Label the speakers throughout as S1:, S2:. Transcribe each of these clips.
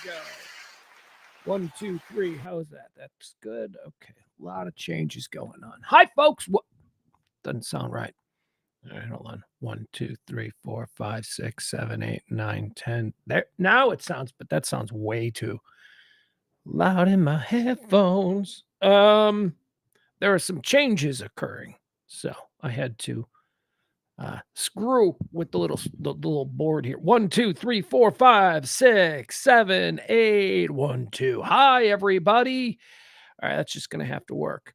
S1: go. 1, 2, 3. How's that? That's good. Okay. A lot of changes going on. Hi, folks. What doesn't sound right. All right, hold on. 1, 2, 3, 4, 5, 6, 7, 8, 9, 10. There now it sounds, but that sounds way too loud in my headphones. There are some changes occurring, so I had to screw with the little board here. 1, 2, 3, 4, 5, 6, 7, 8. 1, 2. Hi, everybody. All right, that's just going to have to work.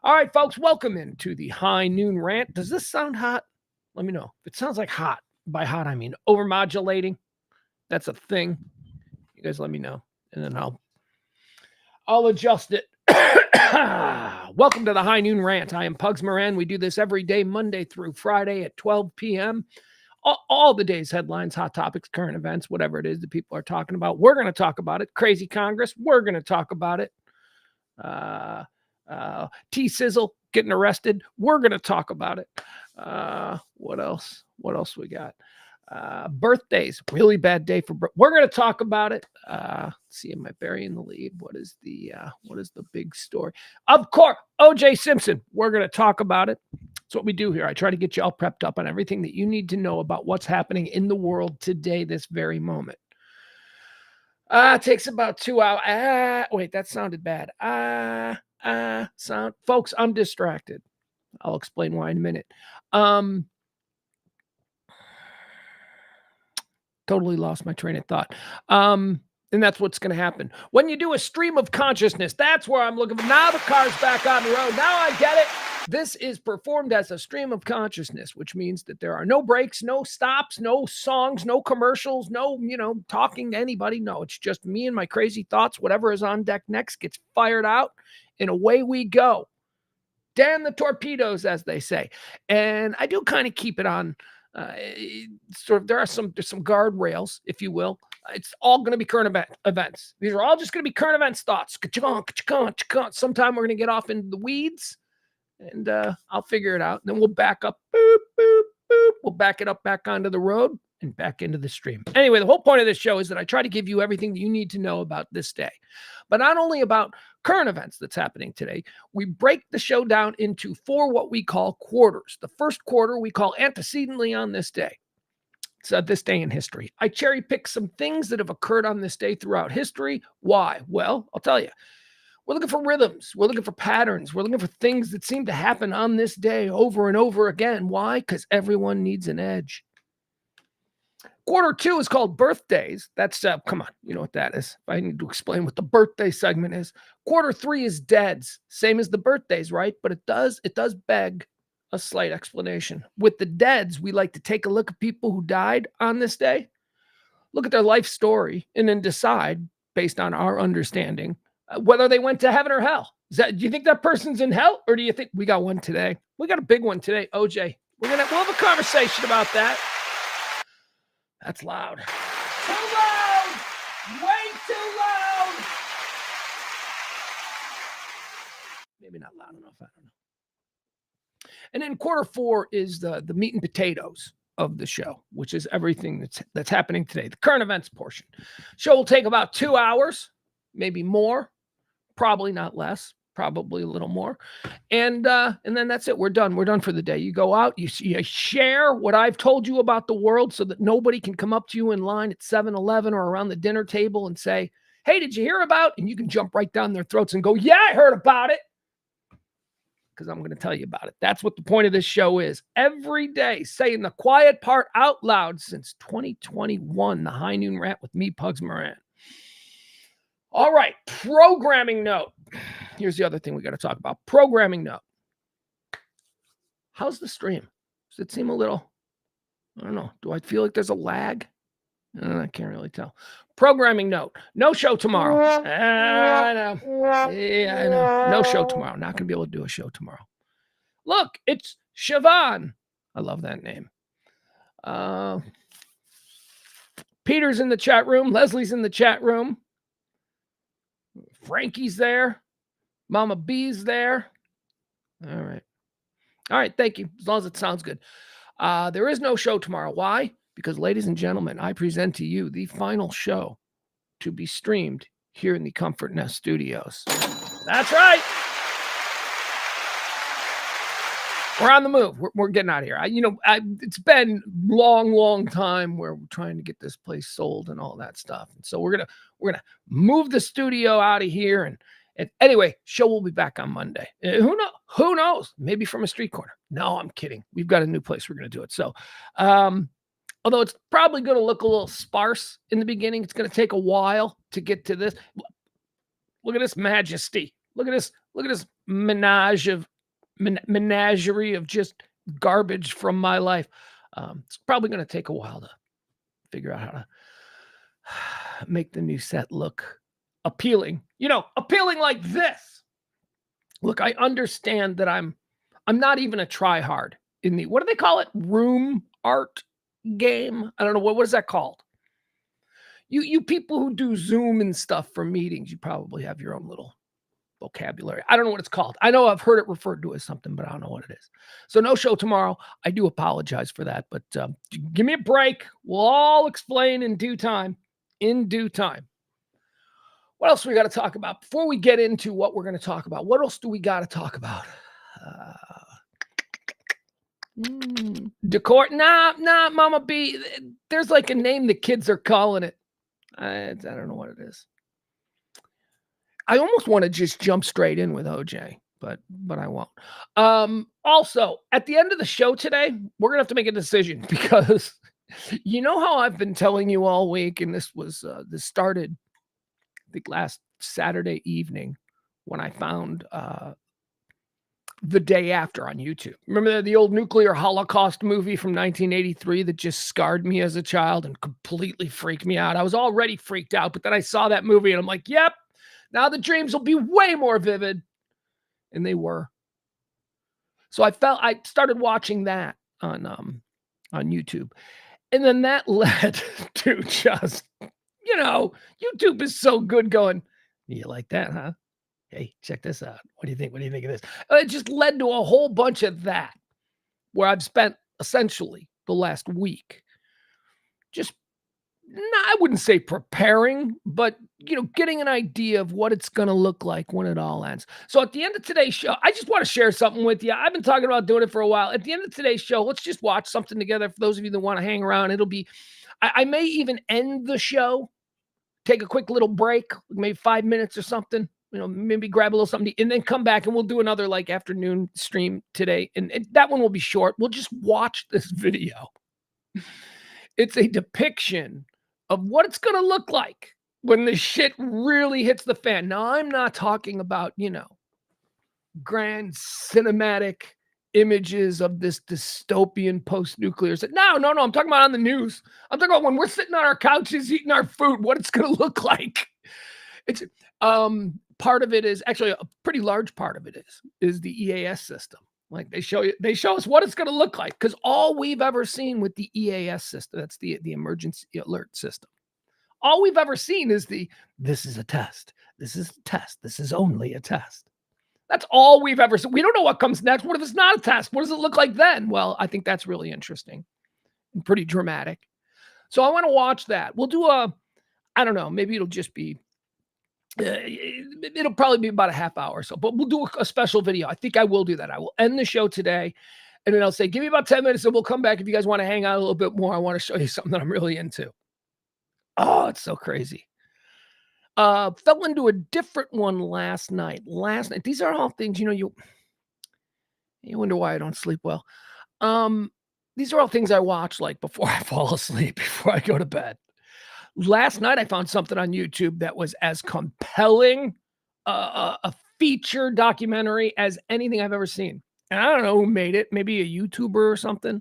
S1: All right, folks, welcome into the High Noon Rant. Does this sound hot? Let me know. If it sounds like hot, by hot, I mean overmodulating. That's a thing. You guys let me know, and then I'll adjust it. Welcome to the High Noon Rant. I am Pugs Moran. We do this every day, Monday through Friday at 12 p.m. All the day's headlines, hot topics, current events, whatever it is that people are talking about. We're going to talk about it. Crazy Congress, we're going to talk about it. T-Sizzle getting arrested, we're going to talk about it. What else? What else we got? Birthdays, really bad day for we're going to talk about it. Let's see, am I burying the lead? What is the big story? Of course, OJ Simpson, we're going to talk about it. That's what we do here. I try to get you all prepped up on everything that you need to know about what's happening in the world today, this very moment. It takes about 2 hours. Wait, that sounded bad. Folks, I'm distracted. I'll explain why in a minute. Totally lost my train of thought. And that's what's going to happen. When you do a stream of consciousness, that's where I'm looking for. Now the car's back on the road. Now I get it. This is performed as a stream of consciousness, which means that there are no breaks, no stops, no songs, no commercials, no, talking to anybody. No, it's just me and my crazy thoughts. Whatever is on deck next gets fired out, and away we go. Damn the torpedoes, as they say. And I do kind of keep it on. There's some guardrails, if you will. It's all going to be current events. These are all just going to be current events thoughts. Sometime we're going to get off into the weeds, and I'll figure it out. And then we'll back up. Boop, boop, boop. We'll back it up back onto the road and back into the stream. Anyway, the whole point of this show is that I try to give you everything that you need to know about this day, but not only about current events that's happening today. We break the show down into 4 what we call quarters. The first quarter we call antecedently on this day. It's this day in history. I cherry pick some things that have occurred on this day throughout history. Why? Well, I'll tell you. We're looking for rhythms. We're looking for patterns. We're looking for things that seem to happen on this day over and over again. Why? Because everyone needs an edge. Quarter 2 is called birthdays. That's, come on, you know what that is. I need to explain what the birthday segment is. Quarter 3 is deads. Same as the birthdays, right? But it does beg a slight explanation. With the deads, we like to take a look at people who died on this day, look at their life story, and then decide, based on our understanding, whether they went to heaven or hell. Do you think that person's in hell? Or do you think we got one today? We got a big one today, OJ. We'll have a conversation about that. That's loud. Too loud! Way too loud! Maybe not loud enough. I don't know. And then quarter 4 is the meat and potatoes of the show, which is everything that's happening today. The current events portion. Show will take about 2 hours, maybe more, probably not less. Probably a little more. And then that's it. We're done. We're done for the day. You go out, you share what I've told you about the world so that nobody can come up to you in line at 7-Eleven or around the dinner table and say, hey, did you hear about? And you can jump right down their throats and go, yeah, I heard about it. Because I'm going to tell you about it. That's what the point of this show is. Every day, saying the quiet part out loud since 2021, the High Noon Rant with me, Pugs Moran. All right, programming note. Here's the other thing we got to talk about. Programming note. How's the stream? Does it seem a little, I don't know. Do I feel like there's a lag? I can't really tell. Programming note. No show tomorrow. I know. Yeah, I know. No show tomorrow. Not going to be able to do a show tomorrow. Look, it's Siobhan. I love that name. Peter's in the chat room. Leslie's in the chat room. Frankie's there. Mama B's there. All right. Thank you. As long as it sounds good. There is no show tomorrow. Why? Because, ladies and gentlemen, I present to you the final show to be streamed here in the Comfort Nest Studios. That's right. We're on the move. We're getting out of here. It's been long time where we're trying to get this place sold and all that stuff. And so we're gonna move the studio out of here. And anyway, show will be back on Monday. Who knows? Maybe from a street corner. No, I'm kidding. We've got a new place we're gonna do it. So, although it's probably gonna look a little sparse in the beginning, it's gonna take a while to get to this. Look at this majesty. Look at this menagerie of just garbage from my life. It's probably going to take a while to figure out how to make the new set look appealing. Appealing like this. Look, I understand that I'm not even a try-hard in the, what do they call it? Room art game? I don't know. What is that called? You people who do Zoom and stuff for meetings, you probably have your own little vocabulary. I don't know what it's called. I know I've heard it referred to as something, but I don't know what it is. So no show tomorrow. I do apologize for that, but give me a break. We'll all explain in due time. In due time. What else we got to talk about before we get into what we're going to talk about? What else do we got to talk about? Decor? Nah, Mama B. There's like a name the kids are calling it. I don't know what it is. I almost want to just jump straight in with OJ, but I won't. Also, at the end of the show today, we're going to have to make a decision because you know how I've been telling you all week, and this started, I think, last Saturday evening when I found The Day After on YouTube. Remember the old nuclear holocaust movie from 1983 that just scarred me as a child and completely freaked me out? I was already freaked out, but then I saw that movie and I'm like, yep. Now the dreams will be way more vivid. And they were. So I started watching that on YouTube. And then that led to just, YouTube is so good going, you like that, huh? Hey, check this out. What do you think? What do you think of this? It just led to a whole bunch of that where I've spent essentially the last week just, I wouldn't say preparing, but, getting an idea of what it's going to look like when it all ends. So at the end of today's show, I just want to share something with you. I've been talking about doing it for a while. At the end of today's show, let's just watch something together. For those of you that want to hang around, it'll be, I may even end the show, take a quick little break, maybe 5 minutes or something, maybe grab a little something and then come back and we'll do another afternoon stream today. And that one will be short. We'll just watch this video. It's a depiction of what it's going to look like when the shit really hits the fan. Now, I'm not talking about, grand cinematic images of this dystopian post-nuclear. No, I'm talking about on the news. I'm talking about when we're sitting on our couches eating our food, what it's going to look like. It's part of it is actually a pretty large part of it is the EAS system. Like they show us what it's going to look like because all we've ever seen with the EAS system, that's the emergency alert system. All we've ever seen is this is a test. This is a test. This is only a test. That's all we've ever seen. We don't know what comes next. What if it's not a test? What does it look like then? Well, I think that's really interesting and pretty dramatic. So I want to watch that. We'll do I don't know, maybe it'll just be, it'll probably be about a half hour or so, but we'll do a special video. I think I will do that. I will end the show today and then I'll say, give me about 10 minutes and we'll come back. If you guys want to hang out a little bit more, I want to show you something that I'm really into. Oh, it's so crazy. Fell into a different one last night. These are all things, you wonder why I don't sleep well. These are all things I watch before I fall asleep, before I go to bed. Last night, I found something on YouTube that was as compelling a feature documentary as anything I've ever seen. And I don't know who made it, maybe a YouTuber or something.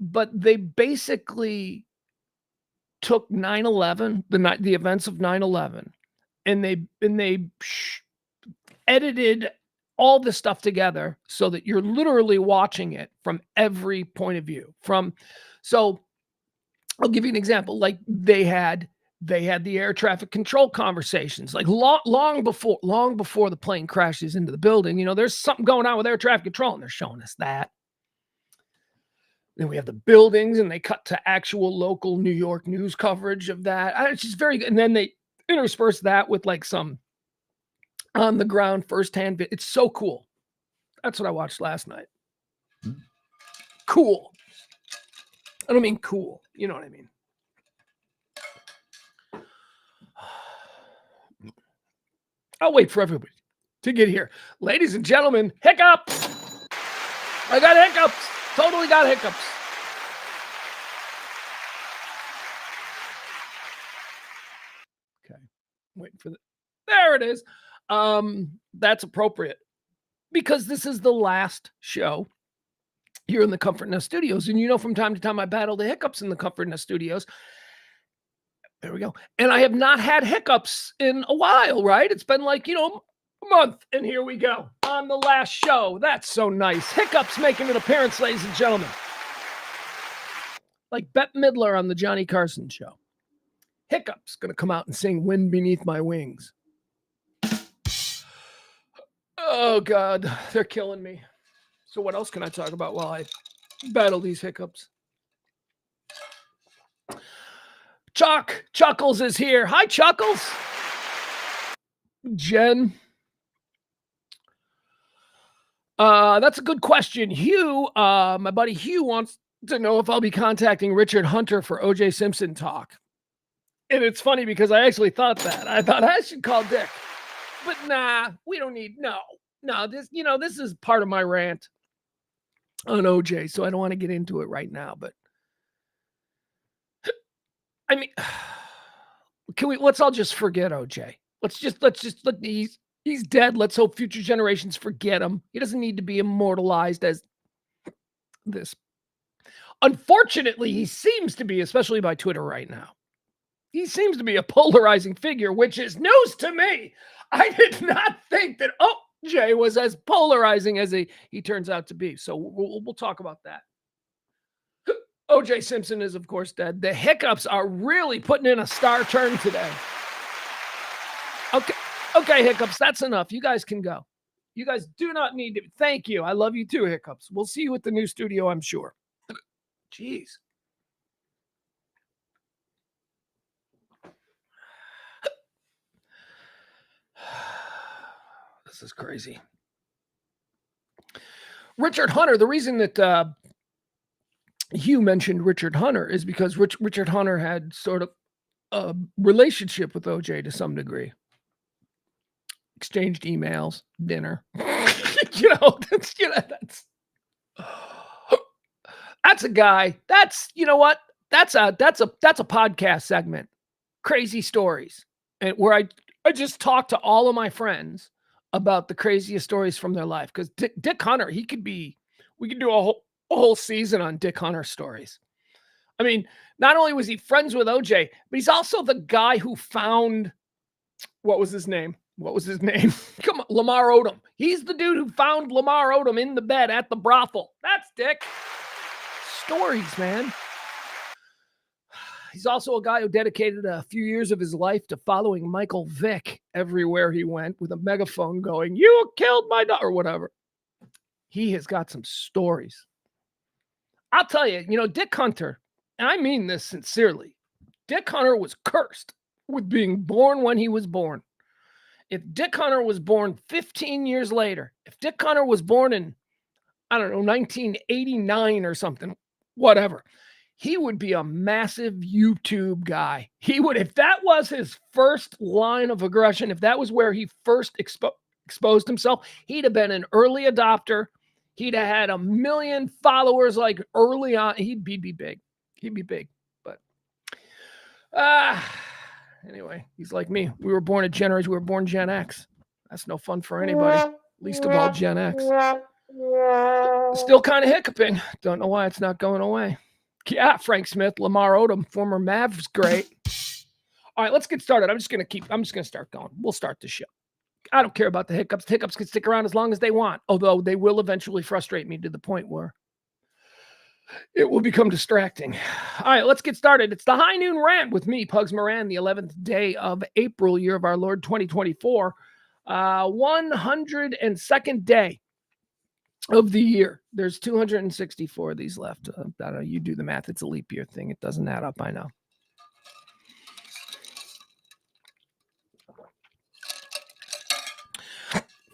S1: But they basically took 9/11, the events of 9/11, and they edited all this stuff together so that you're literally watching it from every point of view. So I'll give you an example. They had the air traffic control conversations, long before the plane crashes into the building. There's something going on with air traffic control, and they're showing us that. Then we have the buildings, and they cut to actual local New York news coverage of that. It's just very good. And then they intersperse that with like some on the ground firsthand. It's so cool. That's what I watched last night. Cool. I don't mean cool. You know what I mean? I'll wait for everybody to get here. Ladies and gentlemen, hiccups. I got hiccups. Totally got hiccups. Okay. Waiting for the. There it is. That's appropriate because this is the last show here in the Comfort Nest Studios. And you know, from time to time, I battle the hiccups in the Comfort Nest Studios. There we go. And I have not had hiccups in a while, right? It's been like, a month. And here we go on the last show. That's so nice. Hiccups making an appearance, ladies and gentlemen. Like Bette Midler on the Johnny Carson show. Hiccups going to come out and sing Wind Beneath My Wings. Oh, God. They're killing me. So what else can I talk about while I battle these hiccups? Chuckles is here. Hi, Chuckles. Jen. That's a good question. Hugh, my buddy Hugh wants to know if I'll be contacting Richard Hunter for O.J. Simpson talk. And it's funny because I actually thought that. I thought I should call Dick. But nah, we don't need, no, this is part of my rant on OJ, so I don't want to get into it right now, but I mean, let's all just forget OJ. Let's just look, he's dead. Let's hope future generations forget him. He doesn't need to be immortalized as this. Unfortunately, he seems to be, especially by Twitter right now, he seems to be a polarizing figure, which is news to me. I did not think that OJ was as polarizing as he turns out to be. So we'll talk about that. O.J. Simpson is, of course, dead. The hiccups are really putting in a star turn today. Okay, hiccups, that's enough. You guys can go. You guys do not need to. Thank you. I love you too, hiccups. We'll see you at the new studio, I'm sure. Jeez. This is crazy. Richard Hunter, the reason that Hugh mentioned Richard Hunter is because Richard Hunter had sort of a relationship with OJ to some degree. Exchanged emails, dinner. That's a guy. That's, you know what? That's a podcast segment. Crazy stories. And where I just talk to all of my friends about the craziest stories from their life. Because Dick Hunter, we could do a whole season on Dick Hunter stories. I mean, not only was he friends with OJ, but he's also the guy who found, what was his name? Come on, Lamar Odom. He's the dude who found Lamar Odom in the bed at the brothel. That's Dick. Stories, man. He's also a guy who dedicated a few years of his life to following Michael Vick everywhere he went with a megaphone going, "You killed my daughter," or whatever. He has got some stories. I'll tell you, Dick Hunter, and I mean this sincerely, Dick Hunter was cursed with being born when he was born. If Dick Hunter was born 15 years later, if Dick Hunter was born in, 1989 or something, whatever, he would be a massive YouTube guy. He would, if that was his first line of aggression, if that was where he first exposed himself, he'd have been an early adopter. He'd have had 1 million followers like early on. He'd be big. He'd be big. But anyway, he's like me. We were born Gen X. That's no fun for anybody, least of all Gen X. Still kind of hiccuping. Don't know why it's not going away. Yeah, Frank Smith, Lamar Odom, former Mavs great. All right, let's get started. I'm just going to start going. We'll start the show. I don't care about the hiccups. The hiccups can stick around as long as they want, although they will eventually frustrate me to the point where it will become distracting. All right, let's get started. It's the High Noon Rant with me, Pugs Moran, the 11th day of April, year of our Lord 2024. 102nd day of the year. There's 264 of these left. I don't know, you do the math. It's a leap year thing. It doesn't add up, I know.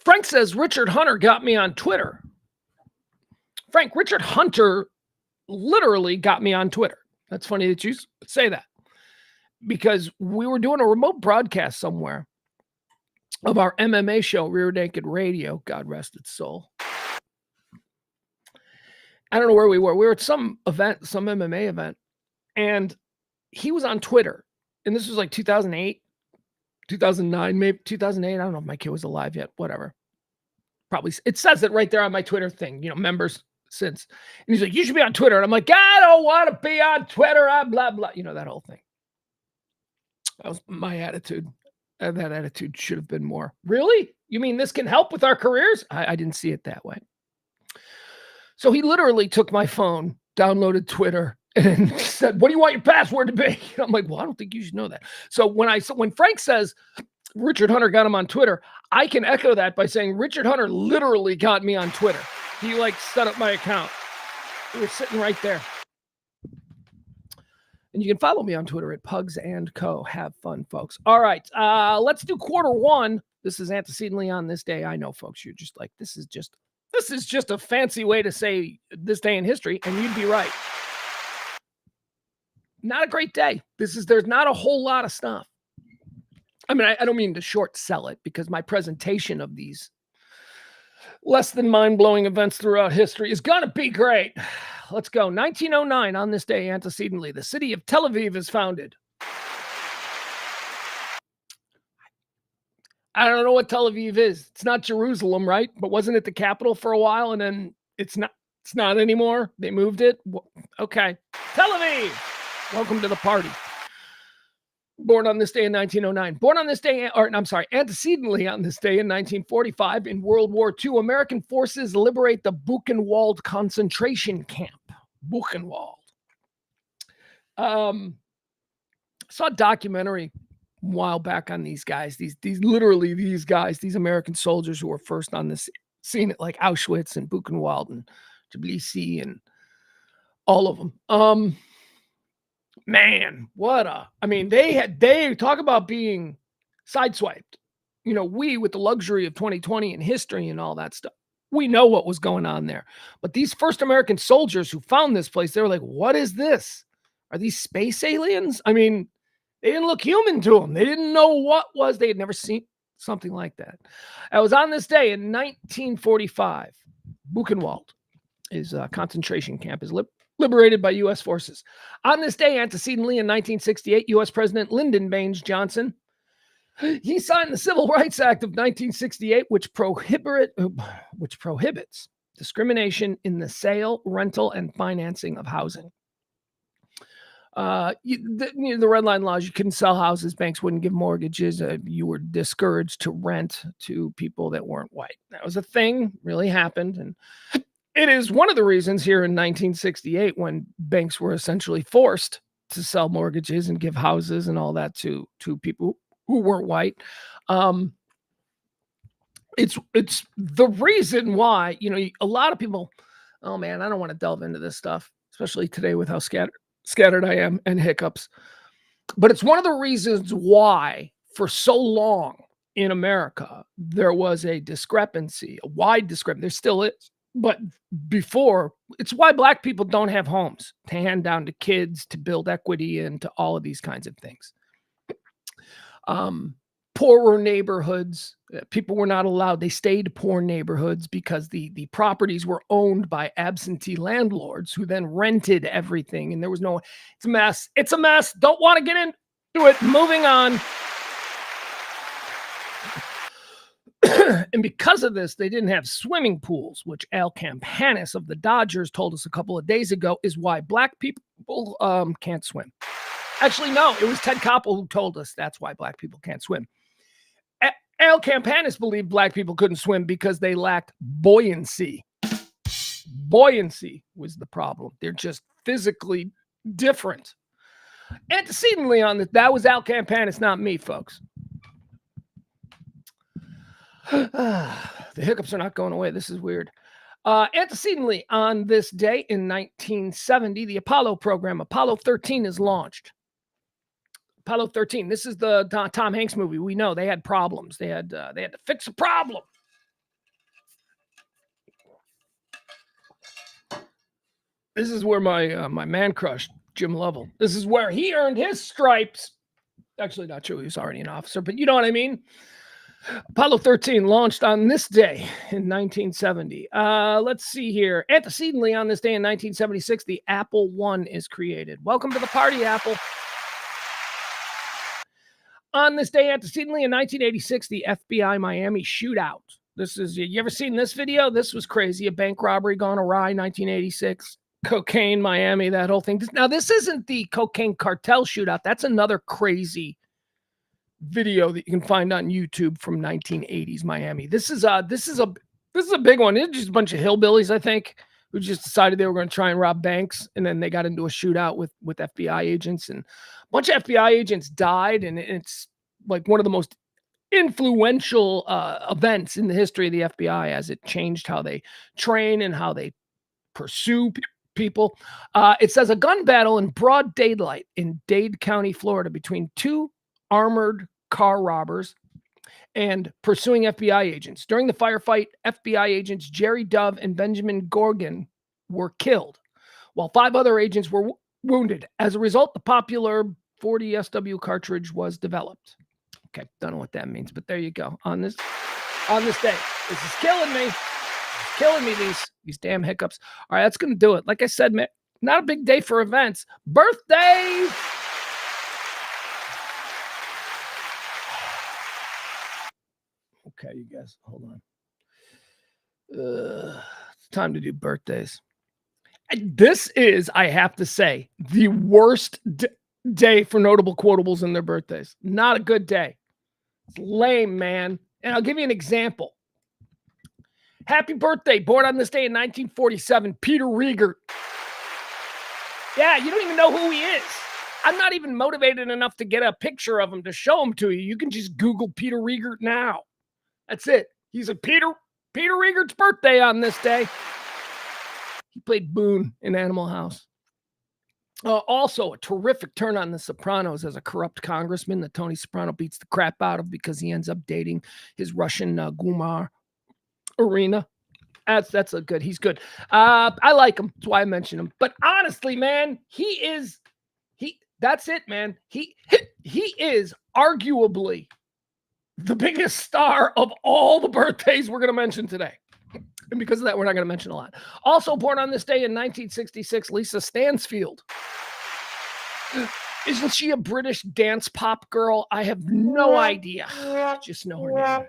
S1: Frank says, Richard Hunter got me on Twitter. Frank, Richard Hunter literally got me on Twitter. That's funny that you say that, because we were doing a remote broadcast somewhere of our MMA show, Rear Naked Radio, God rest its soul. I don't know where we were. We were at some event, some MMA event, and he was on Twitter. And this was like 2008, 2009, maybe 2008. I don't know if my kid was alive yet, whatever. Probably. It says it right there on my Twitter thing, members since. And he's like, you should be on Twitter. And I'm like, I don't want to be on Twitter. I'm blah, blah. That whole thing. That was my attitude. And that attitude should have been more. Really? You mean this can help with our careers? I didn't see it that way. So he literally took my phone, downloaded Twitter, and said, what do you want your password to be? I'm like, well, I don't think you should know that. So when Frank says Richard Hunter got him on Twitter, I can echo that by saying Richard Hunter literally got me on Twitter. He set up my account. It was sitting right there. And you can follow me on Twitter at Pugs and Co. Have fun, folks. All right, let's do quarter one. This is antecedently on this day. I know, folks, you're just like, this is just a fancy way to say this day in history, and you'd be right. Not a great day. There's not a whole lot of stuff. I mean, I don't mean to short sell it, because my presentation of these less than mind-blowing events throughout history is going to be great. Let's go. 1909, on this day antecedently, the city of Tel Aviv is founded. I don't know what Tel Aviv is. It's not Jerusalem, right? But wasn't it the capital for a while, and then it's not anymore? They moved it? Okay. Tel Aviv! Welcome to the party. Born on this day in 1909. Born on this day, antecedently on this day in 1945, in World War II, American forces liberate the Buchenwald concentration camp. Buchenwald. Saw a documentary a while back on these guys. These guys, these American soldiers who were first on this scene at like Auschwitz and Buchenwald and Tbilisi and all of them. Man, they talk about being sideswiped. We, with the luxury of 2020 and history and all that stuff, we know what was going on there. But these first American soldiers who found this place, they were like, what is this? Are these space aliens? I mean, they didn't look human to them. They didn't know what was. They had never seen something like that. I was on this day in 1945. Buchenwald is a concentration camp, is liberated by U.S. forces. On this day, antecedently in 1968, U.S. President Lyndon Baines Johnson, he signed the Civil Rights Act of 1968, which prohibits discrimination in the sale, rental, and financing of housing. The red line laws, you couldn't sell houses, banks wouldn't give mortgages, you were discouraged to rent to people that weren't white. That was a thing, really happened, and it is one of the reasons here in 1968, when banks were essentially forced to sell mortgages and give houses and all that to people who weren't white. It's the reason why, a lot of people, oh man, I don't want to delve into this stuff, especially today with how scattered I am and hiccups. But it's one of the reasons why for so long in America, there was a discrepancy, a wide discrepancy. There still is. But before, it's why Black people don't have homes to hand down to kids, to build equity into all of these kinds of things. Poorer neighborhoods, people were not allowed. They stayed poor neighborhoods because the properties were owned by absentee landlords who then rented everything. And there was no, it's a mess. It's a mess. Don't want to get into it. Moving on. And because of this, they didn't have swimming pools, which Al Campanis of the Dodgers told us a couple of days ago is why Black people can't swim. Actually, no, it was Ted Koppel who told us that's why Black people can't swim. Al Campanis believed Black people couldn't swim because they lacked buoyancy. Buoyancy was the problem. They're just physically different. Antecedently on that was Al Campanis, not me, folks. The hiccups are not going away. This is weird. Antecedently, on this day in 1970, the Apollo program, Apollo 13, is launched. Apollo 13. This is the Tom Hanks movie. We know they had problems. They had to fix a problem. This is where my man crush, Jim Lovell. This is where he earned his stripes. Actually, not true. He was already an officer, but you know what I mean. Apollo 13 launched on this day in 1970. Let's see here. Antecedently, on this day in 1976, the Apple I is created. Welcome to the party, Apple. On this day, antecedently, in 1986, the FBI Miami shootout. This is, you ever seen this video? This was crazy. A bank robbery gone awry, 1986. Cocaine, Miami, that whole thing. Now, this isn't the cocaine cartel shootout. That's another crazy video that you can find on YouTube from 1980s Miami. This is a big one. It's just a bunch of hillbillies, I think, who just decided they were going to try and rob banks, and then they got into a shootout with FBI agents, and a bunch of FBI agents died, and it's like one of the most influential events in the history of the FBI, as it changed how they train and how they pursue people. It says a gun battle in broad daylight in Dade County, Florida, between two armored car robbers and pursuing FBI agents. During the firefight, FBI agents Jerry Dove and Benjamin Gorgon were killed, while 5 other agents were wounded. As a result, the popular 40 SW cartridge was developed. Okay, don't know what that means, but there you go. On this day, this is killing me. It's killing me, these damn hiccups. All right, that's going to do it. Like I said, man, not a big day for events. Birthdays! Okay, you guys, hold on. It's time to do birthdays. This is, I have to say, the worst day for notable quotables in their birthdays. Not a good day. It's lame, man. And I'll give you an example. Happy birthday, born on this day in 1947, Peter Riegert. Yeah, you don't even know who he is. I'm not even motivated enough to get a picture of him to show him to you. You can just Google Peter Riegert now. That's it. He's a Peter Riegert's birthday on this day. He played Boone in Animal House. Also, a terrific turn on The Sopranos as a corrupt congressman that Tony Soprano beats the crap out of because he ends up dating his Russian Gumar Arena. That's a good. He's good. I like him. That's why I mentioned him. But honestly, man, that's it, man. He is arguably the biggest star of all the birthdays we're going to mention today. And because of that, we're not going to mention a lot. Also born on this day in 1966, Lisa Stansfield. Isn't she a British dance pop girl? I have no idea. Just know her name.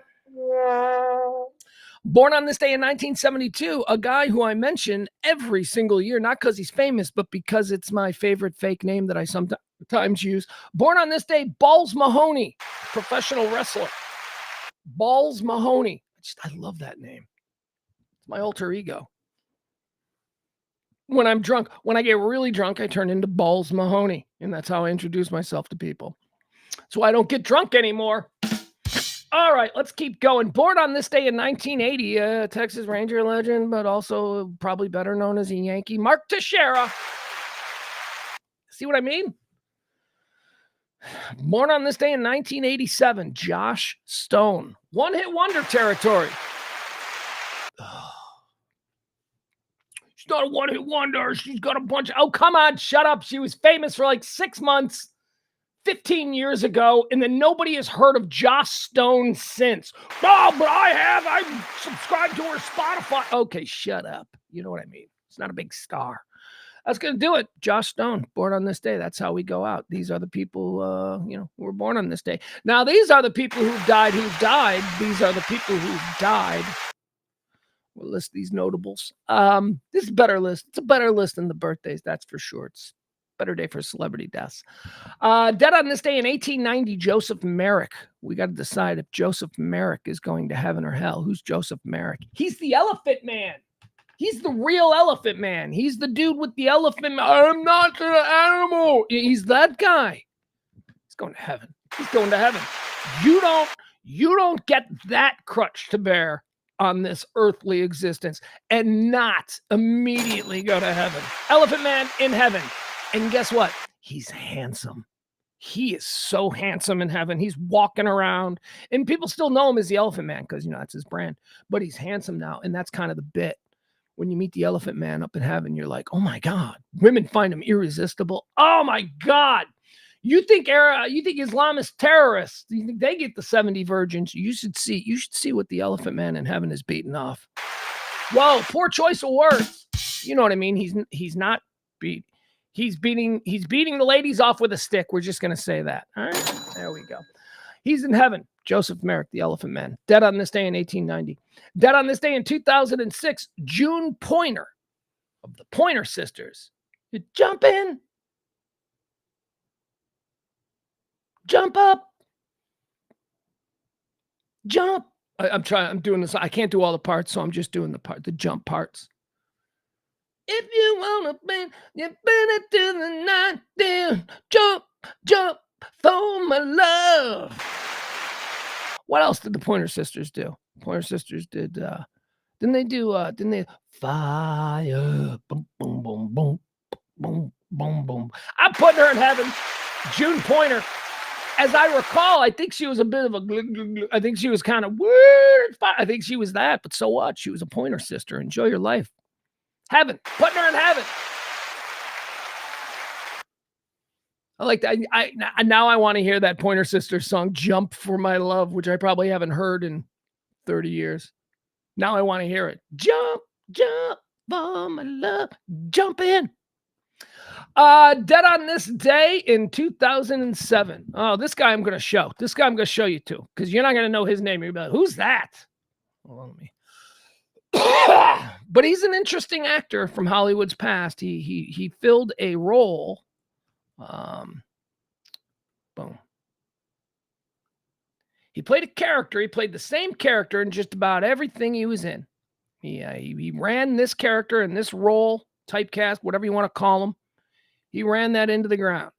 S1: Born on this day in 1972, a guy who I mention every single year, not because he's famous, but because it's my favorite fake name that I sometimes use. Born on this day, Balls Mahoney, professional wrestler. Balls Mahoney. I love that name. It's my alter ego. When I'm drunk, when I get really drunk, I turn into Balls Mahoney, and that's how I introduce myself to people. So I don't get drunk anymore. All right, let's keep going. Born on this day in 1980, a Texas Ranger legend, but also probably better known as a Yankee, Mark Teixeira. See what I mean? Born on this day in 1987, Josh Stone. One-hit wonder territory. She's not a one-hit wonder. She's got a bunch of... Oh, come on, shut up. She was famous for like 6 months. 15 years ago, and then nobody has heard of Joss Stone since. Oh, but I have. I subscribed to her Spotify. Okay, shut up. You know what I mean. It's not a big star. That's going to do it. Joss Stone, born on this day. That's how we go out. These are the people, who were born on this day. Now, these are the people who died. These are the people who died. We'll list these notables. This is a better list. It's a better list than the birthdays, that's for sure. It's better day for celebrity deaths. Dead on this day in 1890, Joseph Merrick. We got to decide if Joseph Merrick is going to heaven or hell. Who's Joseph Merrick? He's the Elephant Man. He's the real Elephant Man. He's the dude with the elephant. I'm not an animal. He's that guy. He's going to heaven. He's going to heaven. You don't get that crutch to bear on this earthly existence and not immediately go to heaven. Elephant Man in heaven. And guess what? He's handsome. He is so handsome in heaven. He's walking around, and people still know him as the Elephant Man because, that's his brand. But he's handsome now, and that's kind of the bit. When you meet the Elephant Man up in heaven, you're like, oh my God, women find him irresistible. Oh my God. You think Islamist terrorists, you think they get the 70 virgins? You should see what the Elephant Man in heaven is beating off. Whoa, poor choice of words. You know what I mean? He's not beat. He's beating the ladies off with a stick. We're just gonna say that. All right, there we go. He's in heaven. Joseph Merrick, the Elephant Man, dead on this day in 1890. Dead on this day in 2006, June Pointer of the Pointer Sisters. You jump in. Jump up. Jump. I'm doing this. I can't do all the parts, so I'm just doing the jump parts. If you wanna bend, you better do the night down. Jump, jump for my love. What else did the Pointer Sisters do? Pointer Sisters did, didn't they fire, boom, boom, boom, boom, boom, boom, boom. I'm putting her in heaven. June Pointer. As I recall, I think she was a bit of a I think she was kind of weird. I think she was that, but so what? She was a Pointer Sister. Enjoy your life. Heaven. Putting her in heaven. I like that. Now I want to hear that Pointer Sisters song, Jump for My Love, which I probably haven't heard in 30 years. Now I want to hear it. Jump, jump for my love. Jump in. Dead on this day in 2007. Oh, this guy I'm going to show. This guy I'm going to show you to, because you're not going to know his name. You're going to be like, who's that? Hold on, let me. But he's an interesting actor from Hollywood's past. He filled a role. Boom. He played a character. He played the same character in just about everything he was in. He ran this character in this role, typecast, whatever you want to call him. He ran that into the ground.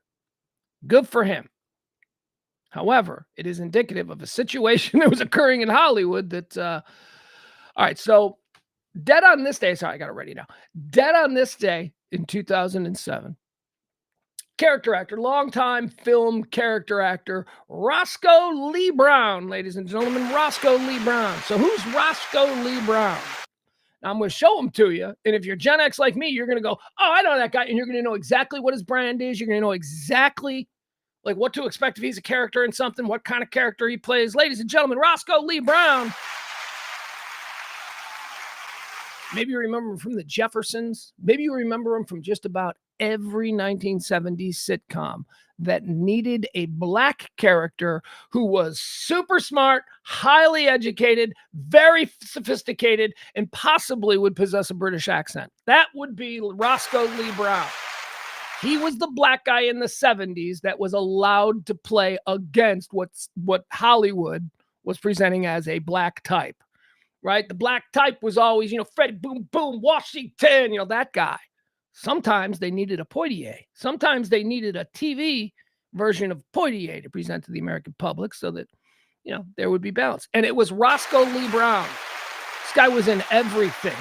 S1: Good for him. However, it is indicative of a situation that was occurring in Hollywood that, all right, so dead on this day, sorry, I got it ready now. Dead on this day in 2007, character actor, longtime film character actor, Roscoe Lee Brown, ladies and gentlemen, Roscoe Lee Brown. So who's Roscoe Lee Brown? Now I'm going to show him to you, and if you're Gen X like me, you're going to go, oh, I know that guy, and you're going to know exactly what his brand is. You're going to know exactly like what to expect if he's a character in something, what kind of character he plays. Ladies and gentlemen, Roscoe Lee Brown. Maybe you remember him from The Jeffersons. Maybe you remember him from just about every 1970s sitcom that needed a black character who was super smart, highly educated, very sophisticated, and possibly would possess a British accent. That would be Roscoe Lee Brown. He was the black guy in the 70s that was allowed to play against what Hollywood was presenting as a black type. Right? The black type was always, Freddie Boom Boom, Washington, that guy. Sometimes they needed a Poitier. Sometimes they needed a TV version of Poitier to present to the American public so that, there would be balance. And it was Roscoe Lee Brown. This guy was in everything.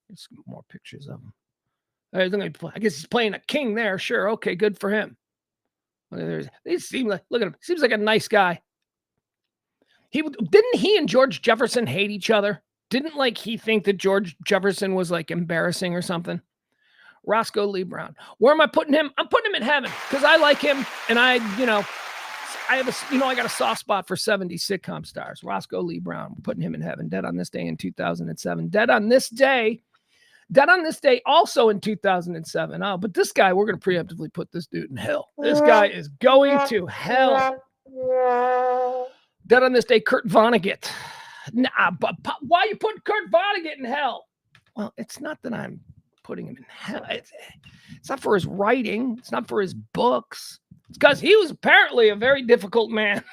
S1: Let's get more pictures of him. I guess he's playing a king there. Sure. Okay, good for him. They seem like, look at him. Seems like a nice guy. Didn't he and George Jefferson hate each other? Didn't he think that George Jefferson was embarrassing or something? Roscoe Lee Brown. Where am I putting him? I'm putting him in heaven because I like him, and I got a soft spot for 70 sitcom stars. Roscoe Lee Brown. I'm putting him in heaven. Dead on this day in 2007. Dead on this day also in 2007. Oh, but this guy, we're going to preemptively put this dude in hell. This guy is going to hell. Dead on this day, Kurt Vonnegut. Nah, but why are you putting Kurt Vonnegut in hell? Well, it's not that I'm putting him in hell. It's not for his writing. It's not for his books. It's because he was apparently a very difficult man.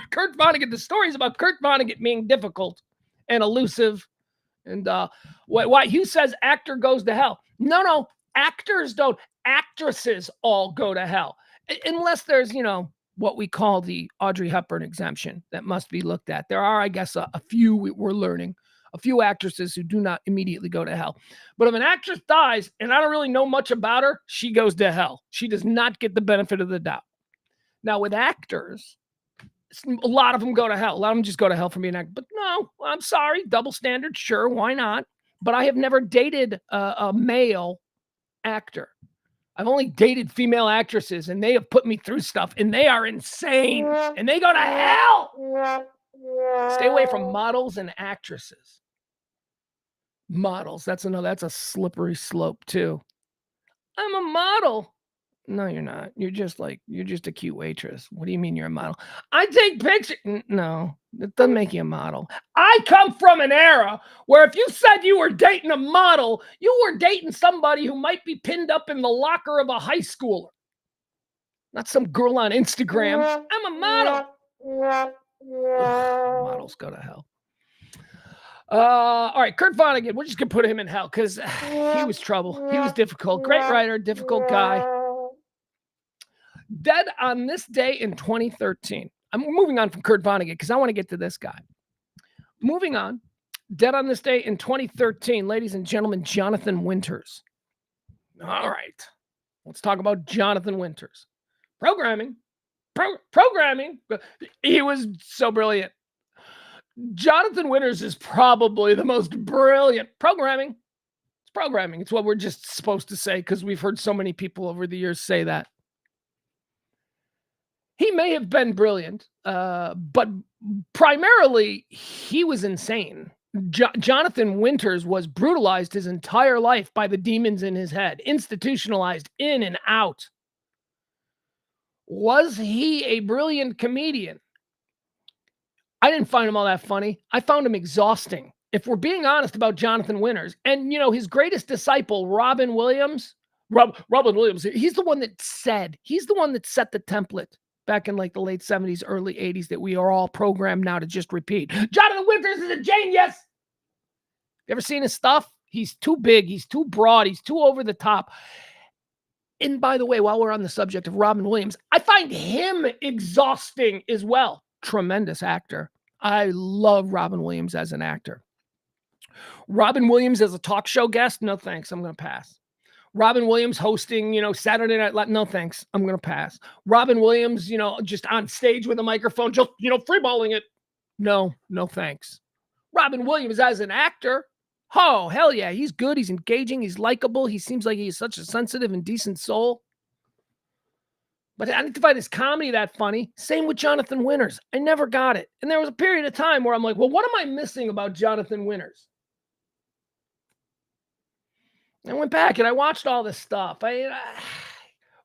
S1: Kurt Vonnegut, the stories about Kurt Vonnegut being difficult and elusive. And why Hugh says actor goes to hell. No, actors don't. Actresses all go to hell. Unless there's, what we call the Audrey Hepburn exemption that must be looked at. There are, I guess, a few we're learning, a few actresses who do not immediately go to hell. But if an actress dies and I don't really know much about her, she goes to hell. She does not get the benefit of the doubt. Now, with actors, a lot of them go to hell. A lot of them just go to hell for being an actor. But no, I'm sorry. Double standard. Sure, why not? But I have never dated a male actor. I've only dated female actresses, and they have put me through stuff, and they are insane, and they go to hell. Stay away from models and actresses. Models, that's a slippery slope too. I'm a model. No, you're not. You're just a cute waitress. What do you mean you're a model? I take pictures. No, it doesn't make you a model. I come from an era where if you said you were dating a model, you were dating somebody who might be pinned up in the locker of a high schooler. Not some girl on Instagram. I'm a model. Ugh, models go to hell. All right, Kurt Vonnegut. We're just gonna put him in hell because he was trouble. He was difficult. Great writer, difficult guy. Dead on this day in 2013. I'm moving on from Kurt Vonnegut because I want to get to this guy. Moving on. Dead on this day in 2013, ladies and gentlemen, Jonathan Winters. All right, let's talk about Jonathan Winters. Programming. He was so brilliant. Jonathan Winters is probably the most brilliant programming. It's programming. It's what we're just supposed to say because we've heard so many people over the years say that. He may have been brilliant, but primarily he was insane. Jonathan Winters was brutalized his entire life by the demons in his head, institutionalized in and out. Was he a brilliant comedian? I didn't find him all that funny. I found him exhausting. If we're being honest about Jonathan Winters, and his greatest disciple, Robin Williams, he's the one that set the template back in like the late 70s, early 80s that we are all programmed now to just repeat. Jonathan Winters is a genius. You ever seen his stuff? He's too big. He's too broad. He's too over the top. And by the way, while we're on the subject of Robin Williams, I find him exhausting as well. Tremendous actor. I love Robin Williams as an actor. Robin Williams as a talk show guest? No, thanks. I'm going to pass. Robin Williams hosting, Saturday Night Live? No, thanks. I'm going to pass. Robin Williams, just on stage with a microphone, just, freeballing it. No, thanks. Robin Williams as an actor? Oh, hell yeah. He's good. He's engaging. He's likable. He seems like he's such a sensitive and decent soul. But I didn't find his comedy that funny. Same with Jonathan Winters. I never got it. And there was a period of time where I'm like, well, what am I missing about Jonathan Winters? I went back and I watched all this stuff.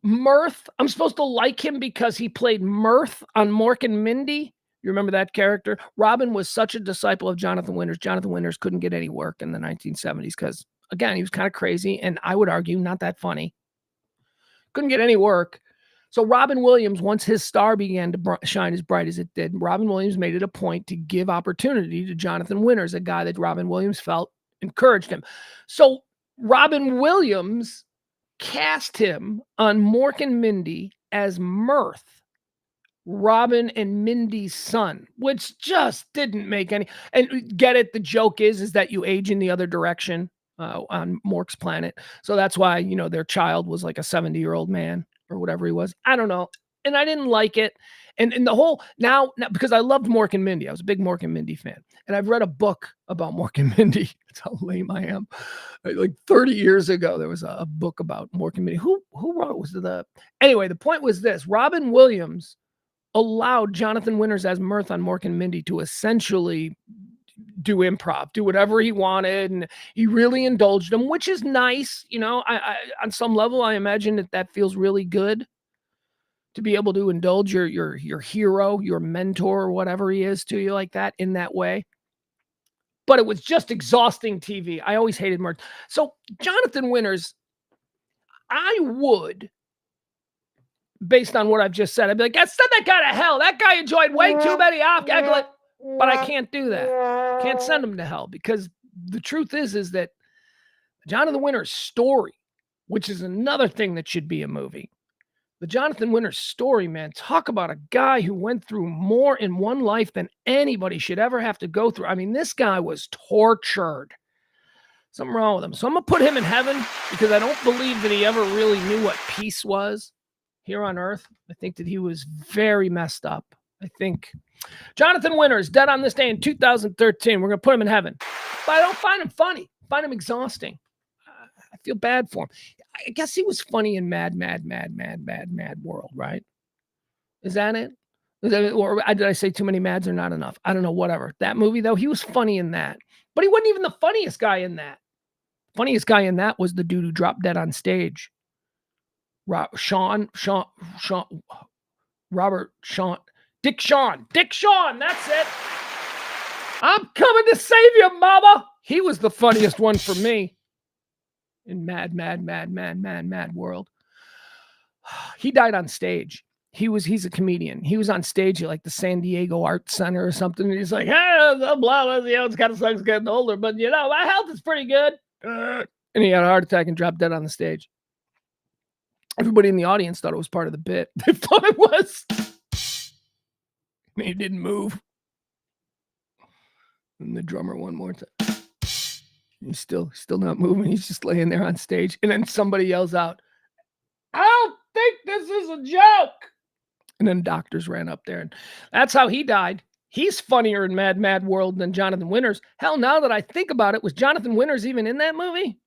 S1: Mirth. I'm supposed to like him because he played Mirth on Mork and Mindy. You remember that character? Robin was such a disciple of Jonathan Winters. Jonathan Winters couldn't get any work in the 1970s because, again, he was kind of crazy and I would argue not that funny. Couldn't get any work. So Robin Williams, once his star began to shine as bright as it did, Robin Williams made it a point to give opportunity to Jonathan Winters, a guy that Robin Williams felt encouraged him. So Robin Williams cast him on Mork and Mindy as Mirth, Robin and Mindy's son, which just didn't make any. And get it? The joke is that you age in the other direction on Mork's planet. So that's why, their child was like a 70-year-old man or whatever he was. I don't know. And I didn't like it. And the whole now because I loved Mork and Mindy. I was a big Mork and Mindy fan. And I've read a book about Mork and Mindy. That's how lame I am. Like 30 years ago, there was a book about Mork and Mindy. Who wrote it? Anyway, the point was this. Robin Williams allowed Jonathan Winters as Mirth on Mork and Mindy to essentially do improv, do whatever he wanted. And he really indulged him, which is nice. I on some level, I imagine that feels really good to be able to indulge your hero, your mentor, or whatever he is to you like that in that way. But it was just exhausting TV. I always hated Mirth. So Jonathan Winters, I would, based on what I've just said, I'd be like, send that guy to hell. That guy enjoyed way too many off. But I can't do that. Can't send him to hell because the truth is that Jonathan Winters' story, which is another thing that should be a movie. The Jonathan Winters story, man, talk about a guy who went through more in one life than anybody should ever have to go through. I mean, this guy was tortured. Something wrong with him. So I'm going to put him in heaven because I don't believe that he ever really knew what peace was here on earth. I think that he was very messed up. I think Jonathan Winters, dead on this day in 2013. We're going to put him in heaven. But I don't find him funny. I find him exhausting. I feel bad for him. I guess he was funny in Mad World, right? Is that it? Or did I say too many mads or not enough? I don't know, whatever. That movie, though, he was funny in that. But he wasn't even the funniest guy in that. Funniest guy in that was the dude who dropped dead on stage. Dick Shawn, that's it. I'm coming to save you, mama. He was the funniest one for me in Mad World. He died on stage. He's a comedian. He was on stage at like the San Diego Art Center or something. And he's like, hey, blah, blah, it's kind of sucks getting older, but my health is pretty good. And he had a heart attack and dropped dead on the stage. Everybody in the audience thought it was part of the bit. They thought it was. And he didn't move. And the drummer one more time. He's still not moving. He's just laying there on stage. And then somebody yells out, I don't think this is a joke. And then doctors ran up there. And that's how he died. He's funnier in Mad World than Jonathan Winters. Hell, now that I think about it, was Jonathan Winters even in that movie?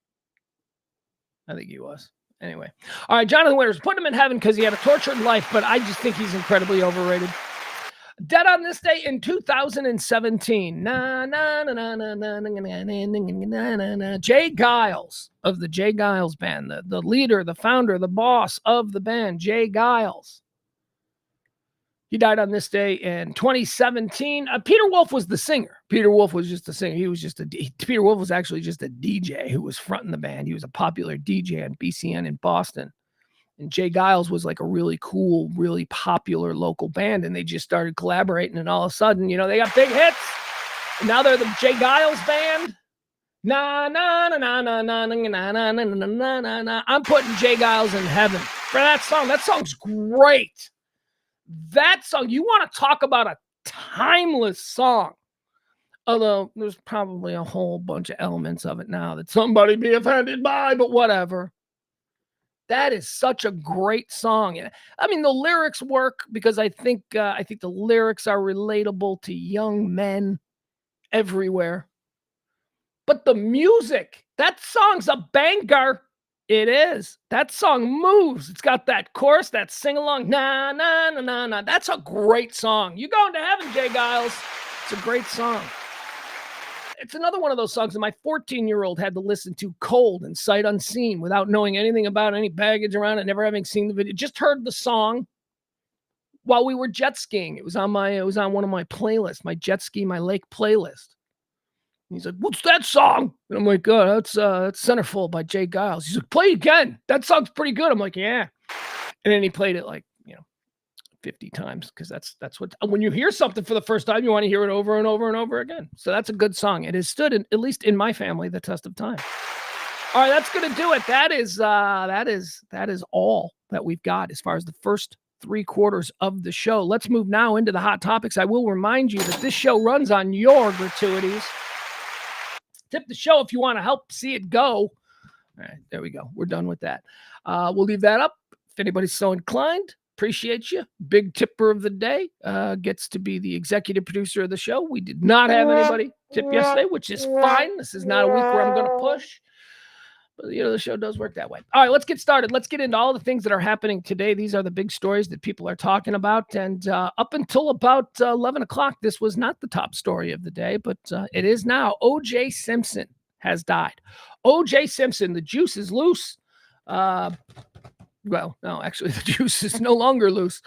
S1: I think he was. Anyway. All right, Jonathan Winters, put him in heaven because he had a tortured life, but I just think he's incredibly overrated. Dead on this day in 2017. Jay Giles of the Jay Giles Band, the leader, the founder, the boss of the band, Jay Giles. He died on this day in 2017. Peter Wolf was the singer. Peter Wolf was just a singer. Peter Wolf was actually just a DJ who was fronting the band. He was a popular DJ on BCN in Boston. And Jay Giles was like a really cool, really popular local band. And they just started collaborating. And all of a sudden, they got big hits. And now they're the Jay Giles Band. I'm putting Jay Giles in heaven for that song. That song's great. That song, you want to talk about a timeless song. Although there's probably a whole bunch of elements of it now that somebody be offended by, but whatever. That is such a great song. I mean, the lyrics work because I think the lyrics are relatable to young men everywhere. But the music, that song's a banger. It is. That song moves. It's got that chorus, that sing-along. Na, na, na, na, na. That's a great song. You going to heaven, Jay Giles. It's a great song. It's another one of those songs that my 14-year-old had to listen to cold and sight unseen without knowing anything about any baggage around it, never having seen the video. Just heard the song while we were jet skiing. It was on one of my playlists, my jet ski, my lake playlist. And he's like, what's that song? And I'm like, oh, that's Centerfold by Jay Giles. He's like, play it again. That song's pretty good. I'm like, yeah. And then he played it like, 50 times because that's what, when you hear something for the first time, you want to hear it over and over and over again. So that's a good song. It has stood, at least in my family, the test of time. All right, that's going to do it. That is all that we've got as far as the first 3/4 of the show. Let's move now into the hot topics. I will remind you that this show runs on your gratuities. Tip the show if you want to help see it go. All right, there we go. We're done with that. We'll leave that up if anybody's so inclined. Appreciate you. Big tipper of the day gets to be the executive producer of the show. We did not have anybody tip yesterday, which is fine. This is not a week where I'm going to push. But, the show does work that way. All right, let's get started. Let's get into all the things that are happening today. These are the big stories that people are talking about. And up until about 11 o'clock, this was not the top story of the day, but it is now. O.J. Simpson has died. O.J. Simpson, the juice is loose. Well, no, actually, the juice is no longer loose.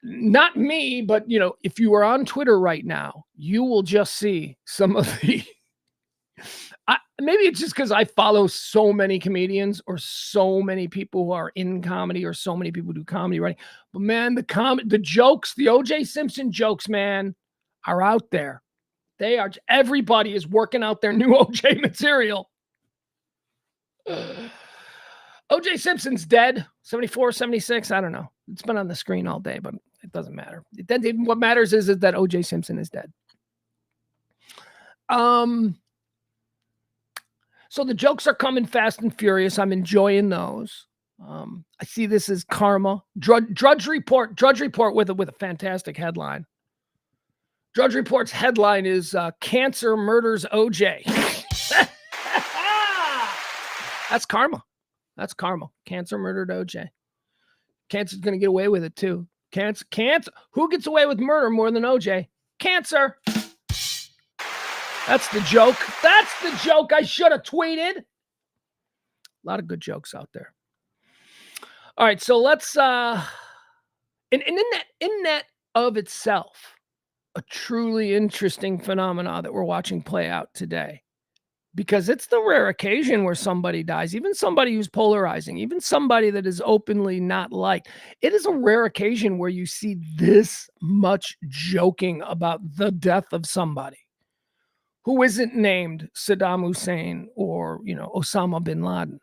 S1: Not me, but, if you are on Twitter right now, you will just see some of the... maybe it's just because I follow so many comedians or so many people who are in comedy or so many people who do comedy writing. But, man, the jokes, the O.J. Simpson jokes, man, are out there. They are... Everybody is working out their new O.J. material. O.J. Simpson's dead. 74, 76. I don't know. It's been on the screen all day, but it doesn't matter. What matters is that O.J. Simpson is dead. So the jokes are coming fast and furious. I'm enjoying those. I see this as karma. Drudge Report with a fantastic headline. Drudge Report's headline is Cancer Murders OJ. That's karma. That's karma. Cancer murdered OJ. Cancer's going to get away with it too. Cancer. Who gets away with murder more than OJ? Cancer. That's the joke. That's the joke I should have tweeted. A lot of good jokes out there. All right, so let's and in that of itself, a truly interesting phenomena that we're watching play out today. Because it's the rare occasion where somebody dies, even somebody who's polarizing, even somebody that is openly not liked. It is a rare occasion where you see this much joking about the death of somebody who isn't named Saddam Hussein or, Osama bin Laden.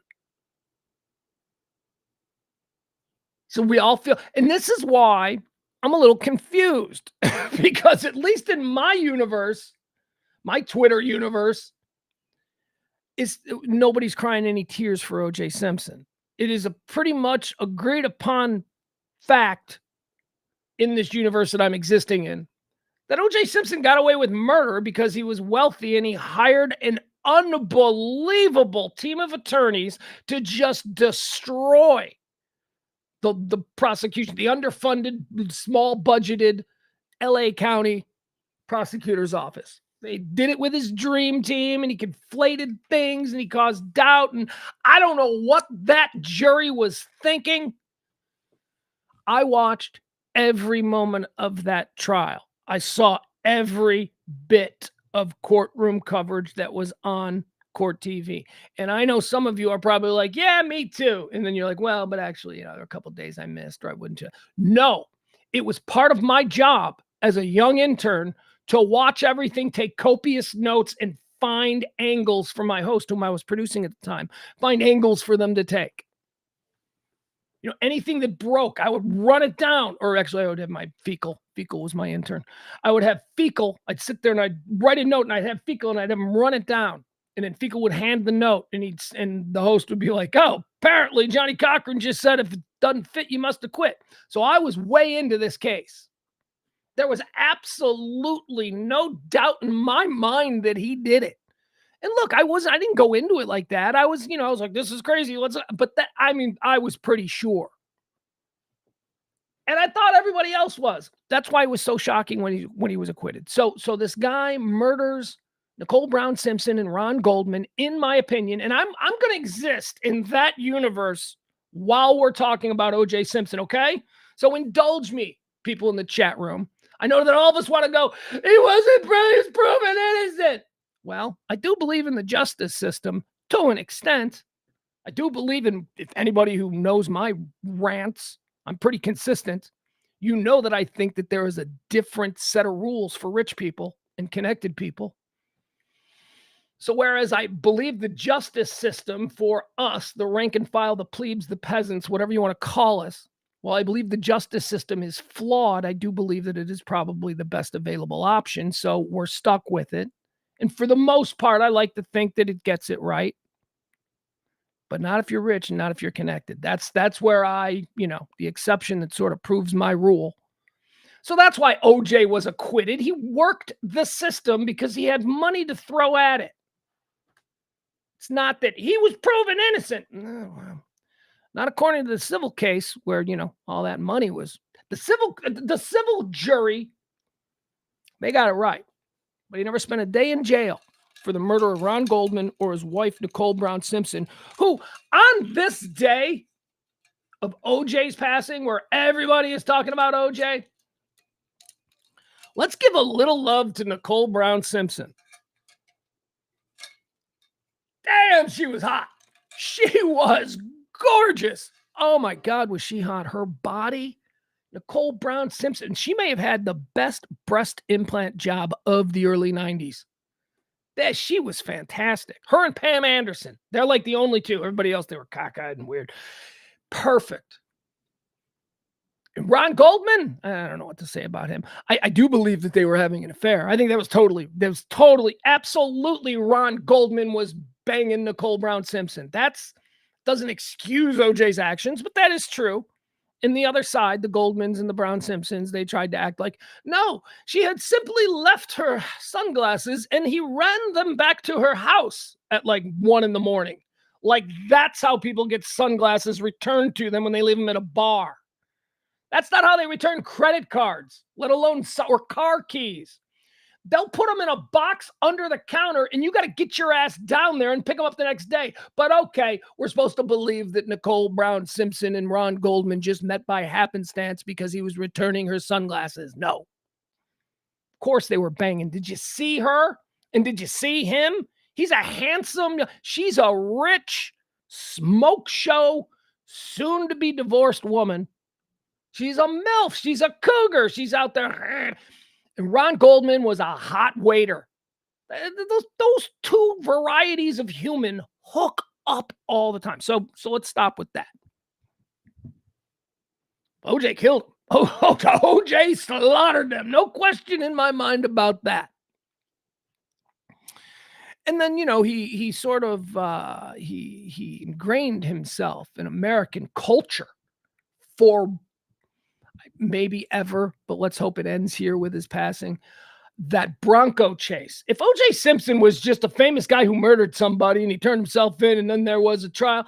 S1: So we all feel, and this is why I'm a little confused because at least in my universe, my Twitter universe, nobody's crying any tears for O.J. Simpson. It is a pretty much agreed upon fact in this universe that I'm existing in that O.J. Simpson got away with murder because he was wealthy and he hired an unbelievable team of attorneys to just destroy the prosecution, the underfunded, small budgeted LA County prosecutor's office. They did it with his dream team and he conflated things and he caused doubt. And I don't know what that jury was thinking. I watched every moment of that trial. I saw every bit of courtroom coverage that was on court TV. And I know some of you are probably like, yeah, me too. And then you're like, well, but actually, there are a couple of days I missed or I wouldn't. No, it was part of my job as a young intern to watch everything, take copious notes, and find angles for my host, whom I was producing at the time, find angles for them to take. Anything that broke, I would run it down. Or actually, I would have my Fecal. Fecal was my intern. I would have Fecal. I'd sit there and I'd write a note and I'd have Fecal and I'd have him run it down. And then Fecal would hand the note and the host would be like, oh, apparently Johnny Cochran just said if it doesn't fit, you must have quit. So I was way into this case. There was absolutely no doubt in my mind that he did it. And look, I didn't go into it like that. I was like, this is crazy. I was pretty sure. And I thought everybody else was. That's why it was so shocking when he was acquitted. So this guy murders Nicole Brown Simpson and Ron Goldman, in my opinion, and I'm going to exist in that universe while we're talking about O.J. Simpson, okay? So indulge me, people in the chat room. I know that all of us want to go, he wasn't proven innocent. Well, I do believe in the justice system to an extent. I do believe in, if anybody who knows my rants, I'm pretty consistent. You know that I think that there is a different set of rules for rich people and connected people. So whereas I believe the justice system for us, the rank and file, the plebes, the peasants, whatever you want to call us, while I believe the justice system is flawed, I do believe that it is probably the best available option. So we're stuck with it. And for the most part, I like to think that it gets it right. But not if you're rich and not if you're connected. That's where the exception that sort of proves my rule. So that's why OJ was acquitted. He worked the system because he had money to throw at it. It's not that he was proven innocent. No, not according to the civil case where, all that money was. The civil jury, they got it right. But he never spent a day in jail for the murder of Ron Goldman or his wife, Nicole Brown Simpson, who on this day of OJ's passing, where everybody is talking about OJ, let's give a little love to Nicole Brown Simpson. Damn, she was hot. She was gorgeous. Oh my God, was she hot? Her body, Nicole Brown Simpson, she may have had the best breast implant job of the early 90s. She was fantastic. Her and Pam Anderson. They're like the only two. Everybody else, they were cockeyed and weird. Perfect. And Ron Goldman, I don't know what to say about him. I do believe that they were having an affair. I think that was totally, absolutely Ron Goldman was banging Nicole Brown Simpson. That's doesn't excuse OJ's actions, but that is true. And the other side, the Goldmans and the Brown Simpsons, they tried to act like, no, she had simply left her sunglasses and he ran them back to her house at like 1 a.m. Like that's how people get sunglasses returned to them when they leave them at a bar. That's not how they return credit cards, let alone or car keys. They'll put them in a box under the counter and you got to get your ass down there and pick them up the next day. But okay, we're supposed to believe that Nicole Brown Simpson and Ron Goldman just met by happenstance because he was returning her sunglasses. No. Of course they were banging. Did you see her? And did you see him? He's a handsome, she's a rich smoke show, soon to be divorced woman. She's a MILF. She's a cougar. She's out there. And Ron Goldman was a hot waiter. Those two varieties of human hook up all the time. So let's stop with that. OJ killed him. OJ slaughtered them. No question in my mind about that. And then, he sort of, he ingrained himself in American culture for maybe ever, but let's hope it ends here with his passing. That Bronco chase. If OJ Simpson was just a famous guy who murdered somebody and he turned himself in and then there was a trial,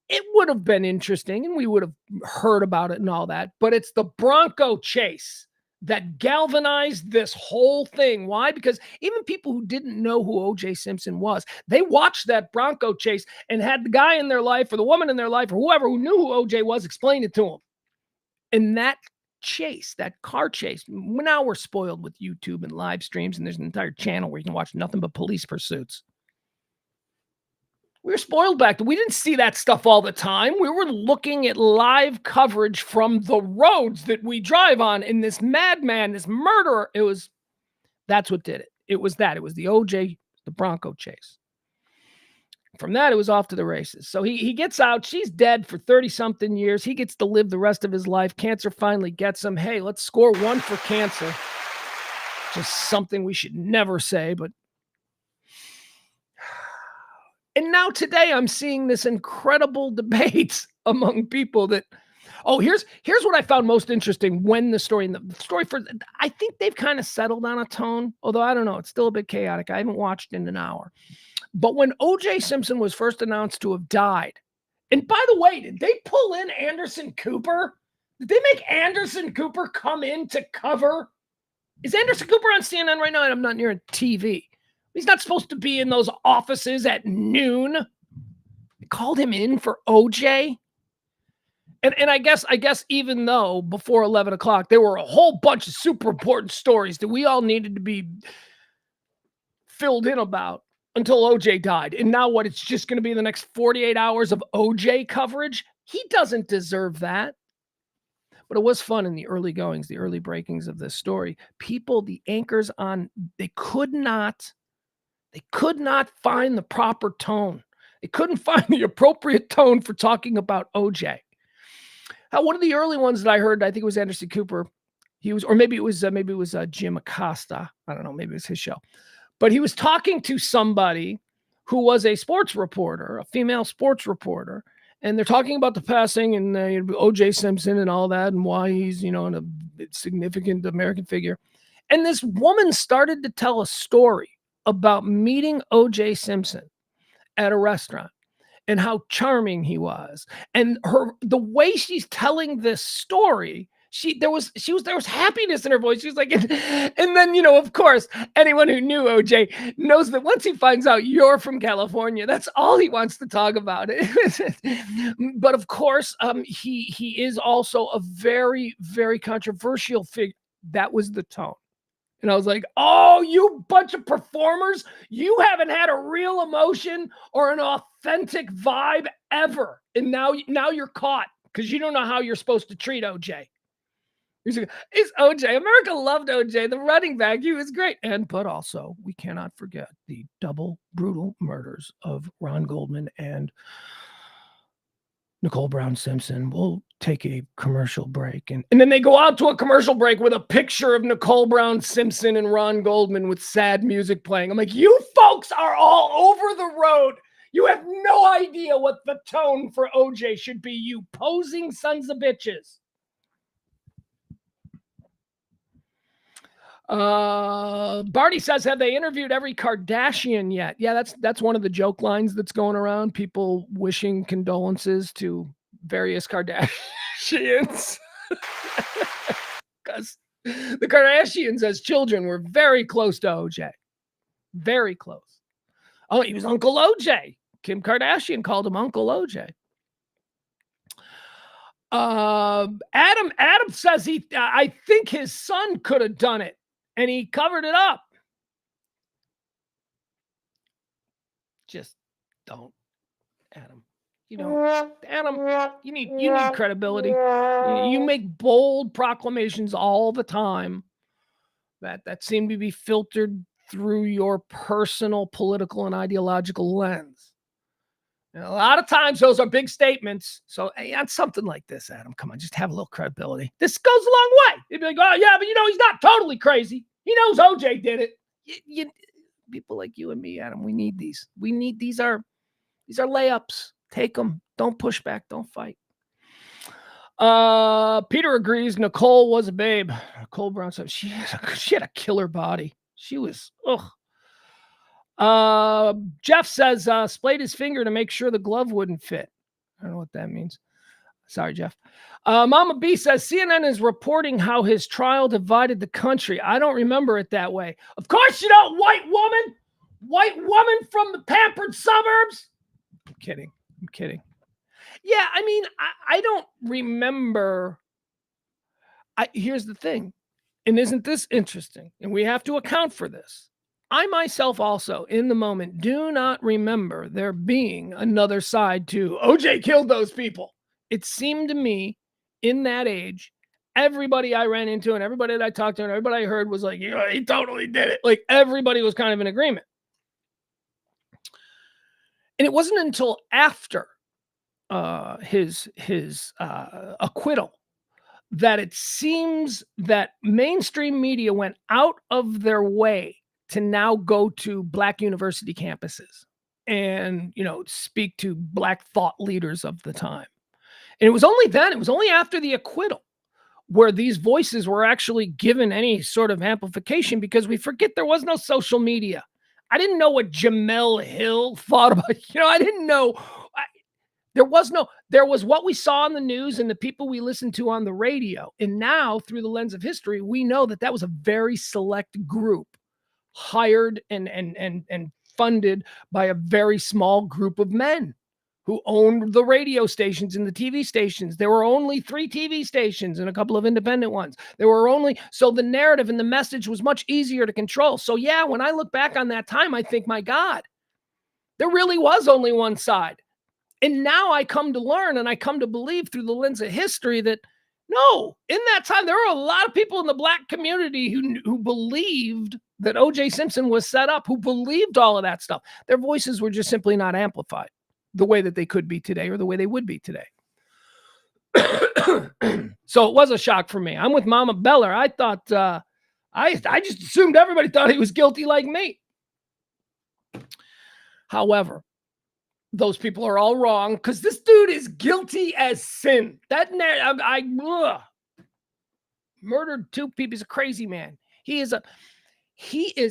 S1: it would have been interesting and we would have heard about it and all that. But it's the Bronco chase that galvanized this whole thing. Why? Because even people who didn't know who OJ Simpson was, they watched that Bronco chase and had the guy in their life or the woman in their life or whoever who knew who OJ was explain it to them. And that chase, that car chase, now we're spoiled with YouTube and live streams, and there's an entire channel where you can watch nothing but police pursuits. We were spoiled back then. We didn't see that stuff all the time. We were looking at live coverage from the roads that we drive on, and this madman, this murderer, that's what did it. It was that. It was the OJ, the Bronco chase. From that, it was off to the races. So he gets out. She's dead for 30-something years. He gets to live the rest of his life. Cancer finally gets him. Hey, let's score one for cancer. Just something we should never say, but... And now today, I'm seeing this incredible debate among people that... Oh, here's what I found most interesting when the story... I think they've kind of settled on a tone, although I don't know. It's still a bit chaotic. I haven't watched in an hour. But when O.J. Simpson was first announced to have died, and by the way, did they pull in Anderson Cooper? Did they make Anderson Cooper come in to cover? Is Anderson Cooper on CNN right now? I'm not near a TV. He's not supposed to be in those offices at noon. They called him in for O.J. And I guess even though before 11 o'clock, there were a whole bunch of super important stories that we all needed to be filled in about, until OJ died. And now what? It's just going to be the next 48 hours of OJ coverage. He doesn't deserve that. But it was fun in the early goings, the early breakings of this story. People, the anchors on, they could not find the proper tone. They couldn't find the appropriate tone for talking about OJ. One of the early ones that I heard, I think it was Anderson Cooper. He was, or maybe it was Jim Acosta. I don't know. Maybe it was his show. But he was talking to somebody who was a sports reporter, a female sports reporter, and they're talking about the passing and O.J. Simpson and all that and why he's, a significant American figure. And this woman started to tell a story about meeting O.J. Simpson at a restaurant and how charming he was. And the way she's telling this story, there was happiness in her voice. She was like, and then, of course, anyone who knew OJ knows that once he finds out you're from California, that's all he wants to talk about. But of course, he is also a very, very controversial figure. That was the tone. And I was like, oh, you bunch of performers, you haven't had a real emotion or an authentic vibe ever. And now you're caught because you don't know how you're supposed to treat OJ. It's OJ. America loved OJ, the running back. He was great. But also, we cannot forget the double brutal murders of Ron Goldman and Nicole Brown Simpson. We'll take a commercial break. And then they go out to a commercial break with a picture of Nicole Brown Simpson and Ron Goldman with sad music playing. I'm like, you folks are all over the road. You have no idea what the tone for OJ should be, you posing sons of bitches. Barney says, have they interviewed every Kardashian yet? Yeah, that's one of the joke lines that's going around. People wishing condolences to various Kardashians. Because the Kardashians as children were very close to OJ. Very close. Oh, he was Uncle OJ. Kim Kardashian called him Uncle OJ. Adam says I think his son could have done it. And he covered it up. Just don't, Adam. Adam, you need credibility. You make bold proclamations all the time that seem to be filtered through your personal political and ideological lens. And a lot of times those are big statements. So on something like this, Adam, come on, just have a little credibility. This goes a long way. You'd be like, oh yeah, but he's not totally crazy. He knows OJ did it. People like you and me, Adam, we need these. These are layups. Take them. Don't push back. Don't fight. Peter agrees. Nicole was a babe. Nicole Brown said she had a killer body. She was Jeff says splayed his finger to make sure the glove wouldn't fit. I don't know what that means. Sorry, Jeff. Mama B says CNN is reporting how his trial divided the country. I don't remember it that way. Of course you don't, white woman from the pampered suburbs. I'm kidding. Yeah, I mean, I don't remember. Here's the thing, and isn't this interesting? And we have to account for this. I myself also, in the moment, do not remember there being another side to OJ killed those people. It seemed to me in that age, everybody I ran into and everybody that I talked to and everybody I heard was like, he totally did it. Like everybody was kind of in agreement. And it wasn't until after his acquittal that it seems that mainstream media went out of their way to now go to Black university campuses and, speak to Black thought leaders of the time. And it was only after the acquittal where these voices were actually given any sort of amplification, because we forget there was no social media. I didn't know what Jamel Hill thought about, I didn't know. There was what we saw on the news and the people we listened to on the radio. And now through the lens of history, we know that was a very select group hired and funded by a very small group of men who owned the radio stations and the TV stations. There were only 3 TV stations and a couple of independent ones. So the narrative and the message was much easier to control. So yeah, when I look back on that time, I think, my God, there really was only one side. And now I come to learn and I come to believe through the lens of history that no, in that time, there were a lot of people in the Black community who believed that O.J. Simpson was set up, who believed all of that stuff. Their voices were just simply not amplified the way that they could be today or the way they would be today. So it was a shock for me. I'm with Mama Beller. I thought, I just assumed everybody thought he was guilty like me. However, those people are all wrong because this dude is guilty as sin. Murdered 2 people. He's a crazy man. He is,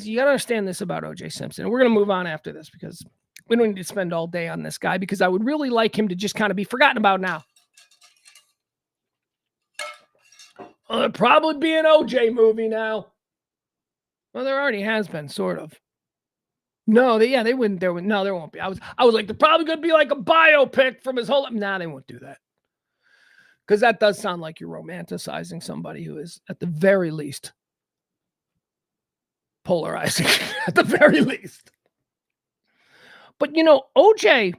S1: you got to understand this about O.J. Simpson. And we're going to move on after this because we don't need to spend all day on this guy, because I would really like him to just kind of be forgotten about now. Well, there'll probably be an O.J. movie now. Well, there already has been, sort of. No, they wouldn't. There won't be. I was like, they're probably going to be like a biopic from his whole life. Nah, they won't do that. Because that does sound like you're romanticizing somebody who is, at the very least, polarizing. At the very least. But, OJ,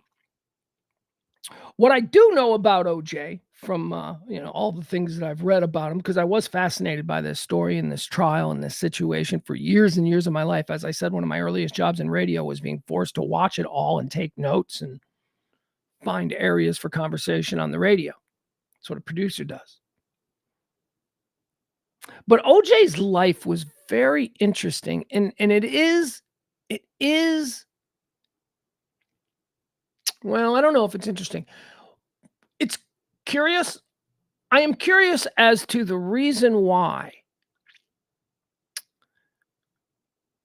S1: what I do know about OJ from all the things that I've read about him, because I was fascinated by this story and this trial and this situation for years and years of my life. As I said, one of my earliest jobs in radio was being forced to watch it all and take notes and find areas for conversation on the radio. That's what a producer does. But OJ's life was very interesting, and it is, well, I don't know if it's interesting. It's curious. I am curious as to the reason why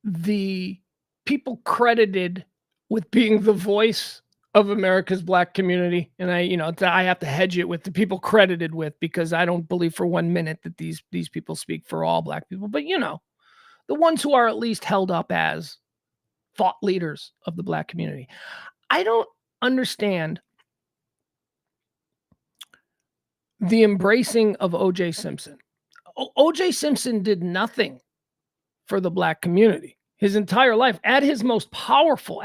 S1: the people credited with being the voice of America's Black community, and I have to hedge it with the people credited with, because I don't believe for 1 minute that these people speak for all Black people, but the ones who are at least held up as thought leaders of the Black community. I don't understand the embracing of O.J. Simpson. O.J. Simpson did nothing for the Black community his entire life. At his most powerful,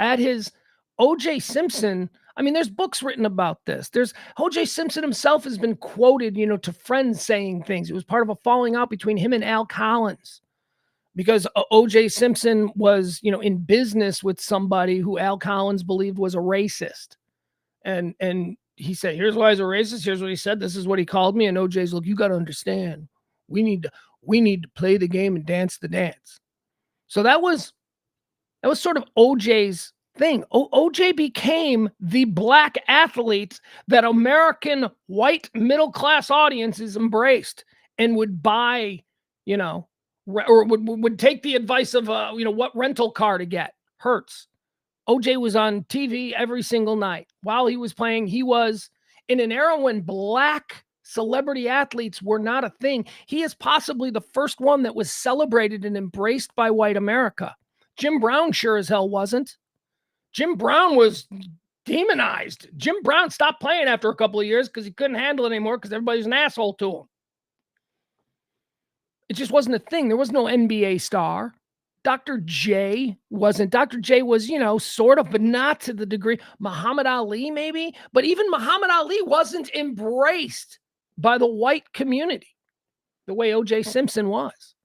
S1: O.J. Simpson, I mean, there's books written about this. O.J. Simpson himself has been quoted, to friends saying things. It was part of a falling out between him and Al Collins, because O.J. Simpson was, in business with somebody who Al Collins believed was a racist. And he said, here's why he's a racist. Here's what he said. This is what he called me. And OJ's, look, you got to understand, we need to play the game and dance the dance. So that was sort of OJ's thing. OJ became the Black athlete that American white middle-class audiences embraced and would buy, or would take the advice of, what rental car to get. Hertz. OJ was on TV every single night. While he was playing, he was in an era when Black celebrity athletes were not a thing. He is possibly the first one that was celebrated and embraced by white America. Jim Brown sure as hell wasn't. Jim Brown was demonized. Jim Brown stopped playing after a couple of years because he couldn't handle it anymore because everybody was an asshole to him. It just wasn't a thing. There was no NBA star. Dr. J wasn't. Dr. J was, sort of, but not to the degree. Muhammad Ali, maybe. But even Muhammad Ali wasn't embraced by the white community the way O.J. Simpson was.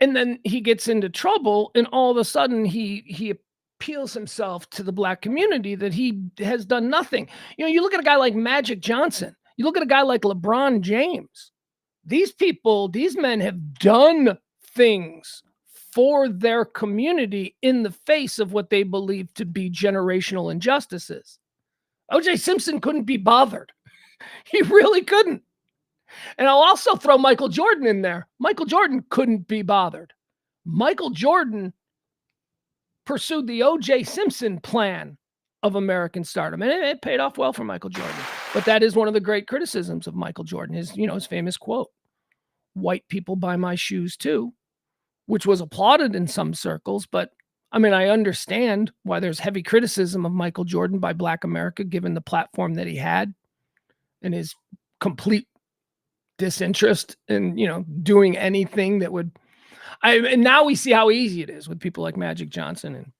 S1: And then he gets into trouble, and all of a sudden he appeals himself to the Black community that he has done nothing. You look at a guy like Magic Johnson. You look at a guy like LeBron James. These men have done things for their community in the face of what they believe to be generational injustices. O.J. Simpson couldn't be bothered. He really couldn't. And I'll also throw Michael Jordan in there. Michael Jordan couldn't be bothered. Michael Jordan pursued the O.J. Simpson plan of American stardom, and it paid off well for Michael Jordan. But that is one of the great criticisms of Michael Jordan, his famous quote, "White people buy my shoes too," which was applauded in some circles. But I mean, I understand why there's heavy criticism of Michael Jordan by Black America, given the platform that he had and his complete disinterest in, doing anything that would, and now we see how easy it is with people like Magic Johnson and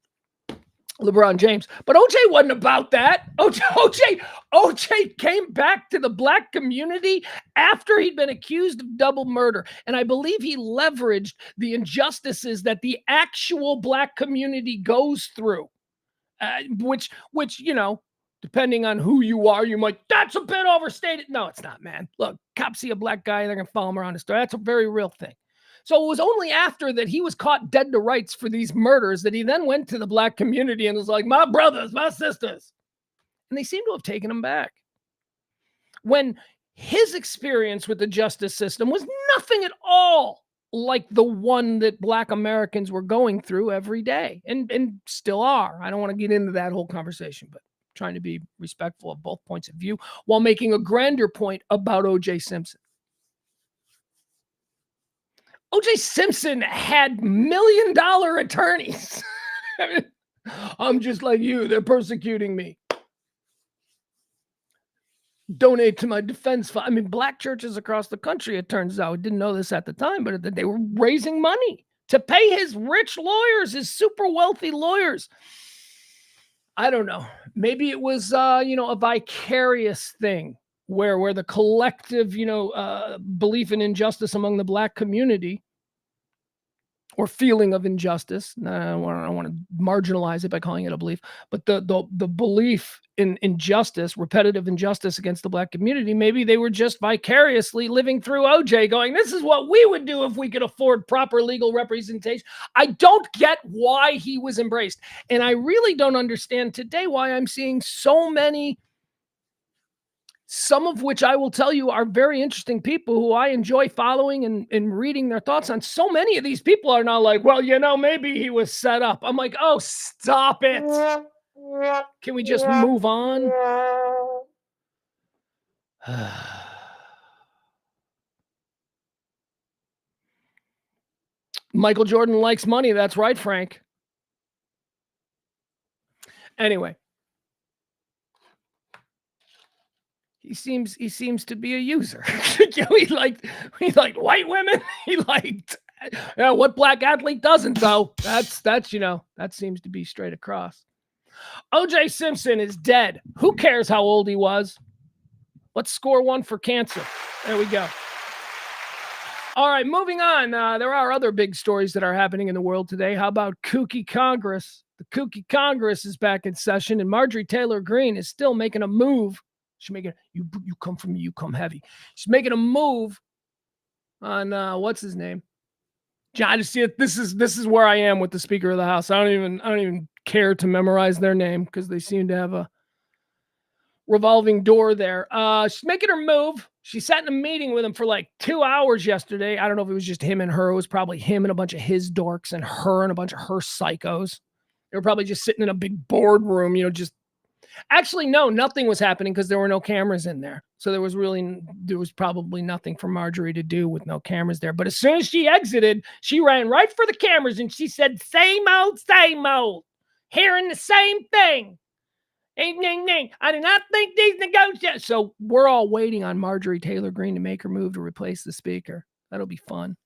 S1: LeBron James. But OJ wasn't about that. OJ came back to the Black community after he'd been accused of double murder. And I believe he leveraged the injustices that the actual Black community goes through, which, depending on who you are, you might, that's a bit overstated. No, it's not, man. Look, cops see a Black guy, they're going to follow him around the store. That's a very real thing. So it was only after that he was caught dead to rights for these murders that he then went to the Black community and was like, my brothers, my sisters. And they seem to have taken him back. When his experience with the justice system was nothing at all like the one that Black Americans were going through every day and still are. I don't want to get into that whole conversation, but trying to be respectful of both points of view while making a grander point about O.J. Simpson. O.J. Simpson had $1 million attorneys. I'm just like you. They're persecuting me. Donate to my defense fund. I mean, Black churches across the country, it turns out, I didn't know this at the time, but they were raising money to pay his rich lawyers, his super wealthy lawyers. I don't know. Maybe it was, a vicarious thing where the collective, belief in injustice among the black community or feeling of injustice. I don't want to marginalize it by calling it a belief, but the belief in injustice, repetitive injustice against the black community. Maybe they were just vicariously living through OJ, going, "This is what we would do if we could afford proper legal representation." I don't get why he was embraced, and I really don't understand today why I'm seeing so many, some of which I will tell you are very interesting people who I enjoy following and reading their thoughts on. So many of these people are now like, well, maybe he was set up. I'm like, oh, stop it. Can we just move on? Michael Jordan likes money. That's right, Frank. Anyway. He seems to be a user. he liked white women. He liked what black athlete doesn't though. That's that seems to be straight across. OJ Simpson is dead. Who cares how old he was? Let's score one for cancer. There we go. All right, moving on. There are other big stories that are happening in the world today. How about kooky Congress? The kooky Congress is back in session, and Marjorie Taylor Greene is still making a move. She's making you come from me, you come heavy. She's making a move on what's his name? I just see it. This is where I am with the Speaker of the House. I don't even care to memorize their name because they seem to have a revolving door there. She's making her move. She sat in a meeting with him for like 2 hours yesterday. I don't know if it was just him and her. It was probably him and a bunch of his dorks and her and a bunch of her psychos. They were probably just sitting in a big boardroom, just actually, no, nothing was happening because there were no cameras in there. So there was probably nothing for Marjorie to do with no cameras there. But as soon as she exited, she ran right for the cameras and she said, same old, hearing the same thing. I do not think these negotiations. So we're all waiting on Marjorie Taylor Greene to make her move to replace the Speaker. That'll be fun.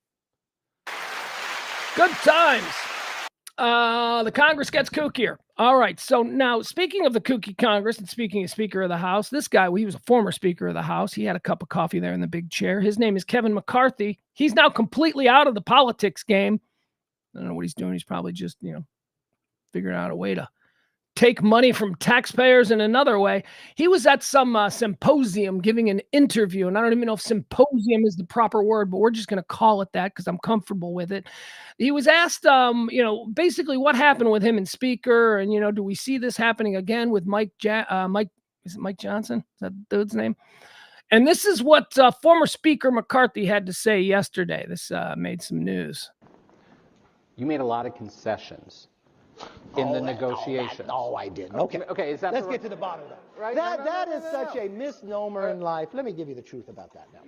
S1: Good times. The Congress gets kookier. All right. So now, speaking of the kooky Congress and speaking of Speaker of the House, this guy, he was a former Speaker of the House. He had a cup of coffee there in the big chair. His name is Kevin McCarthy. He's now completely out of the politics game. I don't know what he's doing. He's probably just, figuring out a way to take money from taxpayers in another way. He was at some symposium giving an interview, and I don't even know if symposium is the proper word, but we're just going to call it that because I'm comfortable with it. He was asked, basically what happened with him and Speaker, and do we see this happening again with Mike? Is it Mike Johnson? Is that the dude's name? And this is what former Speaker McCarthy had to say yesterday. This made some news.
S2: You made a lot of concessions in the negotiations.
S3: No, I didn't. Okay.
S2: Is that
S3: Let's get to the bottom of that.
S2: Right?
S3: That is such a misnomer in life. Let me give you the truth about that now.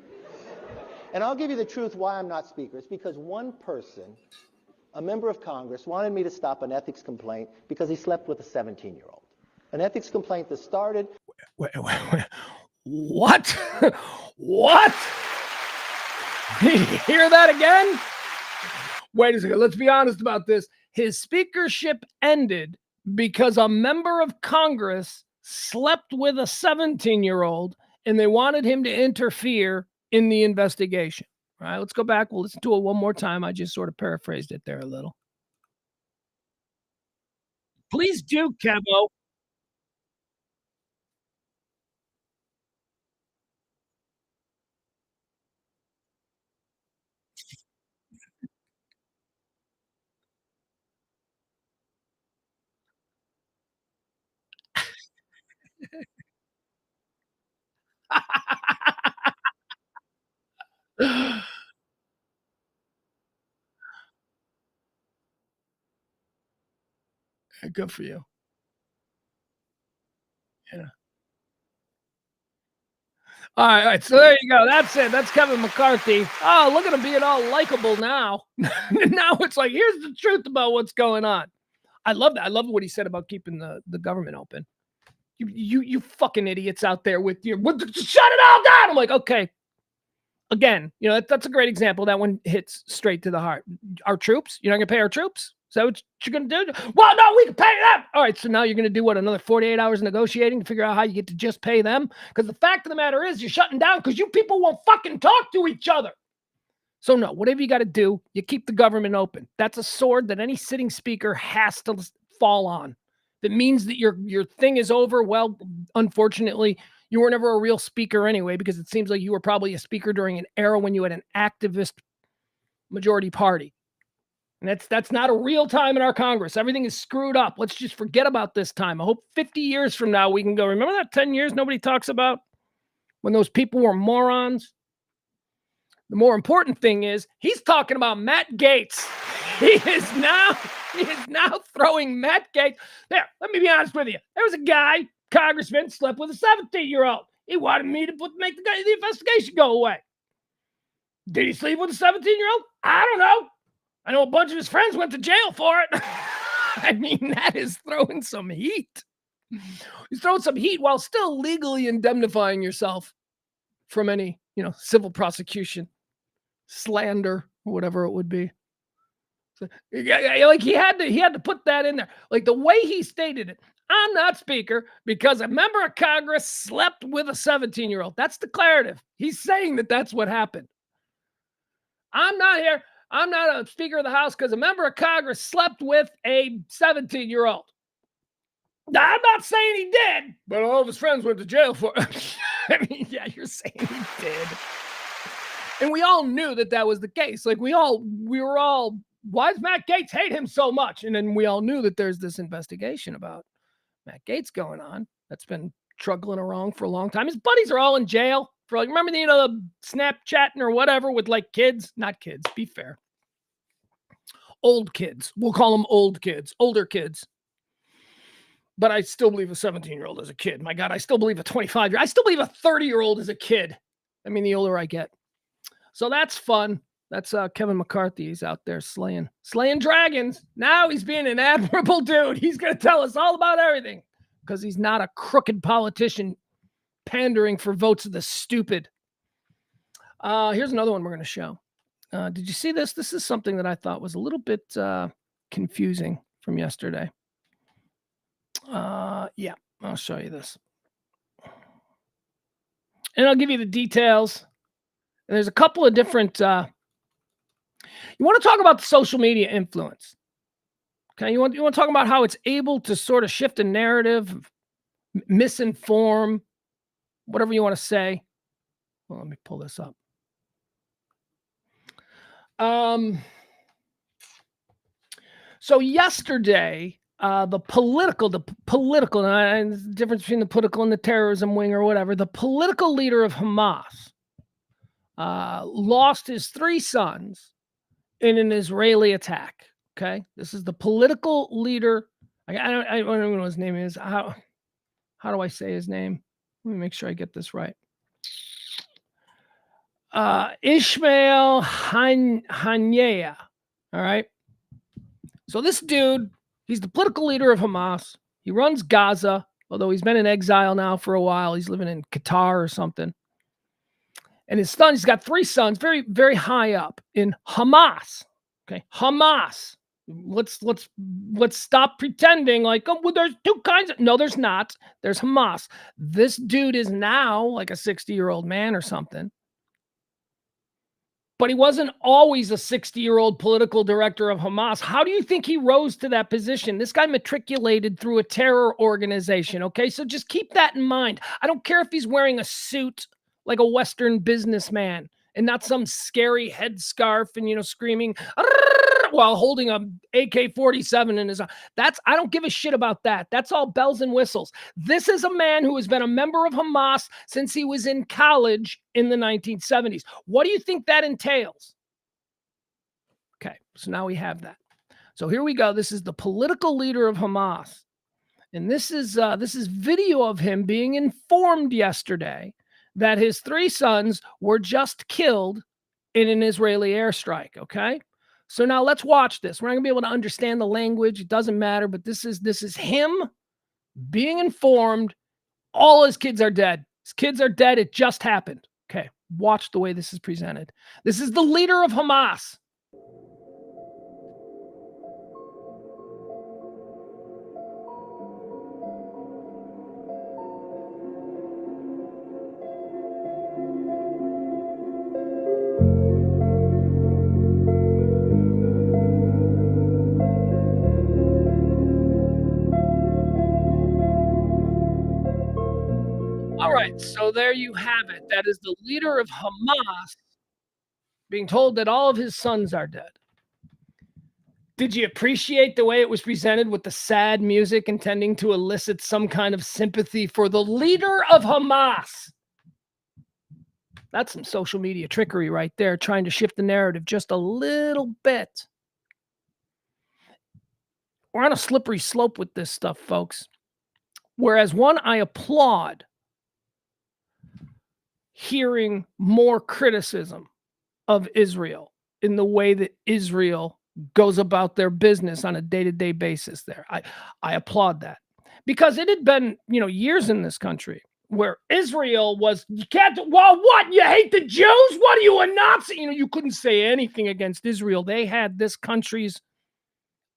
S3: And I'll give you the truth why I'm not Speaker. It's because one person, a member of Congress, wanted me to stop an ethics complaint because he slept with a 17-year-old. An ethics complaint that started...
S1: Wait. What? What? Hear that again? Wait a second. Let's be honest about this. His speakership ended because a member of Congress slept with a 17-year-old and they wanted him to interfere in the investigation. All right, let's go back. We'll listen to it one more time. I just sort of paraphrased it there a little. Please do, Kevo. Good for you. Yeah. All right. So there you go. That's it. That's Kevin McCarthy. Oh, look at him being all likable now. Now it's like, here's the truth about what's going on. I love that. I love what he said about keeping the government open. You fucking idiots out there with your shut it all down. I'm like, okay. Again, that's a great example. That one hits straight to the heart. Our troops, you're not gonna pay our troops? Is that what you're going to do? Well, no, we can pay them. All right, so now you're going to do what, another 48 hours negotiating to figure out how you get to just pay them? Because the fact of the matter is you're shutting down because you people won't fucking talk to each other. So no, whatever you got to do, you keep the government open. That's a sword that any sitting speaker has to fall on. That means that your thing is over. Well, unfortunately, you were never a real speaker anyway, because it seems like you were probably a speaker during an era when you had an activist majority party. And that's not a real time in our Congress. Everything is screwed up. Let's just forget about this time. I hope 50 years from now we can go, remember that 10 years nobody talks about when those people were morons? The more important thing is he's talking about Matt Gaetz. He is now throwing Matt Gaetz. There, let me be honest with you. There was a guy, congressman, slept with a 17-year-old. He wanted me to make the investigation go away. Did he sleep with a 17-year-old? I don't know. I know a bunch of his friends went to jail for it. I mean, that is throwing some heat. He's throwing some heat while still legally indemnifying yourself from any, civil prosecution, slander, or whatever it would be. So, like he had to put that in there. Like the way he stated it, I'm not speaker because a member of Congress slept with a 17-year-old. That's declarative. He's saying that that's what happened. I'm not a speaker of the House because a member of Congress slept with a 17-year-old. Now, I'm not saying he did, but all of his friends went to jail for it. I mean, yeah, you're saying he did. And we all knew that was the case. Like we were all, why does Matt Gaetz hate him so much? And then we all knew that there's this investigation about Matt Gaetz going on that's been truckling around for a long time. His buddies are all in jail for remember the Snapchatting or whatever with like kids, not kids, be fair. Old kids. We'll call them old kids, older kids. But I still believe a 17-year-old is a kid. My God, I still believe a 25-year-old. I still believe a 30-year-old is a kid. I mean, the older I get. So that's fun. That's Kevin McCarthy. He's out there slaying dragons. Now he's being an admirable dude. He's going to tell us all about everything because he's not a crooked politician pandering for votes of the stupid. Here's another one we're going to show. Did you see this? This is something that I thought was a little bit confusing from yesterday. Yeah, I'll show you this. And I'll give you the details. And there's a couple of different... you want to talk about the social media influence. Okay, you want to talk about how it's able to sort of shift a narrative, misinform, whatever you want to say. Well, let me pull this up. So yesterday, the political, and the difference between the political and the terrorism wing or whatever, the political leader of Hamas lost his 3 sons in an Israeli attack. Okay, this is the political leader. I don't know what his name is. How do I say his name? Let me make sure I get this right. Ishmael Haniyeh. All right. So this dude, he's the political leader of Hamas. He runs Gaza, although he's been in exile now for a while. He's living in Qatar or something. And his son, he's got 3 sons, very, very high up in Hamas. Okay, Hamas. Let's stop pretending like, oh, well, there's 2 kinds of... No, there's not. There's Hamas. This dude is now like a 60-year-old man or something. But he wasn't always a 60-year-old political director of Hamas. How do you think he rose to that position? This guy matriculated through a terror organization, okay? So just keep that in mind. I don't care if he's wearing a suit like a Western businessman and not some scary headscarf and, screaming while holding a AK-47 in his arm. I don't give a shit about that. That's all bells and whistles. This is a man who has been a member of Hamas since he was in college in the 1970s. What do you think that entails? Okay, so now we have that. So here we go. This is the political leader of Hamas. And this is video of him being informed yesterday that his 3 sons were just killed in an Israeli airstrike, okay? So now let's watch this. We're not going to be able to understand the language. It doesn't matter, but this is him being informed all his kids are dead. His kids are dead. It just happened. Okay, watch the way this is presented. This is the leader of Hamas. So there you have it. That is the leader of Hamas being told that all of his sons are dead. Did you appreciate the way it was presented with the sad music intending to elicit some kind of sympathy for the leader of Hamas? That's some social media trickery right there, trying to shift the narrative just a little bit. We're on a slippery slope with this stuff, folks. Whereas one, I applaud hearing more criticism of Israel in the way that Israel goes about their business on a day-to-day basis there. I applaud that. Because it had been, years in this country where Israel was, you can't, well, what? You hate the Jews? What are you, a Nazi? You couldn't say anything against Israel. They had this country's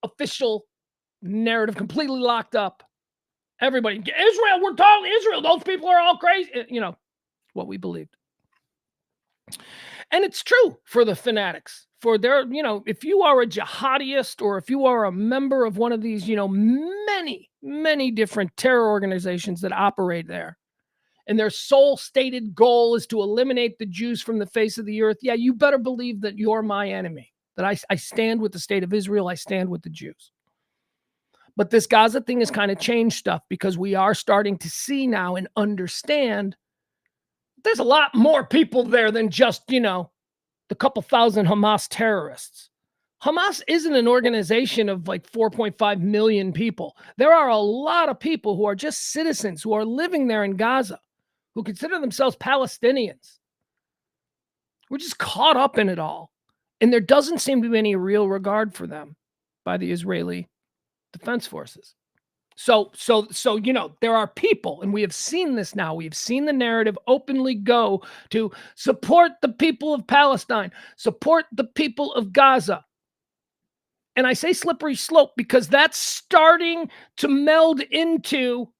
S1: official narrative completely locked up. Everybody, Israel, we're talking Israel. Those people are all crazy. What we believed. And it's true for the fanatics. For their, if you are a jihadist or if you are a member of one of these, many, many different terror organizations that operate there, and their sole stated goal is to eliminate the Jews from the face of the earth, yeah, you better believe that you're my enemy, that I stand with the state of Israel, I stand with the Jews. But this Gaza thing has kind of changed stuff because we are starting to see now and understand there's a lot more people there than just, the couple thousand Hamas terrorists. Hamas isn't an organization of like 4.5 million people. There are a lot of people who are just citizens who are living there in Gaza, who consider themselves Palestinians. We're just caught up in it all. And there doesn't seem to be any real regard for them by the Israeli Defense Forces. So, there are people, and we have seen this now. We have seen the narrative openly go to support the people of Palestine, support the people of Gaza. And I say slippery slope because that's starting to meld into,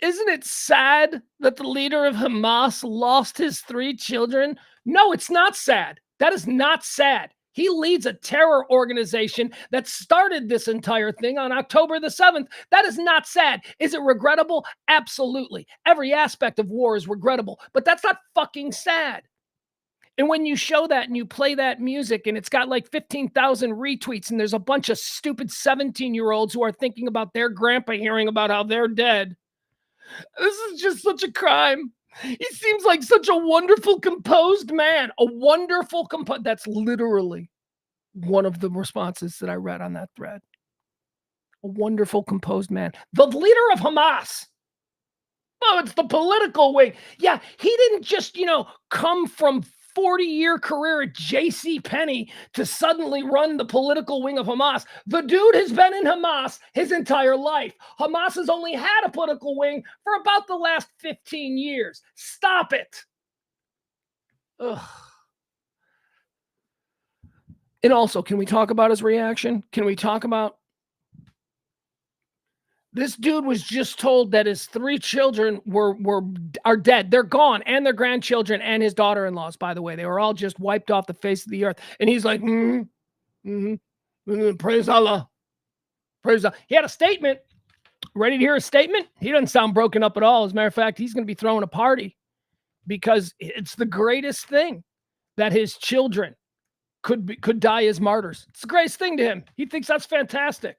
S1: isn't it sad that the leader of Hamas lost his 3 children? No, it's not sad. That is not sad. He leads a terror organization that started this entire thing on October the 7th. That is not sad. Is it regrettable? Absolutely. Every aspect of war is regrettable, but that's not fucking sad. And when you show that and you play that music and it's got like 15,000 retweets and there's a bunch of stupid 17-year-olds who are thinking about their grandpa hearing about how they're dead, this is just such a crime. He seems like such a wonderful, composed man. A wonderful, that's literally one of the responses that I read on that thread. A wonderful, composed man. The leader of Hamas. Oh, it's the political wing. Yeah, he didn't just, come from 40-year career at J.C. Penney to suddenly run the political wing of Hamas. The dude has been in Hamas his entire life. Hamas has only had a political wing for about the last 15 years. Stop it. Ugh. And also, can we talk about his reaction? Can we talk about this dude was just told that his 3 children are dead. They're gone, and their grandchildren and his daughter-in-laws, by the way. They were all just wiped off the face of the earth. And he's like, praise Allah. Praise Allah. He had a statement. Ready to hear a statement? He doesn't sound broken up at all. As a matter of fact, he's going to be throwing a party because it's the greatest thing that his children could die as martyrs. It's the greatest thing to him. He thinks that's fantastic.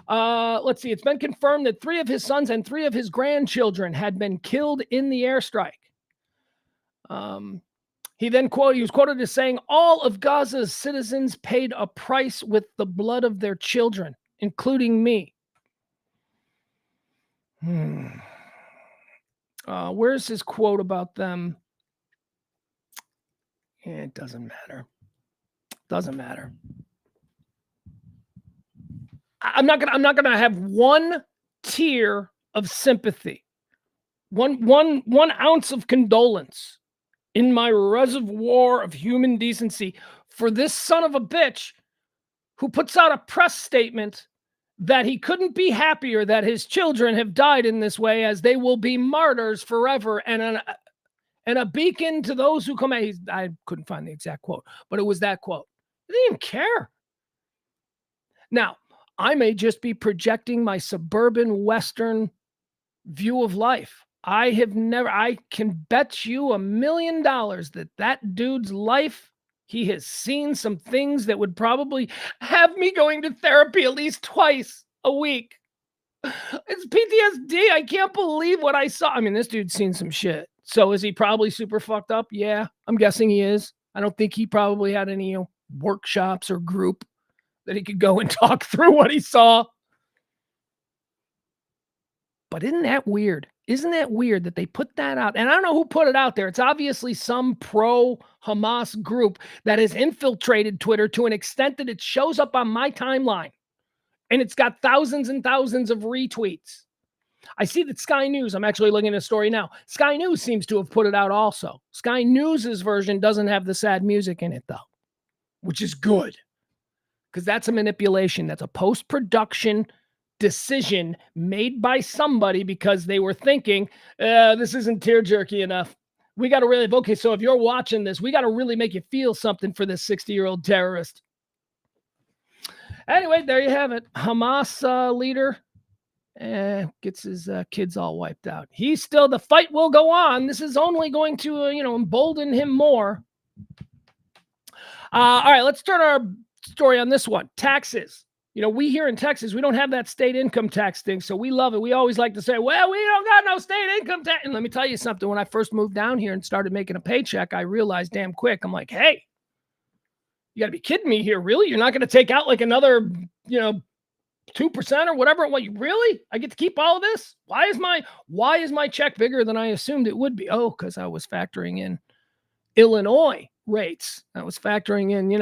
S1: Let's see. It's been confirmed that 3 of his sons and 3 of his grandchildren had been killed in the airstrike. He was quoted as saying, all of Gaza's citizens paid a price with the blood of their children, including me. Where's his quote about them? It doesn't matter. Doesn't matter. I'm not gonna have one tear of sympathy, one ounce of condolence in my reservoir of human decency for this son of a bitch who puts out a press statement that he couldn't be happier that his children have died in this way, as they will be martyrs forever and a beacon to those who come. I couldn't find the exact quote, but it was that quote. He didn't even care. Now, I may just be projecting my suburban Western view of life. I can bet you $1 million that dude's life, he has seen some things that would probably have me going to therapy at least twice a week. It's PTSD. I can't believe what I saw. I mean, this dude's seen some shit. So is he probably super fucked up? Yeah, I'm guessing he is. I don't think he probably had any workshops or group that he could go and talk through what he saw. But isn't that weird? Isn't that weird that they put that out? And I don't know who put it out there. It's obviously some pro-Hamas group that has infiltrated Twitter to an extent that it shows up on my timeline. And it's got thousands and thousands of retweets. I see that Sky News, I'm actually looking at a story now. Sky News seems to have put it out also. Sky News's version doesn't have the sad music in it, though, which is good. Because that's a manipulation. That's a post-production decision made by somebody because they were thinking, this isn't tear-jerky enough. We got to really, okay, so if you're watching this, we got to really make you feel something for this 60-year-old terrorist. Anyway, there you have it. Hamas leader gets his kids all wiped out. He's still, the fight will go on. This is only going to, embolden him more. All right, let's turn our story on this one. Taxes. We here in Texas, we don't have that state income tax thing, so we love it. We always like to say, well, we don't got no state income tax. And let me tell you something. When I first moved down here and started making a paycheck, I realized damn quick, I'm like, hey, you got to be kidding me here. Really? You're not going to take out like another, 2% or whatever? What, really? I get to keep all of this? Why is my check bigger than I assumed it would be? Oh, because I was factoring in Illinois rates. I was factoring in,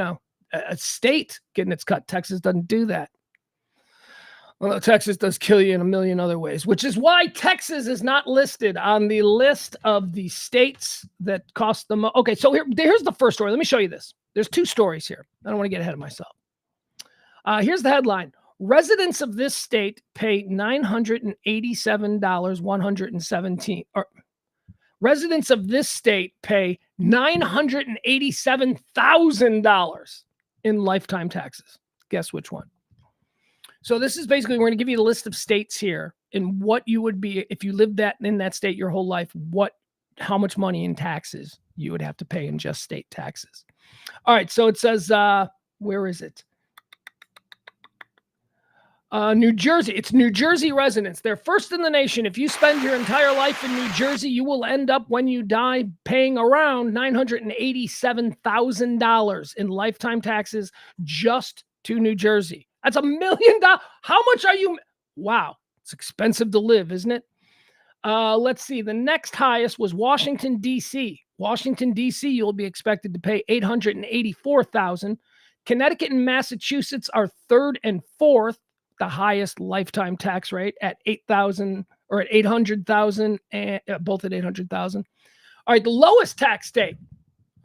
S1: a state getting its cut. Texas doesn't do that. Well, Texas does kill you in a million other ways, which is why Texas is not listed on the list of the states that cost the most. Okay, so here's the first story. Let me show you this. There's two stories here. I don't want to get ahead of myself. Here's the headline. Residents of this state pay $987,117. Or residents of this state pay $987,000 in lifetime taxes. Guess which one? So this is basically, we're going to give you a list of states here and what you would be if you lived in that state your whole life, how much money in taxes you would have to pay in just state taxes. All right, so it says, where is it? New Jersey. It's New Jersey residents. They're first in the nation. If you spend your entire life in New Jersey, you will end up when you die paying around $987,000 in lifetime taxes just to New Jersey. That's $1 million. How much are you? Wow. It's expensive to live, isn't it? Let's see. The next highest was Washington, D.C. Washington, D.C., you'll be expected to pay $884,000. Connecticut and Massachusetts are third and fourth, the highest lifetime tax rate at $8,000 or at $800,000, and both at $800,000. All right, the lowest tax state.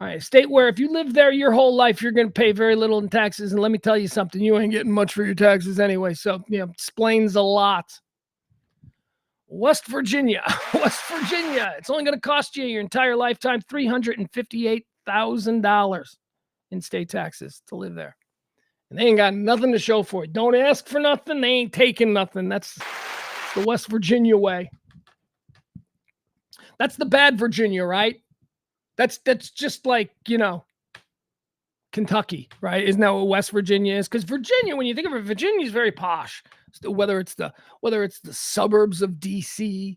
S1: All right, a state where if you live there your whole life, you're going to pay very little in taxes. And let me tell you something, you ain't getting much for your taxes anyway. So, explains a lot. West Virginia. West Virginia. It's only going to cost you your entire lifetime $358,000 in state taxes to live there. And they ain't got nothing to show for it. Don't ask for nothing. They ain't taking nothing. That's the West Virginia way. That's the bad Virginia, right? That's just like, Kentucky, right? Isn't that what West Virginia is? Because Virginia, when you think of it, Virginia is very posh. Whether it's the suburbs of DC,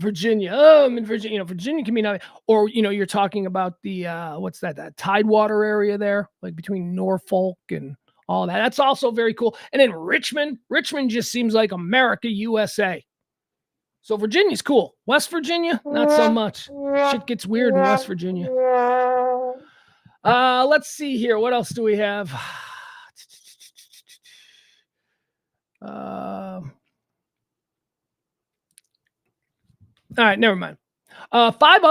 S1: Virginia. Oh, I'm in Virginia. Virginia can be not, or you're talking about the what's that Tidewater area there, like between Norfolk and all that. That's also very cool. And then Richmond just seems like America, USA. So Virginia's cool. West Virginia, not so much. Shit gets weird in West Virginia. Let's see here. What else do we have? All right, never mind. Here are 5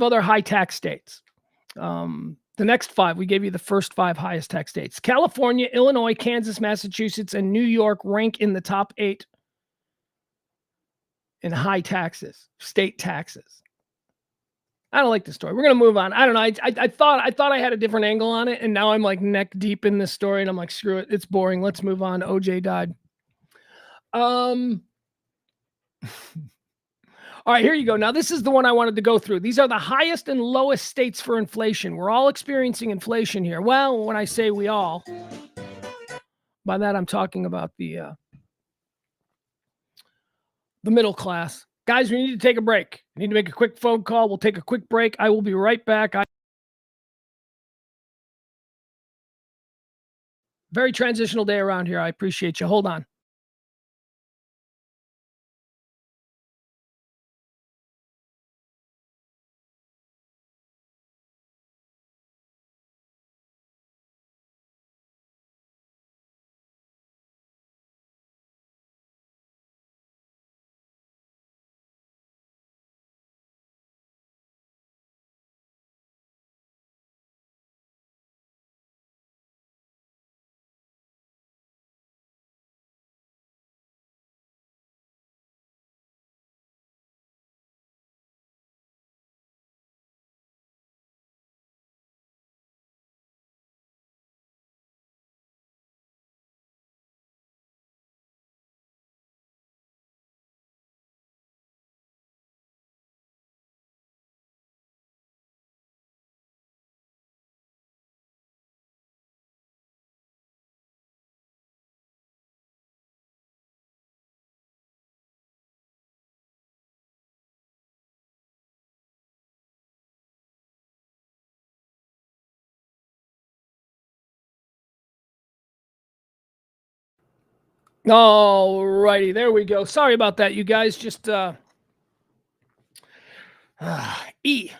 S1: other high tax states. The next 5, we gave you the first 5 highest tax states. California, Illinois, Kansas, Massachusetts, and New York rank in the top 8 in high taxes, state taxes. I don't like this story. We're going to move on. I don't know. I thought I had a different angle on it, and now I'm like neck deep in this story, and I'm like, screw it. It's boring. Let's move on. OJ died. All right, here you go. Now, this is the one I wanted to go through. These are the highest and lowest states for inflation. We're all experiencing inflation here. Well, when I say we all, by that I'm talking about the middle class. Guys, we need to take a break. I need to make a quick phone call. We'll take a quick break. I will be right back. Very transitional day around here. I appreciate you. Hold on. All righty, there we go. Sorry about that, you guys. Just E.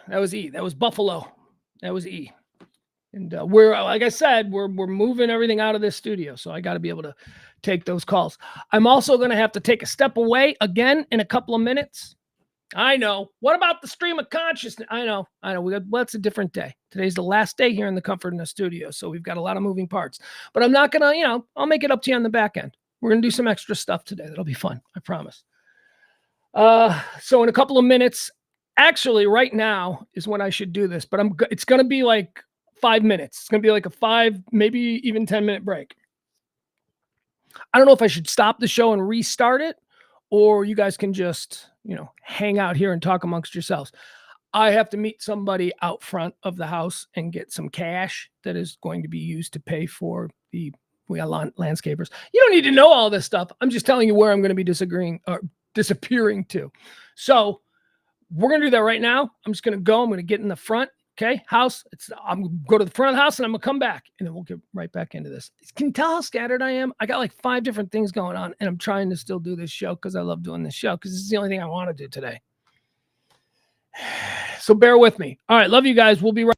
S1: That was E. That was Buffalo. That was E. And we're, like I said, we're moving everything out of this studio, so I got to be able to take those calls. I'm also going to have to take a step away again in a couple of minutes. I know. What about the stream of consciousness? I know. Well, it's a different day. Today's the last day here in the comfort in the studio, so we've got a lot of moving parts. But I'm not going to, I'll make it up to you on the back end. We're going to do some extra stuff today. That'll be fun. I promise. So in a couple of minutes, actually right now is when I should do this, but it's going to be like 5 minutes. It's going to be like a 5, maybe even 10-minute break. I don't know if I should stop the show and restart it, or you guys can just, hang out here and talk amongst yourselves. I have to meet somebody out front of the house and get some cash that is going to be used to pay for we got landscapers. You don't need to know all this stuff. I'm just telling you where I'm going to be disappearing to. So we're going to do that right now. I'm just going to go. I'm going to get in the front. Okay. House. I'm going to go to the front of the house and I'm going to come back and then we'll get right back into this. Can you tell how scattered I am? I got like 5 different things going on and I'm trying to still do this show because I love doing this show because this is the only thing I want to do today. So bear with me. All right. Love you guys. We'll be right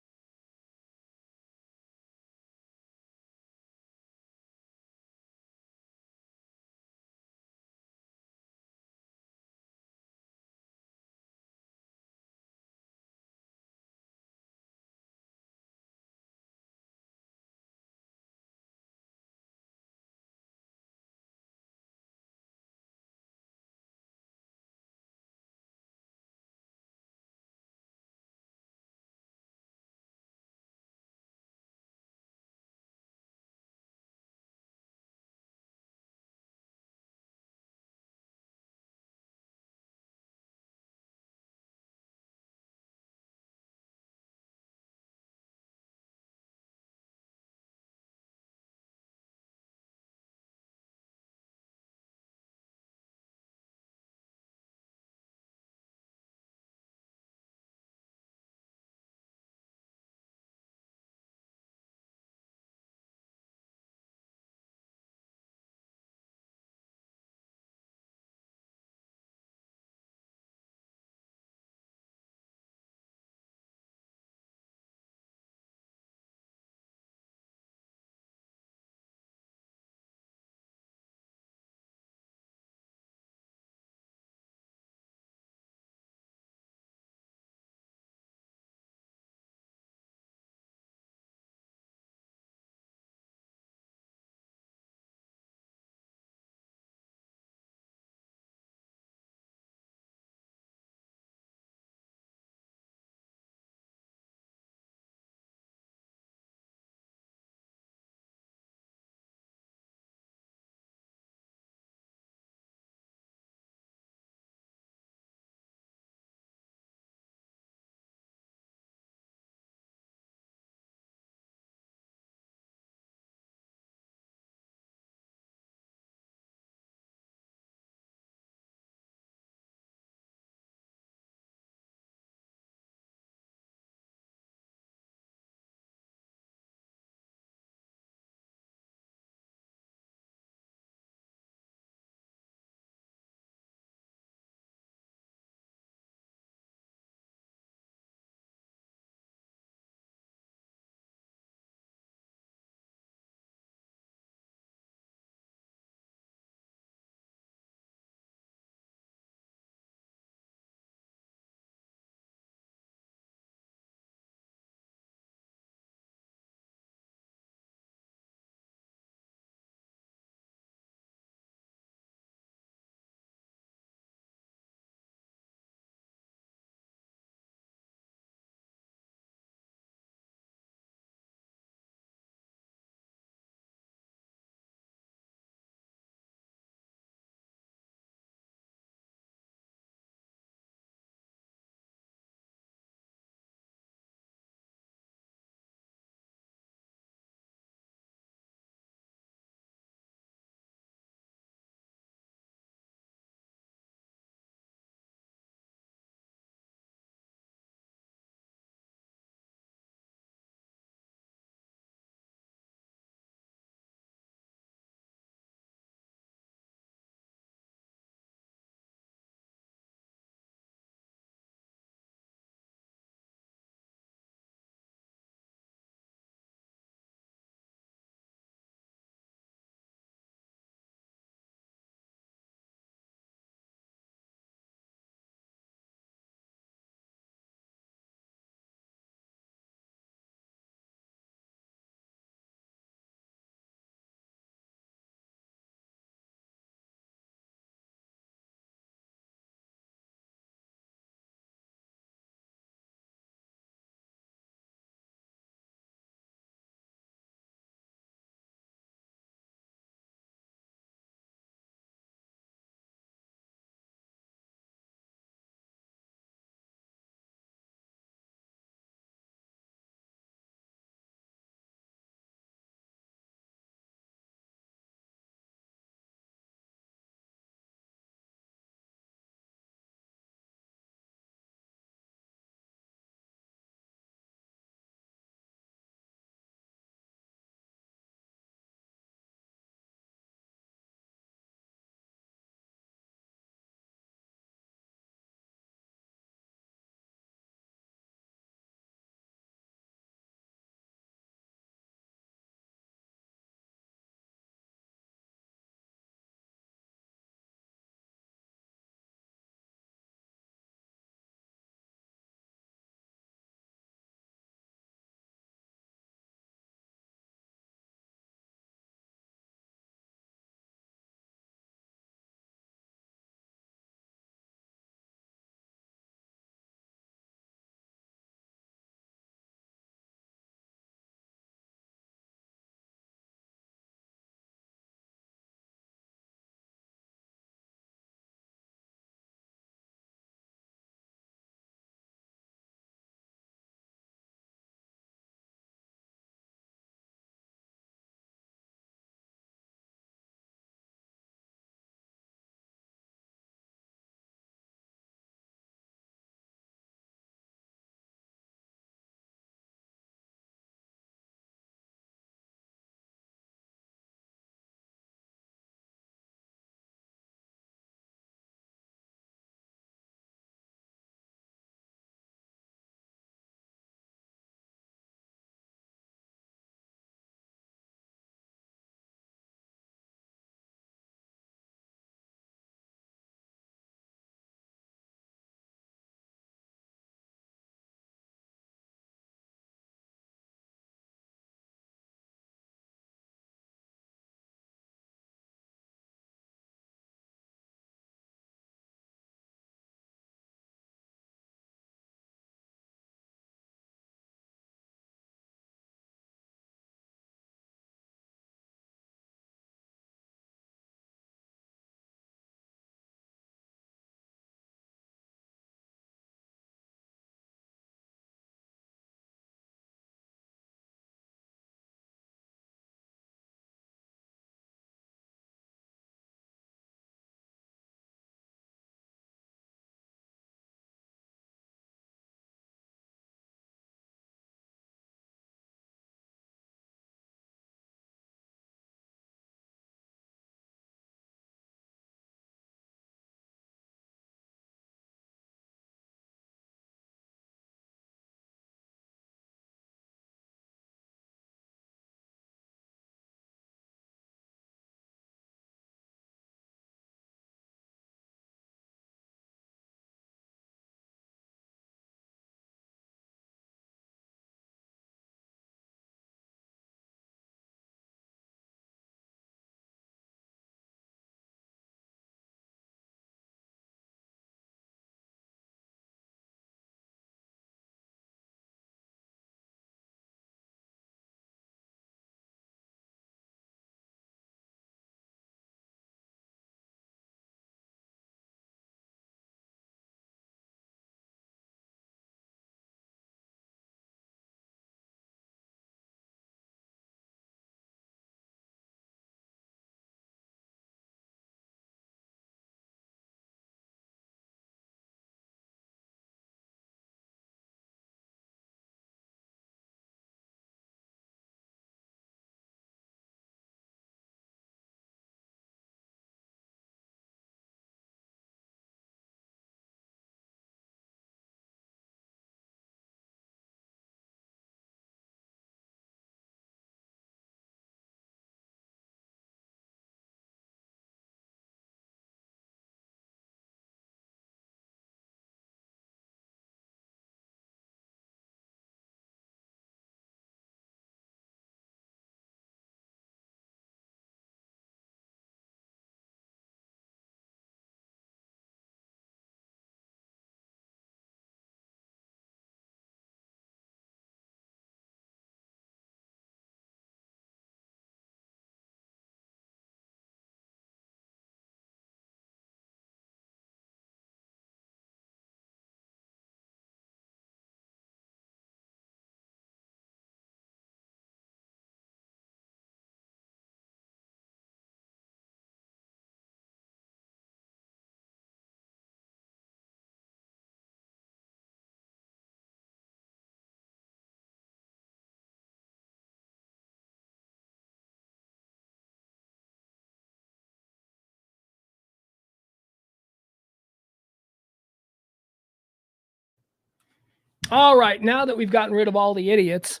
S1: All right, now that we've gotten rid of all the idiots,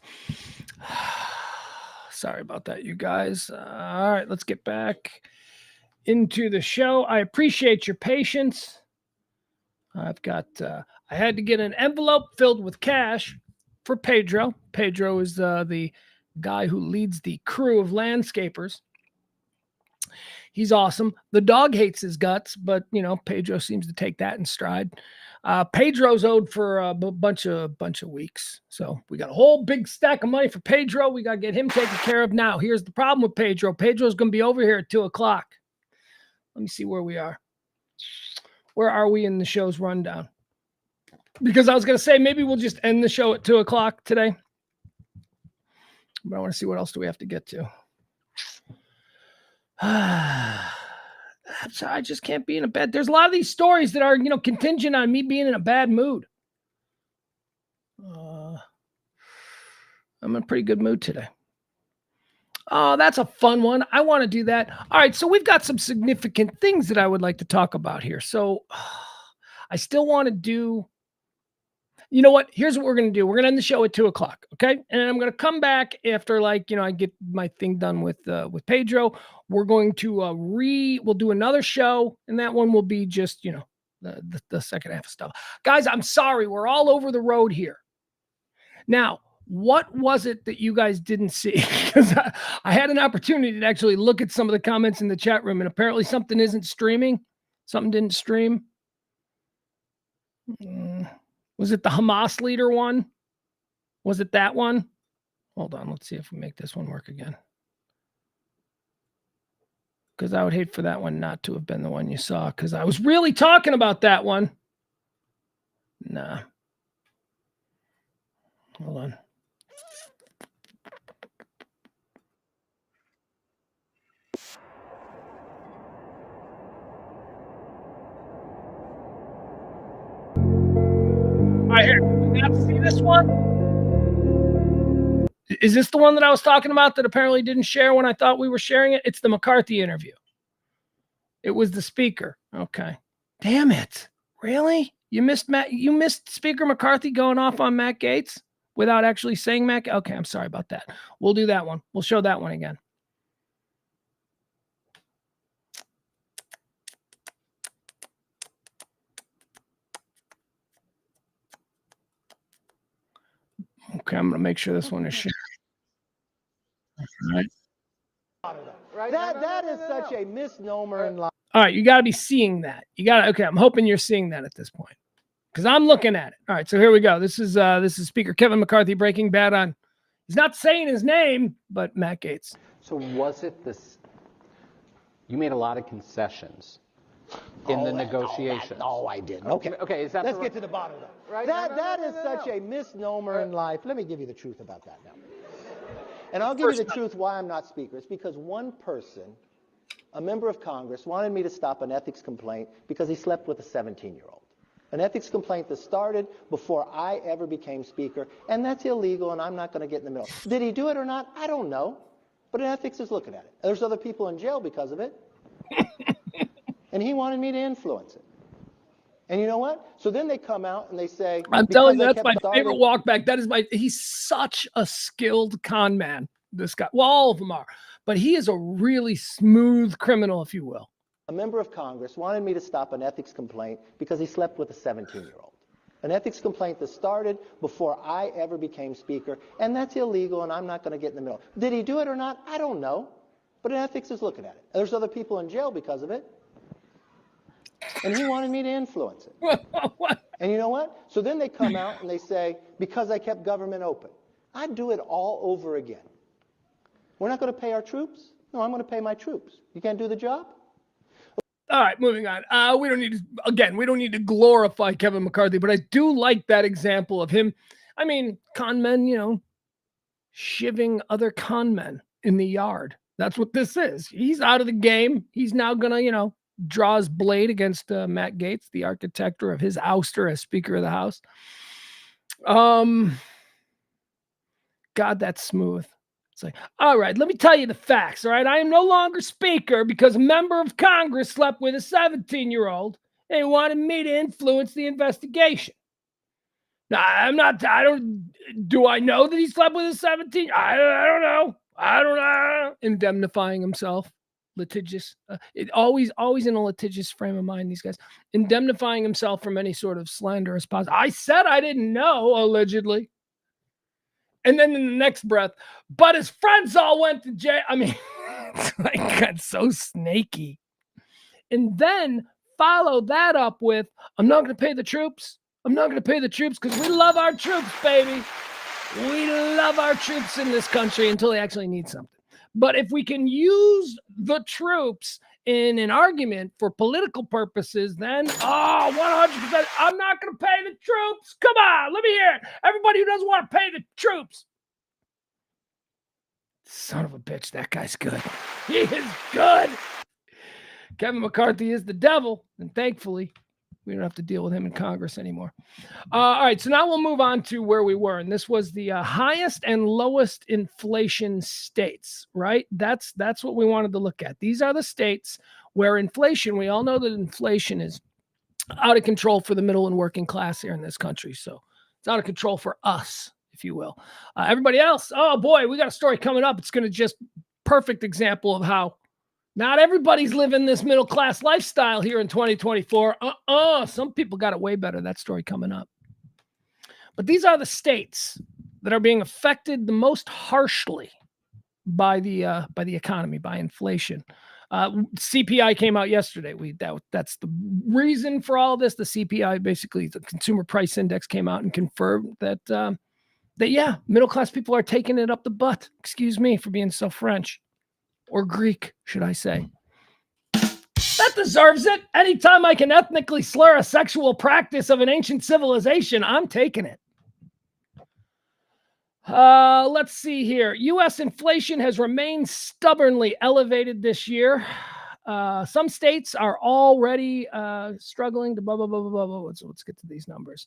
S1: sorry about that, you guys. All right, let's get back into the show. I appreciate your patience. I've got, I had to get an envelope filled with cash for Pedro. Pedro is the guy who leads the crew of landscapers. He's awesome. The dog hates his guts, but Pedro seems to take that in stride. Pedro's owed for a bunch of weeks, so we got a whole big stack of money for Pedro. We got to get him taken care of now. Here's the problem with Pedro. Pedro's going to be over here at 2:00. Let me see where we are. Where are we in the show's rundown? Because I was going to say maybe we'll just end the show at 2:00 today, but I want to see what else do we have to get to. I just can't be in a bad. There's a lot of these stories that are, contingent on me being in a bad mood. I'm in a pretty good mood today. Oh, that's a fun one. I want to do that. All right, so we've got some significant things that I would like to talk about here. So I still want to do. You know what? Here's what we're going to do. We're going to end the show at 2:00, okay? And I'm going to come back after, I get my thing done with Pedro. We're going to we'll do another show, and that one will be just, the second half of stuff. Guys, I'm sorry. We're all over the road here. Now, what was it that you guys didn't see? Because I had an opportunity to actually look at some of the comments in the chat room, and apparently something isn't streaming. Something didn't stream. Was it the Hamas leader one? Was it that one? Hold on. Let's see if we make this one work again. Because I would hate for that one not to have been the one you saw, because I was really talking about that one. Nah. Hold on. All right, here. Not see this one? Is this the one that I was talking about that apparently didn't share when I thought we were sharing it? It's the McCarthy interview. It was the speaker. Okay. Damn it. Really? You missed Speaker McCarthy going off on Matt Gaetz without actually saying Matt? Okay, I'm sorry about that. We'll do that one. We'll show that one again. Okay, I'm going to make sure this one is shared. All right.
S3: That is such a misnomer in life.
S1: All right, you got to be seeing that. Okay, I'm hoping you're seeing that at this point, because I'm looking at it. All right, so here we go. This is Speaker Kevin McCarthy breaking bad on. He's not saying his name, but Matt Gaetz.
S2: So was it this? You made a lot of concessions in the negotiations.
S3: No, I didn't. Okay.
S2: Okay. Let's
S3: get to the bottom of that. Right? That is such a misnomer in life. Let me give you the truth about that now. And I'll give you the truth why I'm not speaker. It's because one person, a member of Congress, wanted me to stop an ethics complaint because he slept with a 17-year-old. An ethics complaint that started before I ever became speaker, and that's illegal, and I'm not going to get in the middle. Did he do it or not? I don't know. But ethics is looking at it. There's other people in jail because of it. And he wanted me to influence it. And you know what? So then they come out and they say,
S1: I'm telling you, that's my favorite walk back. He's such a skilled con man, this guy. Well, all of them are. But he is a really smooth criminal, if you will.
S3: A member of Congress wanted me to stop an ethics complaint because he slept with a 17-year-old. An ethics complaint that started before I ever became speaker, and that's illegal, and I'm not going to get in the middle. Did he do it or not? I don't know. But ethics is looking at it. There's other people in jail because of it. And he wanted me to influence it. And you know what? So then they come out and they say, because I kept government open. I'd do it all over again. We're not going to pay our troops? No, I'm going to pay my troops. You can't do the job?
S1: All right, moving on. We don't need to glorify Kevin McCarthy, but I do like that example of him. I mean, con men, shivving other con men in the yard. That's what this is. He's out of the game. He's now going to, draw his blade against Matt Gaetz, the architector of his ouster as Speaker of the House. God, that's smooth. It's like, all right, let me tell you the facts, all right? I am no longer Speaker because a member of Congress slept with a 17-year-old and wanted me to influence the investigation. Do I know that he slept with a 17? I don't know. I don't know. Indemnifying himself. Litigious. Always in a litigious frame of mind, these guys. Indemnifying himself from any sort of slanderous positive. I said I didn't know, allegedly. And then in the next breath, but his friends all went to jail. I mean, it's like, that's so snaky. And then follow that up with, I'm not going to pay the troops. I'm not going to pay the troops because we love our troops, baby. We love our troops in this country until they actually need something. But if we can use the troops in an argument for political purposes, then, 100%, I'm not going to pay the troops. Come on, let me hear it. Everybody who doesn't want to pay the troops. Son of a bitch, that guy's good. He is good. Kevin McCarthy is the devil, and thankfully, we don't have to deal with him in Congress anymore. All right, so now we'll move on to where we were, and this was the highest and lowest inflation states, right? That's what we wanted to look at. These are the states where inflation, we all know that inflation is out of control for the middle and working class here in this country, so it's out of control for us, if you will. Everybody else, oh boy, we got a story coming up. It's going to just perfect example of how not everybody's living this middle-class lifestyle here in 2024. Some people got it way better. That story coming up. But these are the states that are being affected the most harshly by the economy, by inflation. CPI came out yesterday. That's the reason for all this. The CPI, basically, the Consumer Price Index, came out and confirmed that yeah, middle-class people are taking it up the butt. Excuse me for being so French. Or Greek, should I say. That deserves it. Anytime I can ethnically slur a sexual practice of an ancient civilization, I'm taking it. Let's see here. U.S. inflation has remained stubbornly elevated this year. Some states are already struggling to blah, blah, blah, blah, blah, blah. So let's get to these numbers.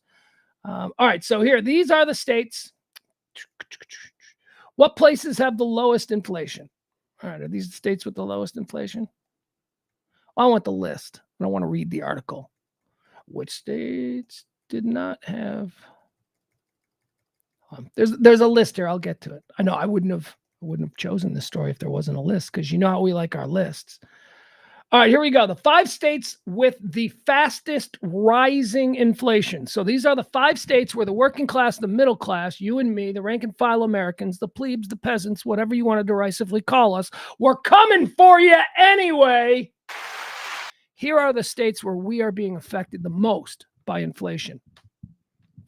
S1: All right, so here, these are the states. What places have the lowest inflation? All right, are these the states with the lowest inflation? I want the list. I don't want to read the article. Which states did not have? There's a list here. I'll get to it. I know I wouldn't have chosen this story if there wasn't a list, because you know how we like our lists. All right, here we go. The 5 states with the fastest rising inflation. So these are the 5 states where the working class, the middle class, you and me, the rank and file Americans, the plebes, the peasants, whatever you want to derisively call us, we're coming for you anyway. Here are the states where we are being affected the most by inflation.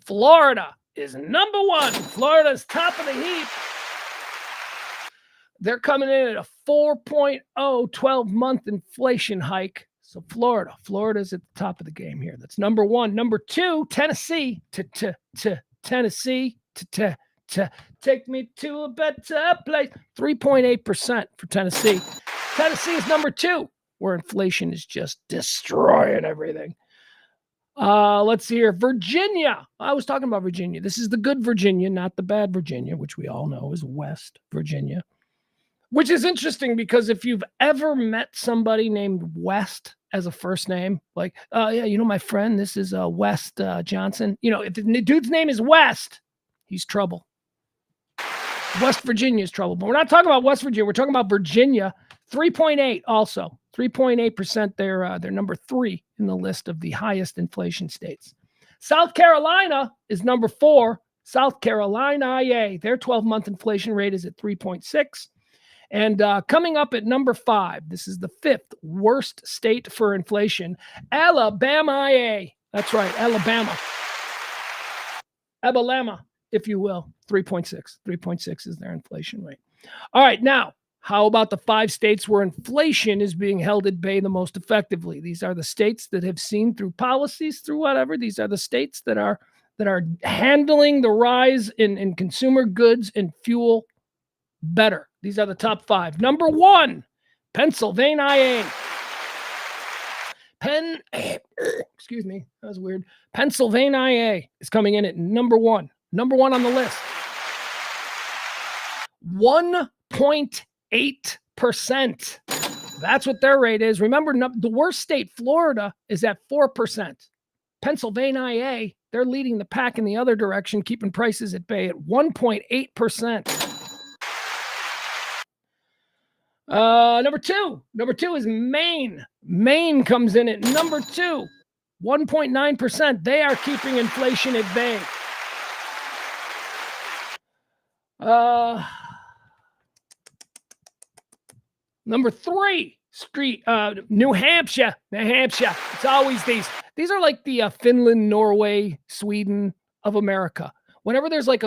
S1: Florida is number 1. Florida's top of the heap. They're coming in at a 4.0 12-month inflation hike. So Florida's at the top of the game here. That's number 1. Number 2, Tennessee. Tennessee. Take me to a better place. 3.8% for Tennessee. Tennessee is number 2, where inflation is just destroying everything. Let's see here. Virginia. I was talking about Virginia. This is the good Virginia, not the bad Virginia, which we all know is West Virginia. Which is interesting because if you've ever met somebody named West as a first name, like, yeah, you know, my friend, this is West Johnson. You know, if the dude's name is West, he's trouble. West Virginia is trouble. But we're not talking about West Virginia. We're talking about Virginia. 3.8 also. 3.8%. They're number 3 in the list of the highest inflation states. South Carolina is number 4. South Carolina, yay. Their 12-month inflation rate is at 3.6. And coming up at number 5, this is the 5th worst state for inflation, Alabama. That's right, Alabama, if you will, 3.6. 3.6 is their inflation rate. All right, now, how about the 5 states where inflation is being held at bay the most effectively? These are the states that have seen through policies, through whatever. These are the states that are handling the rise in consumer goods and fuel better. These are the top 5. Number 1, Pennsylvania. Excuse me, that was weird. Pennsylvania is coming in at number 1. Number 1 on the list. 1.8%. That's what their rate is. Remember, the worst state, Florida, is at 4%. Pennsylvania They're leading the pack in the other direction, keeping prices at bay at 1.8%. Number two is Maine. Maine comes in at number 2, 1.9%. They are keeping inflation at bay. Number 3, New Hampshire. It's always these. These are like the Finland, Norway, Sweden of America. Whenever there's like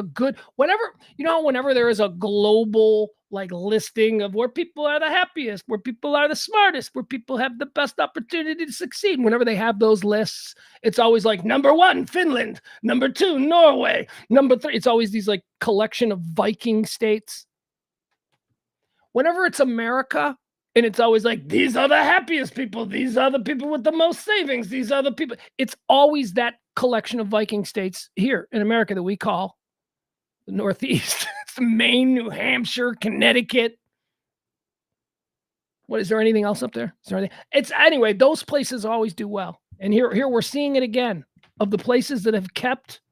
S1: whenever there is a global like listing of where people are the happiest, where people are the smartest, where people have the best opportunity to succeed, whenever they have those lists, it's always like number 1, Finland, number 2, Norway, number 3. It's always these like collection of Viking states. Whenever it's America, and it's always like, these are the happiest people. These are the people with the most savings. These are the people. It's always that collection of Viking states here in America that we call the Northeast. It's Maine, New Hampshire, Connecticut. Is there anything else up there? Anyway, those places always do well. And here we're seeing it again. Of the places that have kept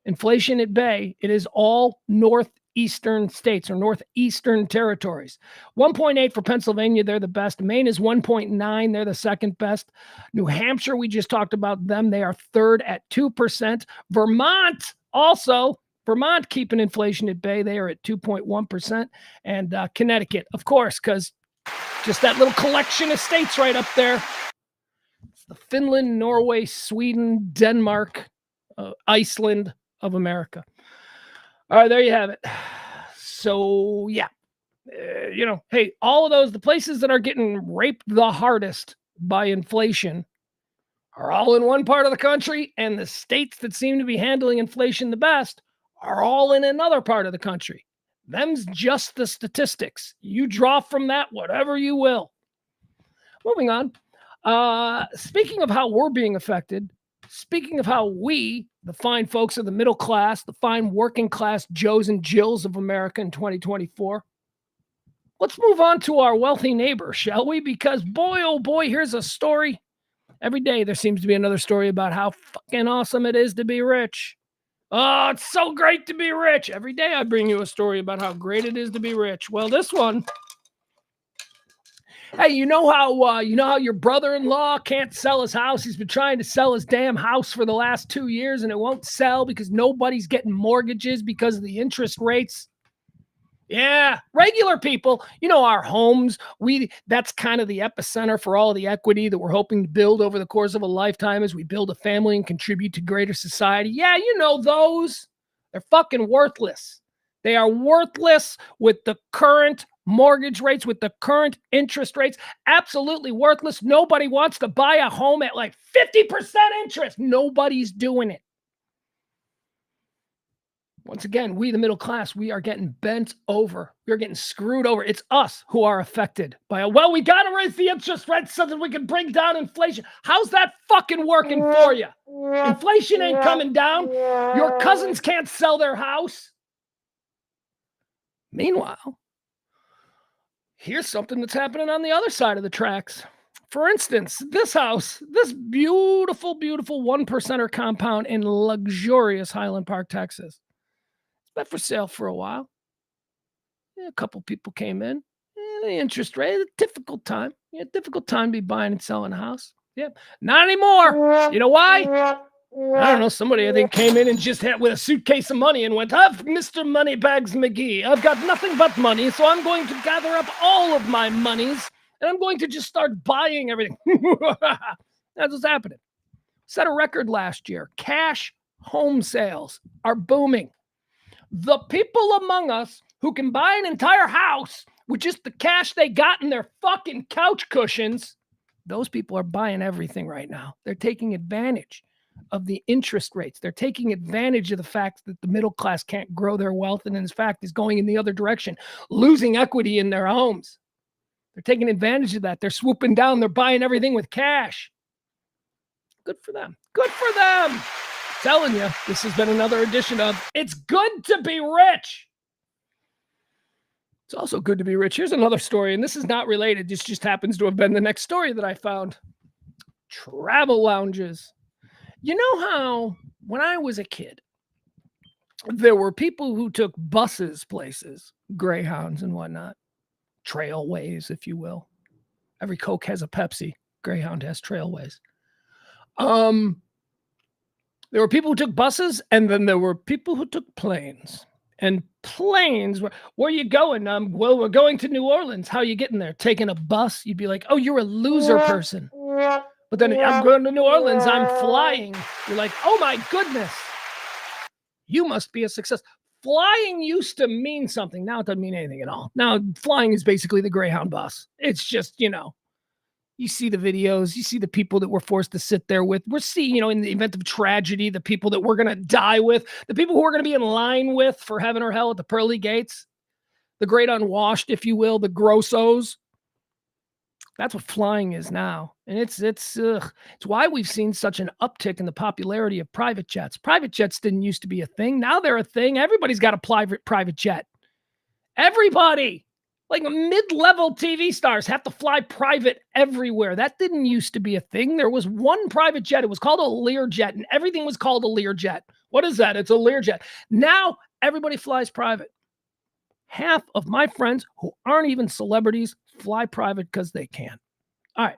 S1: inflation at bay, it is all northeastern states or northeastern territories. 1.8 for Pennsylvania, they're the best. Maine is 1.9, they're the second best. New Hampshire, we just talked about them. They are third at 2%. Vermont keeping inflation at bay. They are at 2.1%. And Connecticut, of course, because just that little collection of states right up there. It's the Finland, Norway, Sweden, Denmark, Iceland of America. All right, there you have it. So, yeah, hey, all of those, the places that are getting raped the hardest by inflation are all in one part of the country, and the states that seem to be handling inflation the best are all in another part of the country. Them's just the statistics. You draw from that whatever you will. Moving on. Speaking of how we're being affected, speaking of how we, the fine folks of the middle class, the fine working class Joes and Jills of America in 2024, let's move on to our wealthy neighbor, shall we? Because boy, oh boy, here's a story. Every day there seems to be another story about how fucking awesome it is to be rich. Oh, it's so great to be rich. Every day I bring you a story about how great it is to be rich. Well, this one, hey, you know how your brother-in-law can't sell his house? He's been trying to sell his damn house for the last 2 years, and it won't sell because nobody's getting mortgages because of the interest rates. Yeah, regular people, our homes, that's kind of the epicenter for all the equity that we're hoping to build over the course of a lifetime as we build a family and contribute to greater society. Yeah, those. They're fucking worthless. They are worthless with the current mortgage rates, with the current interest rates. Absolutely worthless. Nobody wants to buy a home at like 50% interest. Nobody's doing it. Once again, we, the middle class, we are getting bent over. We're getting screwed over. It's us who are affected by we got to raise the interest rate so that we can bring down inflation. How's that fucking working for you? Inflation ain't coming down. Your cousins can't sell their house. Meanwhile, here's something that's happening on the other side of the tracks. For instance, this house, this beautiful, beautiful 1%er compound in luxurious Highland Park, Texas. Been for sale for a while. A couple people came in. The interest rate, a difficult time. Difficult time to be buying and selling a house. Yep. Not anymore. You know why? I don't know. Somebody, I think, came in and just had with a suitcase of money and went, Mr. Moneybags McGee, I've got nothing but money, so I'm going to gather up all of my monies and I'm going to just start buying everything. That's what's happening. Set a record last year. Cash home sales are booming. The people among us who can buy an entire house with just the cash they got in their fucking couch cushions, those people are buying everything right now. They're taking advantage of the interest rates. They're taking advantage of the fact that the middle class can't grow their wealth and in fact is going in the other direction, losing equity in their homes. They're taking advantage of that. They're swooping down. They're buying everything with cash. Good for them. Good for them. Telling you, this has been another edition of It's Good to Be Rich. It's also good to be rich. Here's another story, and this is not related. This just happens to have been the next story that I found. Travel lounges. You know how when I was a kid, there were people who took buses places, Greyhounds and whatnot, trailways, if you will. Every Coke has a Pepsi. Greyhound has trailways. There were people who took buses, and then there were people who took planes. And planes, where are you going? Well, we're going to New Orleans. How are you getting there? Taking a bus? You'd be like, oh, you're a loser person. But then I'm going to New Orleans. I'm flying. You're like, oh my goodness. You must be a success. Flying used to mean something. Now it doesn't mean anything at all. Now flying is basically the Greyhound bus. It's just, you see the videos, you see the people that we're forced to sit there with. We're seeing, in the event of tragedy, the people that we're going to die with, the people who are going to be in line with for heaven or hell at the pearly gates, the great unwashed, if you will, the grossos. That's what flying is now. And it's why we've seen such an uptick in the popularity of private jets. Private jets didn't used to be a thing. Now they're a thing. Everybody's got a private jet. Everybody. Like mid-level TV stars have to fly private everywhere. That didn't used to be a thing. There was one private jet. It was called a Learjet, and everything was called a Learjet. What is that? It's a Learjet. Now everybody flies private. Half of my friends who aren't even celebrities fly private because they can. All right.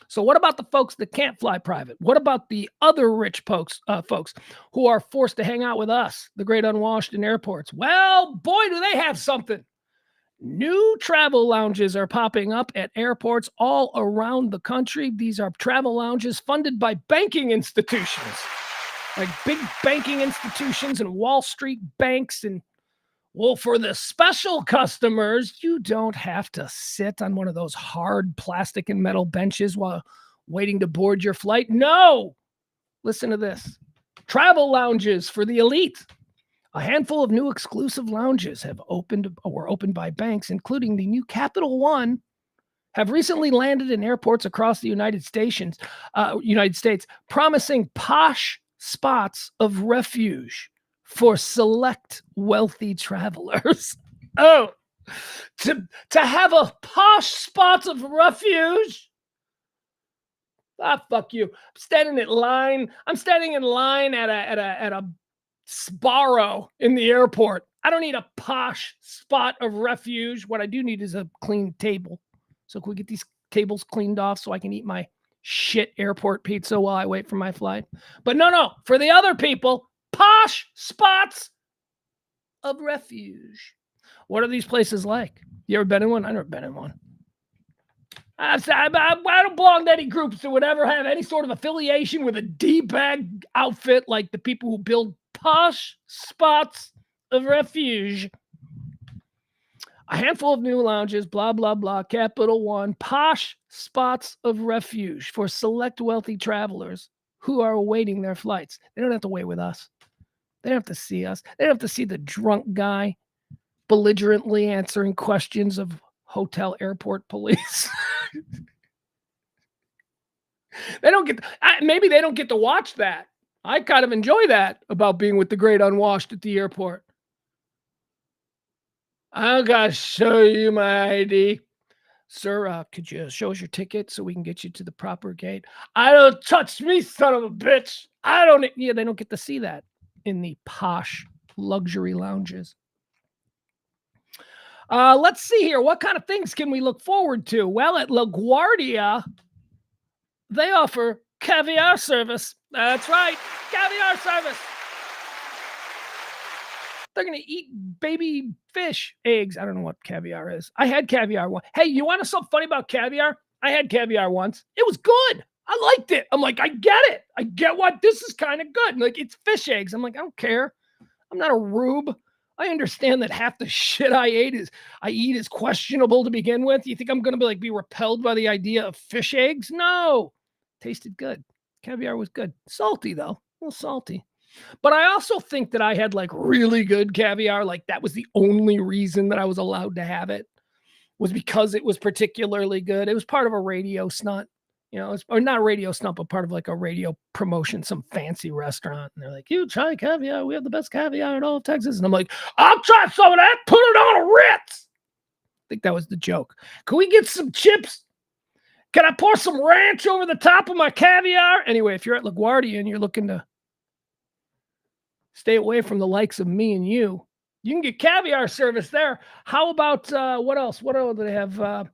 S1: So what about the folks that can't fly private? What about the other rich folks who are forced to hang out with us, the great unwashed in airports? Well, boy, do they have something. New travel lounges are popping up at airports all around the country. These are travel lounges funded by banking institutions, like big banking institutions and Wall Street banks. And well, for the special customers, you don't have to sit on one of those hard plastic and metal benches while waiting to board your flight. No, listen to this. Travel lounges for the elite. A handful of new exclusive lounges were opened by banks, including the new Capital One, have recently landed in airports across the United States, promising posh spots of refuge for select wealthy travelers. Oh, to have a posh spot of refuge? Ah, fuck you. I'm standing in line at a Sbarro in the airport. I don't need a posh spot of refuge. What I do need is a clean table. So can we get these tables cleaned off so I can eat my shit airport pizza while I wait for my flight? But no. For the other people, posh spots of refuge. What are these places like? You ever been in one? I've never been in one. I don't belong to any groups that would ever have any sort of affiliation with a D-bag outfit like the people who build posh spots of refuge. A handful of new lounges, blah, blah, blah, Capital One, posh spots of refuge for select wealthy travelers who are awaiting their flights. They don't have to wait with us. They don't have to see us. They don't have to see the drunk guy belligerently answering questions of hotel airport police. Maybe they don't get to watch that. I kind of enjoy that about being with the great unwashed at the airport. I gotta show you my ID. Sir, could you show us your ticket so we can get you to the proper gate? I don't touch me, son of a bitch. They don't get to see that in the posh luxury lounges. Let's see here. What kind of things can we look forward to? Well, at LaGuardia, they offer caviar service. That's right, caviar service. They're going to eat baby fish eggs. I don't know what caviar is. I had caviar once. Hey, you want to know something funny about caviar? I had caviar once. It was good. I liked it. I'm like, I get it. I get what this is kind of good. Like, it's fish eggs. I'm like, I don't care. I'm not a rube. I understand that half the shit I eat is questionable to begin with. You think I'm going to be repelled by the idea of fish eggs? No. Tasted good. Caviar was good. Salty, though. A little salty. But I also think that I had really good caviar. Like, that was the only reason that I was allowed to have it, was because it was particularly good. It was part of a radio stunt, or not a radio stunt, but part of a radio promotion, some fancy restaurant. And they're like, you try caviar. We have the best caviar in all of Texas. And I'm like, I'll try some of that. Put it on a Ritz. I think that was the joke. Can we get some chips? Can I pour some ranch over the top of my caviar? Anyway, if you're at LaGuardia and you're looking to Stay away from the likes of me and you. You can get caviar service there. How about what else? What else do they have?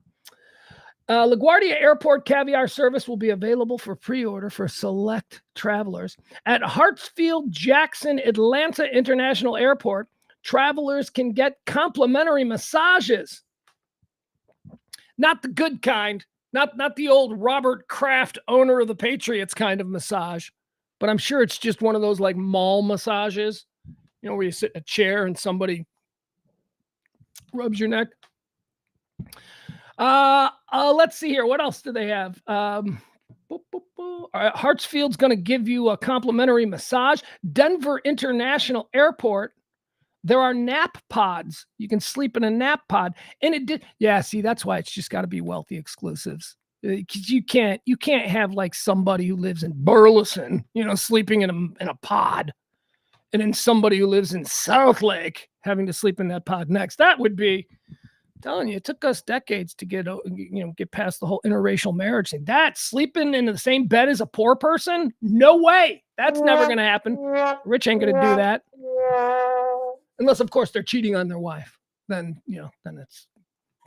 S1: LaGuardia Airport caviar service will be available for pre-order for select travelers. At Hartsfield-Jackson Atlanta International Airport, travelers can get complimentary massages. Not the good kind, not the old Robert Kraft, owner of the Patriots kind of massage, but I'm sure it's just one of those like mall massages, where you sit in a chair and somebody rubs your neck. Let's see here. What else do they have? All right, Hartsfield's going to give you a complimentary massage. Denver International Airport, there are nap pods. You can sleep in a nap pod. And it did. Yeah, see, that's why it's just got to be wealthy exclusives. Because you can't have like somebody who lives in Burleson, sleeping in a pod, and then somebody who lives in South Lake having to sleep in that pod next. That would be, I'm telling you, it took us decades to get past the whole interracial marriage thing. That sleeping in the same bed as a poor person, no way. That's never going to happen. Rich ain't going to do that, unless of course they're cheating on their wife. Then it's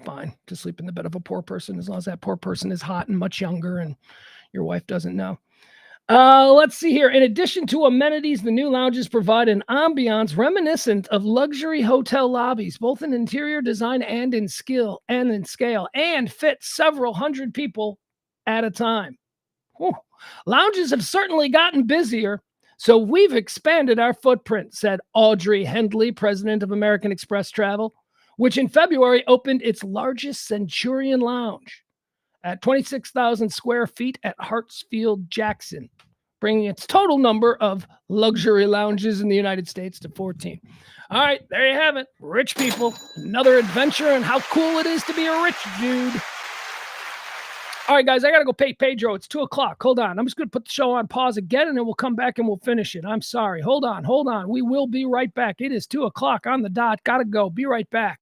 S1: fine to sleep in the bed of a poor person, as long as that poor person is hot and much younger and your wife doesn't know. Let's see here. In addition to amenities, the new lounges provide an ambiance reminiscent of luxury hotel lobbies, both in interior design and in scale, and fit several hundred people at a time. Whew. Lounges have certainly gotten busier, so we've expanded our footprint, said Audrey Hendley, president of American Express Travel, which in February opened its largest Centurion Lounge at 26,000 square feet at Hartsfield-Jackson, bringing its total number of luxury lounges in the United States to 14. All right, there you have it. Rich people, another adventure and how cool it is to be a rich dude. All right, guys, I got to go pay Pedro. It's 2:00. Hold on. I'm just going to put the show on pause again, and then we'll come back and we'll finish it. I'm sorry. Hold on. We will be right back. It is 2:00 on the dot. Got to go. Be right back.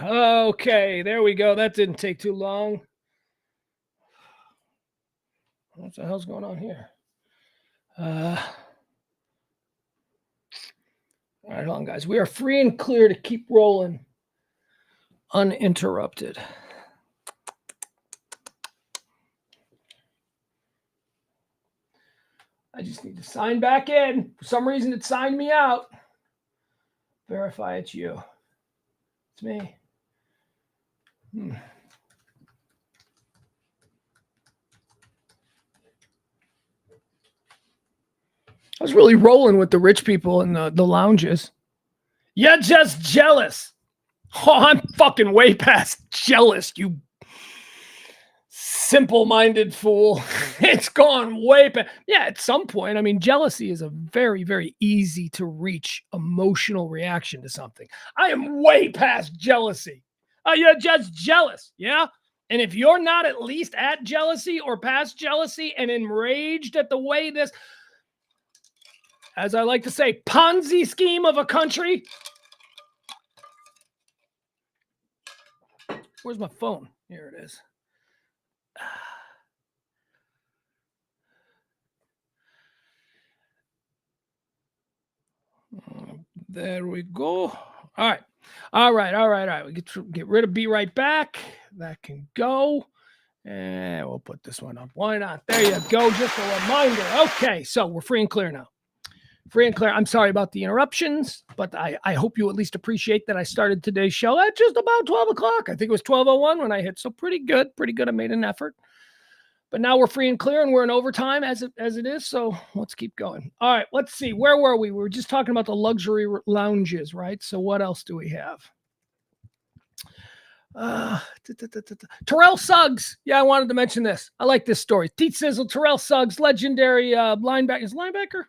S1: Okay, there we go. That didn't take too long. What the hell's going on here? All right, hold on, guys. We are free and clear to keep rolling uninterrupted. I just need to sign back in. For some reason, it signed me out. Verify it's you. It's me. I was really rolling with the rich people in the lounges. You're just jealous. Oh, I'm fucking way past jealous, you simple-minded fool. It's gone way past. Yeah, at some point, I mean, jealousy is a very, very easy to reach emotional reaction to something. I am way past jealousy. Oh, you're just jealous, yeah? And if you're not at least at jealousy or past jealousy and enraged at the way this, as I like to say, Ponzi scheme of a country. Where's my phone? Here it is. There we go. All right. We get rid of Be Right Back. That can go. And we'll put this one up. Why not? There you go. Just a reminder. Okay, so we're free and clear now. Free and clear. I'm sorry about the interruptions, but I hope you at least appreciate that I started today's show at just about 12 o'clock. I think it was 12:01 when I hit. So pretty good. I made an effort. But now we're free and clear and we're in overtime as it is. So let's keep going. All right, let's see. Where were we? We were just talking about the luxury lounges, right? So what else do we have? Terrell Suggs. Yeah, I wanted to mention this. I like this story. Teat Sizzle, Terrell Suggs, legendary linebacker. Is linebacker?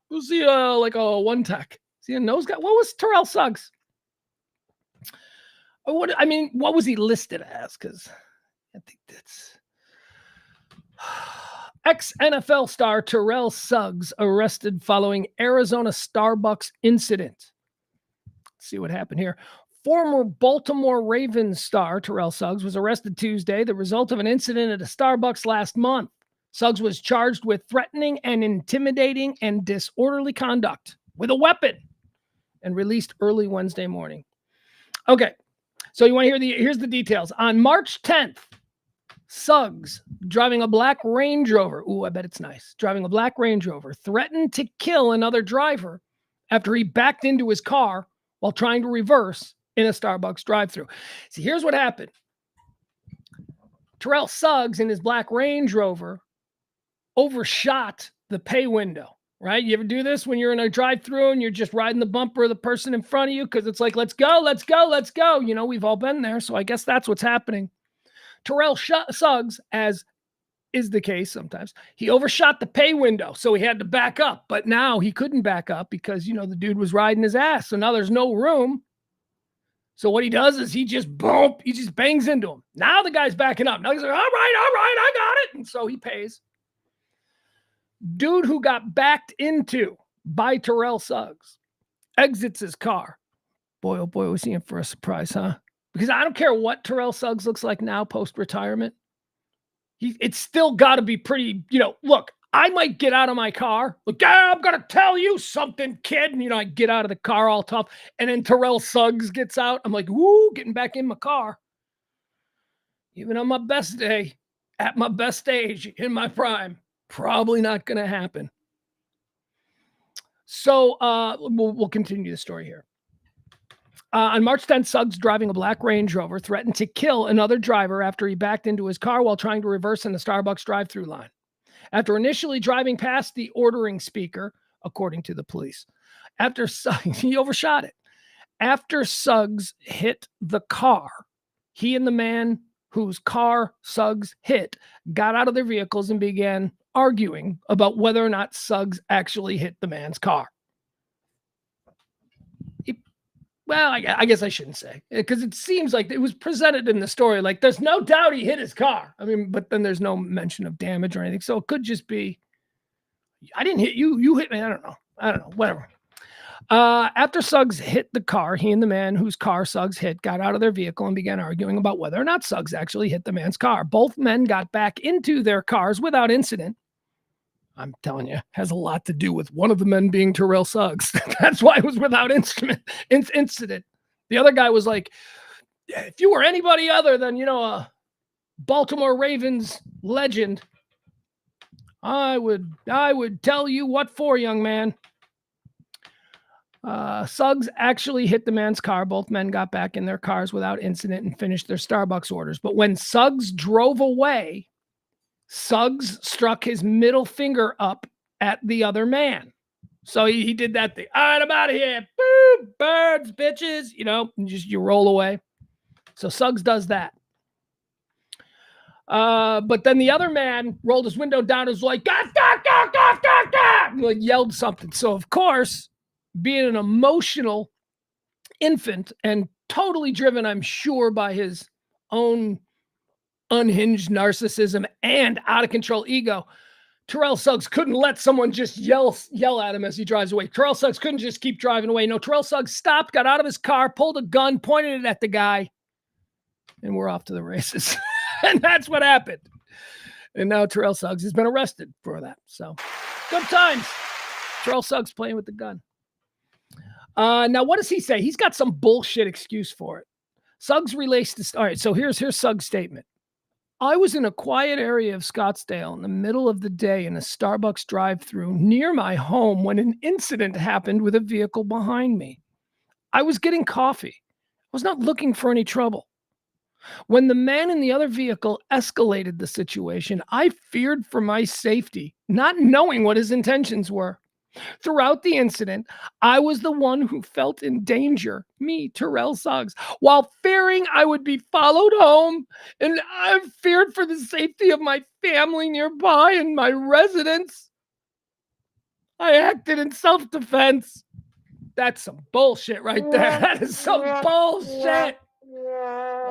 S1: Who's he like a one tech? Is he a nose guy? What was Terrell Suggs? What was he listed as? Because I think that's ex-NFL star Terrell Suggs arrested following Arizona Starbucks incident. Let's see what happened here. Former Baltimore Ravens star Terrell Suggs was arrested Tuesday, the result of an incident at a Starbucks last month. Suggs was charged with threatening and intimidating and disorderly conduct with a weapon and released early Wednesday morning. Okay, so you want to here's the details. On March 10th, Suggs, driving a black Range Rover, ooh, I bet it's nice, driving a black Range Rover, threatened to kill another driver after he backed into his car while trying to reverse in a Starbucks drive-thru. See, here's what happened. Terrell Suggs in his black Range Rover overshot the pay window, right? You ever do this when you're in a drive-thru and you're just riding the bumper of the person in front of you because it's like, let's go. You know, we've all been there, so I guess that's what's happening. Terrell Suggs, as is the case sometimes, he overshot the pay window, so he had to back up. But now he couldn't back up because, you know, the dude was riding his ass, so now there's no room. So what he does is he just bangs into him. Now the guy's backing up. Now he's like, all right, I got it. And so he pays. Dude who got backed into by Terrell Suggs exits his car. Boy, oh boy, was he in for a surprise, huh? Because I don't care what Terrell Suggs looks like now post-retirement. It's still got to be pretty, you know, look, I might get out of my car. Look, I'm going to tell you something, kid. And, you know, I get out of the car all tough. And then Terrell Suggs gets out. I'm like, woo, getting back in my car. Even on my best day, at my best age, in my prime, probably not going to happen. So we'll continue the story here. On March 10th, Suggs, driving a black Range Rover, threatened to kill another driver after he backed into his car while trying to reverse in the Starbucks drive-thru line. After initially driving past the ordering speaker, according to the police, he overshot it. After Suggs hit the car, he and the man whose car Suggs hit got out of their vehicles and began arguing about whether or not Suggs actually hit the man's car. Well, I guess I shouldn't say, because it seems like it was presented in the story like there's no doubt he hit his car. I mean, but then there's no mention of damage or anything. So it could just be, I didn't hit you, you hit me. I don't know, whatever. After Suggs hit the car, he and the man whose car Suggs hit got out of their vehicle and began arguing about whether or not Suggs actually hit the man's car. Both men got back into their cars without incident. I'm telling you, has a lot to do with one of the men being Terrell Suggs. That's why it was without incident. The other guy was like, if you were anybody other than, a Baltimore Ravens legend, I would tell you what for, young man. Suggs actually hit the man's car. Both men got back in their cars without incident and finished their Starbucks orders. But when Suggs drove away, Suggs struck his middle finger up at the other man. So he did that thing. All right, I'm out of here. Boo, birds, bitches. You roll away. So Suggs does that. But then the other man rolled his window down and was like, "Gah, gah, gah, gah, gah, gah," and like yelled something. So, of course, being an emotional infant and totally driven, I'm sure, by his own unhinged narcissism and out of control ego, Terrell Suggs couldn't let someone just yell at him as he drives away. Terrell Suggs couldn't just keep driving away. No, Terrell Suggs stopped, got out of his car, pulled a gun, pointed it at the guy, and we're off to the races. And that's what happened. And now Terrell Suggs has been arrested for that. So good times. Terrell Suggs playing with the gun. Now, what does he say? He's got some bullshit excuse for it. Suggs relates to... All right, so here's Suggs' statement. I was in a quiet area of Scottsdale in the middle of the day in a Starbucks drive-thru near my home when an incident happened with a vehicle behind me. I was getting coffee. I was not looking for any trouble. When the man in the other vehicle escalated the situation, I feared for my safety, not knowing what his intentions were. Throughout the incident, I was the one who felt in danger, me, Terrell Suggs, while fearing I would be followed home, and I feared for the safety of my family nearby and my residents. I acted in self-defense. That's some bullshit right there. That is some bullshit.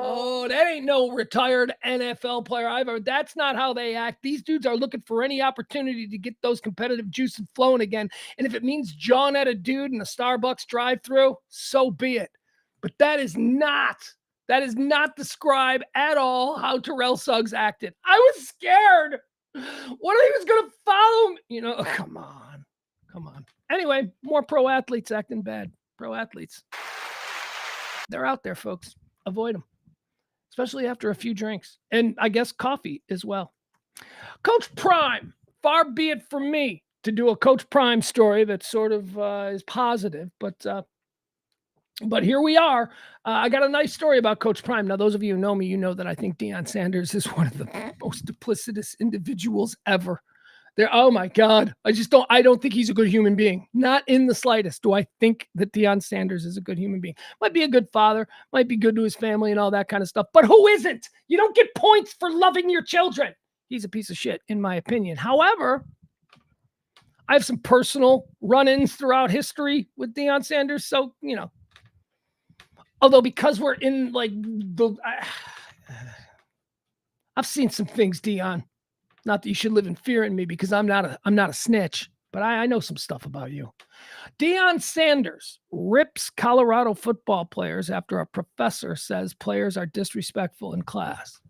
S1: Oh, that ain't no retired NFL player either. That's not how they act. These dudes are looking for any opportunity to get those competitive juices flowing again. And if it means jawing at a dude in a Starbucks drive-thru, so be it. But that is not describe at all how Terrell Suggs acted. I was scared. What if he was going to follow me? Come on. Anyway, more pro athletes acting bad. Pro athletes. They're out there, folks. Avoid them, especially after a few drinks. And I guess coffee as well. Coach Prime, far be it from me to do a Coach Prime story that sort of is positive, but here we are. I got a nice story about Coach Prime. Now, those of you who know me, you know that I think Deion Sanders is one of the most duplicitous individuals ever. Oh my God. I don't think he's a good human being. Not in the slightest do I think that Deion Sanders is a good human being. Might be a good father, might be good to his family and all that kind of stuff. But who isn't? You don't get points for loving your children. He's a piece of shit, in my opinion. However, I have some personal run-ins throughout history with Deion Sanders. So, although because we're in I've seen some things, Deion. Not that you should live in fear in me because I'm not a snitch, but I know some stuff about you. Deion Sanders rips Colorado football players after a professor says players are disrespectful in class.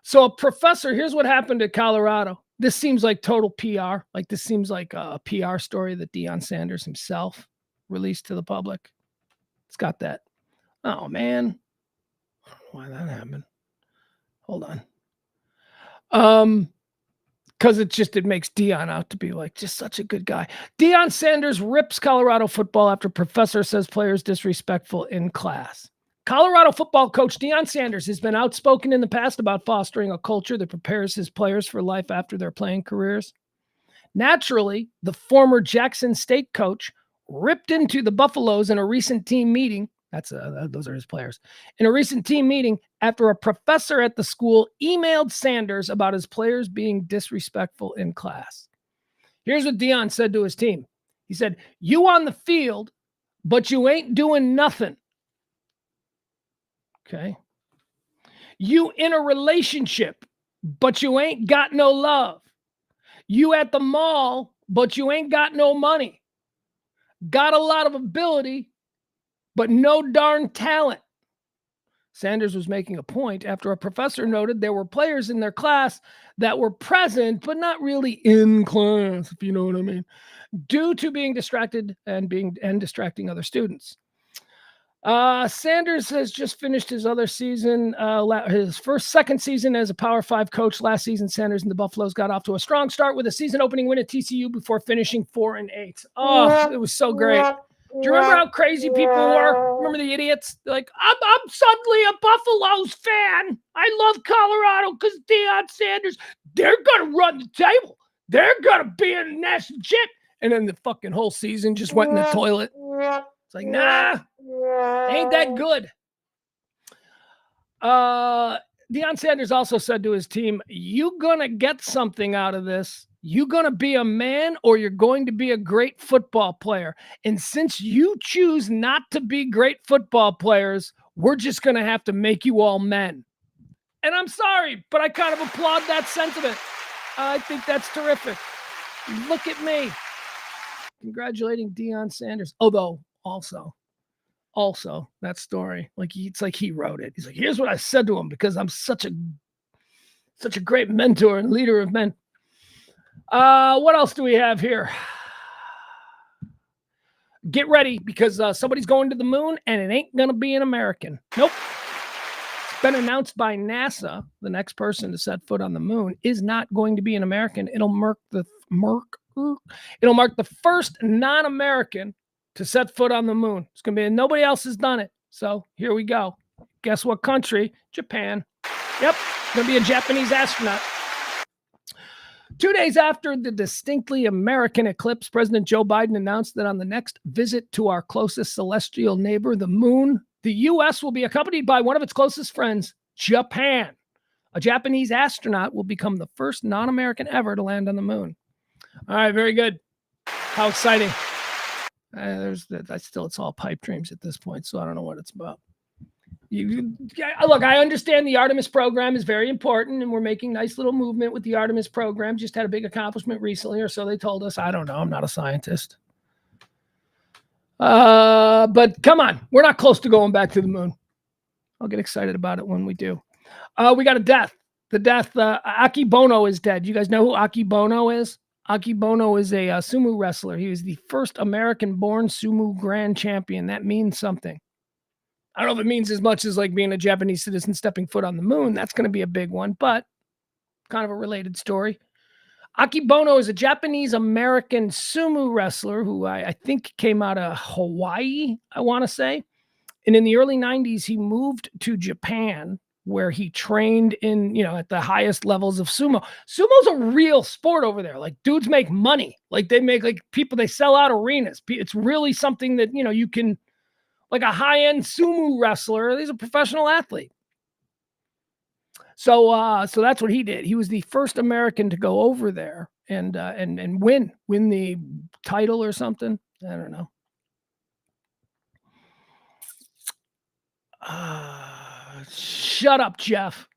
S1: So a professor, here's what happened at Colorado. This seems like total PR. Like this seems like a PR story that Deion Sanders himself released to the public. It's got that. Oh, man. I don't know why that happened. Hold on. Because it makes Deion out to be like just such a good guy. Deion Sanders rips Colorado football after professor says players disrespectful in class. Colorado football coach Deion Sanders has been outspoken in the past about fostering a culture that prepares his players for life after their playing careers. Naturally, the former Jackson State coach ripped into the Buffaloes in a recent team meeting. Those are his players. In a recent team meeting after a professor at the school emailed Sanders about his players being disrespectful in class. Here's what Deion said to his team. He said, "You on the field, but you ain't doing nothing." Okay. "You in a relationship, but you ain't got no love. You at the mall, but you ain't got no money. got a lot of ability, but no darn talent. Sanders was making a point after a professor noted there were players in their class that were present, but not really in class, if you know what I mean, due to being distracted and distracting other students. Sanders has just finished his other season, his second season as a Power 5 coach. Last season, Sanders and the Buffaloes got off to a strong start with a season-opening win at TCU before finishing 4-8. Oh, it was so great. Do you remember how crazy people were? Remember the idiots? They're like, I'm suddenly a Buffaloes fan. I love Colorado because Deion Sanders, they're going to run the table. They're going to be in the national chip. And then the fucking whole season just went in the toilet. It's like, nah, ain't that good. Deion Sanders also said to his team, you going to get something out of this. You going to be a man or you're going to be a great football player. And since you choose not to be great football players, we're just going to have to make you all men. And I'm sorry, but I kind of applaud that sentiment. I think that's terrific. Look at me. Congratulating Deion Sanders. Although, also, that story, it's like he wrote it. He's like, here's what I said to him because I'm such a great mentor and leader of men. What else do we have here? Get ready because somebody's going to the moon and it ain't going to be an American. Nope. It's been announced by NASA. The next person to set foot on the moon is not going to be an American. It'll mark the first non-American to set foot on the moon. It's going to be, nobody else has done it. So here we go. Guess what country? Japan. Yep. Going to be a Japanese astronaut. 2 days after the distinctly American eclipse, President Joe Biden announced that on the next visit to our closest celestial neighbor, the moon, the U.S. will be accompanied by one of its closest friends, Japan. A Japanese astronaut will become the first non-American ever to land on the moon. All right, very good. How exciting. It's all pipe dreams at this point, so I don't know what it's about. Look, I understand the Artemis program is very important, and we're making nice little movement with the Artemis program. Just had a big accomplishment recently, or so they told us. I don't know. I'm not a scientist. But come on. We're not close to going back to the moon. I'll get excited about it when we do. We got a death. The death, Aki Bono is dead. You guys know who Aki Bono is? Aki Bono is a sumo wrestler. He was the first American-born sumo grand champion. That means something. I don't know if it means as much as like being a Japanese citizen stepping foot on the moon. That's going to be a big one, but kind of a related story. Aki Bono is a Japanese-American sumo wrestler who I think came out of Hawaii, I want to say. And in the early 90s, he moved to Japan where he trained in, at the highest levels of sumo. Sumo's a real sport over there. Like dudes make money. Like they make they sell out arenas. It's really something that, you can, like a high-end sumo wrestler. He's a professional athlete. So that's what he did. He was the first American to go over there and win the title or something. I don't know. Shut up, Jeff.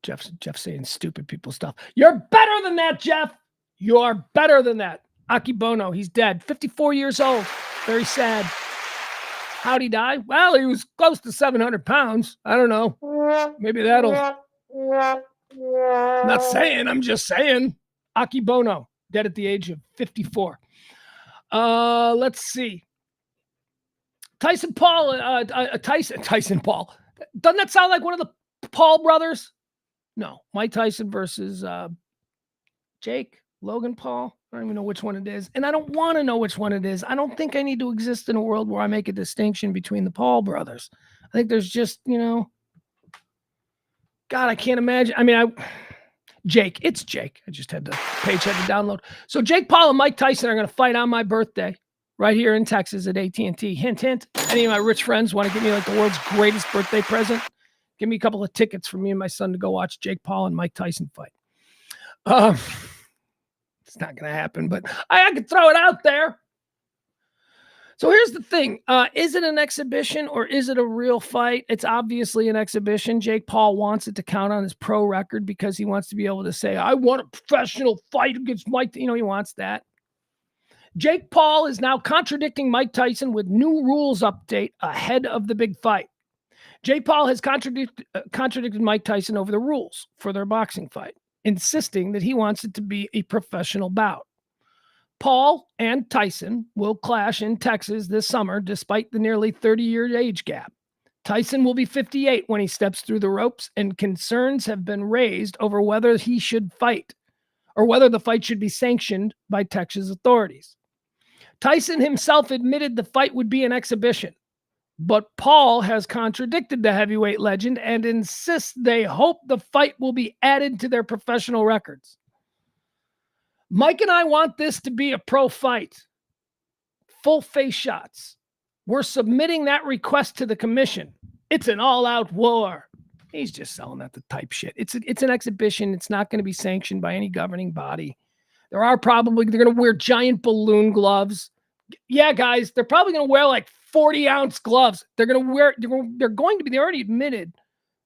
S1: Jeff's saying stupid people stuff. You're better than that, Jeff. You are better than that. Aki Bono, he's dead. 54 years old. Very sad. How'd he die? Well, he was close to 700 pounds. I don't know. Maybe that'll... Not saying, I'm just saying. Aki Bono, dead at the age of 54. Let's see. Tyson Paul. Doesn't that sound like one of the Paul brothers? No. Mike Tyson versus Jake, Logan Paul. I don't even know which one it is. And I don't want to know which one it is. I don't think I need to exist in a world where I make a distinction between the Paul brothers. I think there's just, God, I can't imagine. I mean, Jake. It's Jake. I just had to download. So Jake Paul and Mike Tyson are going to fight on my birthday right here in Texas at AT&T. Hint, hint. Any of my rich friends want to give me like the world's greatest birthday present? Give me a couple of tickets for me and my son to go watch Jake Paul and Mike Tyson fight. It's not going to happen, but I could throw it out there. So here's the thing. Is it an exhibition or is it a real fight? It's obviously an exhibition. Jake Paul wants it to count on his pro record because he wants to be able to say, I want a professional fight against Mike. He wants that. Jake Paul is now contradicting Mike Tyson with new rules update ahead of the big fight. Jake Paul has contradicted Mike Tyson over the rules for their boxing fight, insisting that he wants it to be a professional bout. Paul and Tyson will clash in Texas this summer despite the nearly 30-year age gap. Tyson will be 58 when he steps through the ropes, and concerns have been raised over whether he should fight or whether the fight should be sanctioned by Texas authorities. Tyson himself admitted the fight would be an exhibition, but Paul has contradicted the heavyweight legend and insists they hope the fight will be added to their professional records. Mike and I want this to be a pro fight. Full face shots. We're submitting that request to the commission. It's an all-out war. He's just selling that the type shit. It's an exhibition. It's not going to be sanctioned by any governing body. They're going to wear giant balloon gloves. Yeah, guys, they're probably going to wear like 40-ounce gloves. They already admitted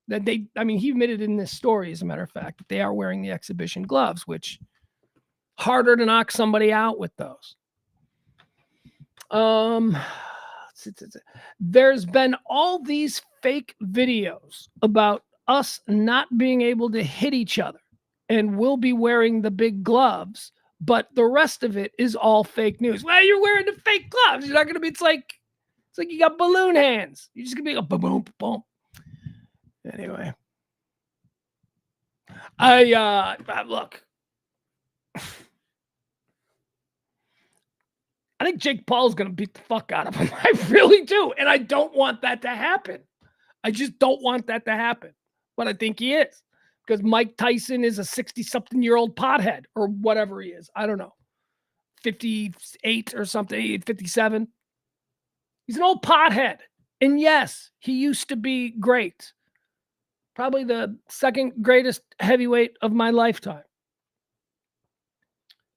S1: that he admitted in this story, as a matter of fact, that they are wearing the exhibition gloves, which harder to knock somebody out with those. There's been all these fake videos about us not being able to hit each other, and we'll be wearing the big gloves, but the rest of it is all fake news. Well, you're wearing the fake gloves. You're not going to be, it's like you got balloon hands. You're just going to be a boom, boom, boom. Anyway. Look. I think Jake Paul is going to beat the fuck out of him. I really do. And I don't want that to happen. I just don't want that to happen. But I think he is. Because Mike Tyson is a 60-something-year-old pothead or whatever he is. I don't know. 58 or something, 57. He's an old pothead. And yes, he used to be great. Probably the second greatest heavyweight of my lifetime.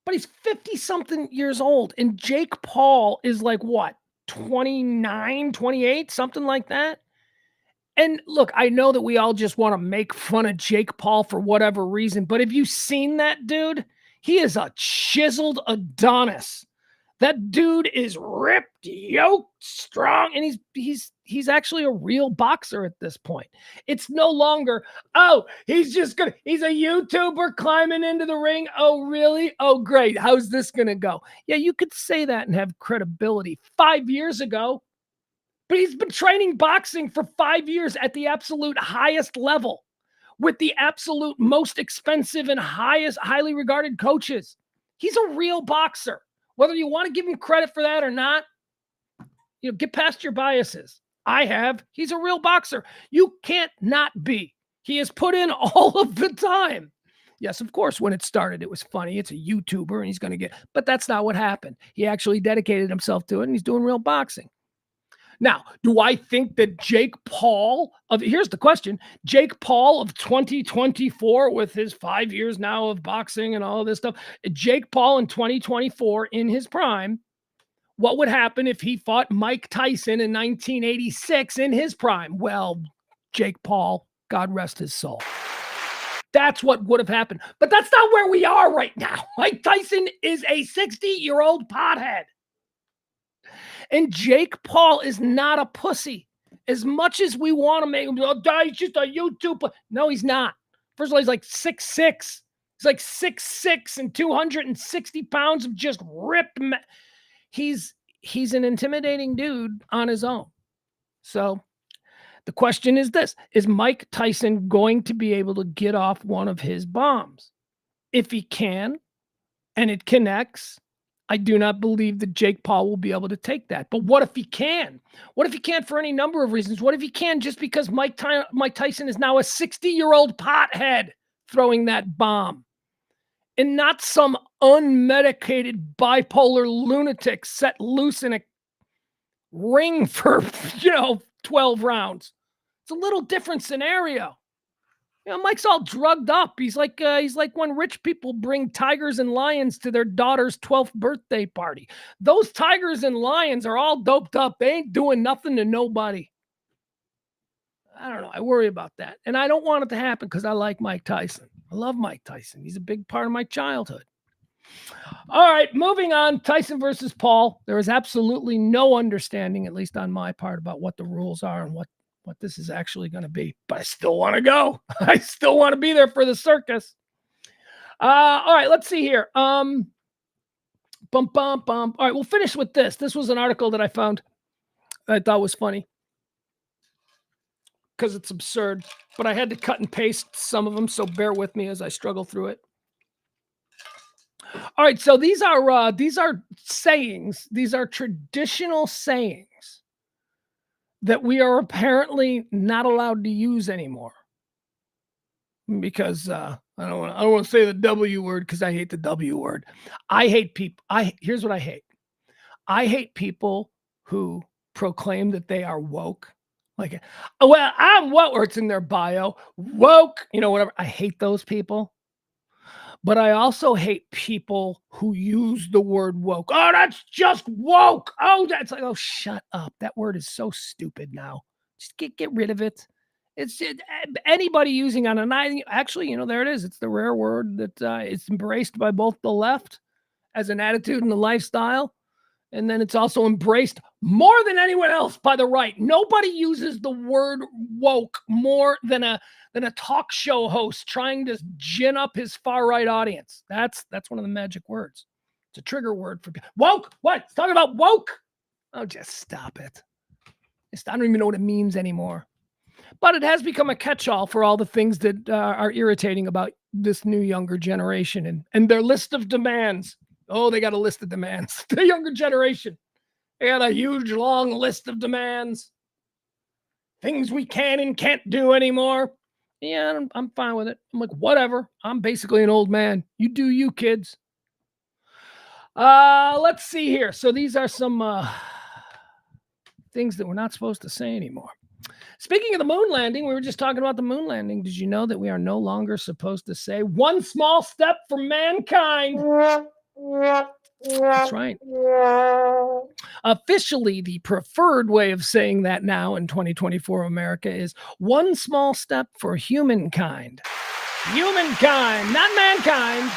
S1: But he's 50-something years old. And Jake Paul is like, what, 29, 28, something like that? And look, I know that we all just want to make fun of Jake Paul for whatever reason. But have you seen that dude? He is a chiseled Adonis. That dude is ripped, yoked, strong, and he's actually a real boxer at this point. It's no longer, he's a YouTuber climbing into the ring. Oh, really? Oh, great. How's this going to go? Yeah, you could say that and have credibility 5 years ago, but he's been training boxing for 5 years at the absolute highest level with the absolute most expensive and highly regarded coaches. He's a real boxer. Whether you want to give him credit for that or not, get past your biases. I have. He's a real boxer. You can't not be. He has put in all of the time. Yes, of course, when it started, it was funny. It's a YouTuber and he's going to get, but that's not what happened. He actually dedicated himself to it and he's doing real boxing. Now, do I think that Jake Paul here's the question, Jake Paul of 2024 with his 5 years now of boxing and all this stuff, Jake Paul in 2024 in his prime, what would happen if he fought Mike Tyson in 1986 in his prime? Well, Jake Paul, God rest his soul. That's what would have happened. But that's not where we are right now. Mike Tyson is a 60-year-old pothead. And Jake Paul is not a pussy. As much as we want to make him, he's just a YouTuber. No, he's not. First of all, he's like 6'6". He's like 6'6" and 260 pounds of just ripped. He's an intimidating dude on his own. So the question is this: is Mike Tyson going to be able to get off one of his bombs? If he can, and it connects, I do not believe that Jake Paul will be able to take that. But what if he can? What if he can't for any number of reasons? What if he can just because Mike Tyson is now a 60-year-old pothead throwing that bomb and not some unmedicated bipolar lunatic set loose in a ring for, 12 rounds? It's a little different scenario. Mike's all drugged up. He's like when rich people bring tigers and lions to their daughter's 12th birthday party. Those tigers and lions are all doped up. They ain't doing nothing to nobody. I don't know. I worry about that. And I don't want it to happen because I like Mike Tyson. I love Mike Tyson. He's a big part of my childhood. All right, moving on. Tyson versus Paul. There is absolutely no understanding, at least on my part, about what the rules are and what this is actually going to be. But I still want to go. I still want to be there for the circus. All right, let's see here. Bum, bum, bum. All right, we'll finish with this. This was an article that I found that I thought was funny because it's absurd, but I had to cut and paste some of them, so bear with me as I struggle through it. All right, so these are sayings. These are traditional sayings that we are apparently not allowed to use anymore because I don't want to say the W word because I hate the W word. I hate people. Here's what I hate. I hate people who proclaim that they are woke. Like, well, I'm woke, or it's in their bio, woke, whatever. I hate those people. But I also hate people who use the word woke. Oh, that's just woke. Oh, that's like, oh, shut up. That word is so stupid now. Just get rid of it. It's anybody using on an actually, there it is. It's the rare word that it's embraced by both the left as an attitude and a lifestyle. And then it's also embraced more than anyone else by the right. Nobody uses the word woke more than a talk show host trying to gin up his far right audience. That's one of the magic words. It's a trigger word for people. Woke. What? It's talking about woke. Oh, just stop it. I don't even know what it means anymore. But it has become a catch-all for all the things that are irritating about this new younger generation and their list of demands. Oh, they got a list of demands. The younger generation. They got a huge, long list of demands. Things we can and can't do anymore. Yeah, I'm fine with it. I'm like, whatever. I'm basically an old man. You do you, kids. Let's see here. So these are some things that we're not supposed to say anymore. Speaking of the moon landing, we were just talking about the moon landing. Did you know that we are no longer supposed to say one small step for mankind? That's right. Officially, the preferred way of saying that now in 2024 America is one small step for humankind. Humankind, not mankind.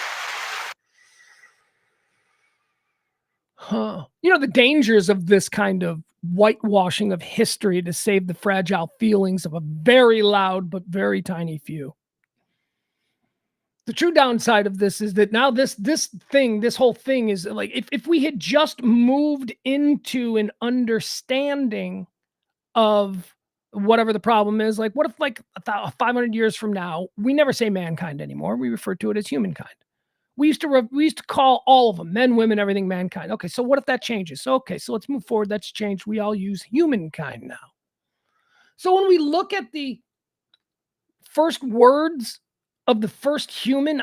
S1: Huh. The dangers of this kind of whitewashing of history to save the fragile feelings of a very loud but very tiny few. The true downside of this is that now this whole thing is like, if we had just moved into an understanding of whatever the problem is, like what if like 500 years from now, we never say mankind anymore. We refer to it as humankind. We used to call all of them, men, women, everything, mankind. Okay, so what if that changes? Okay, so let's move forward. That's changed. We all use humankind now. So when we look at the first words of the first human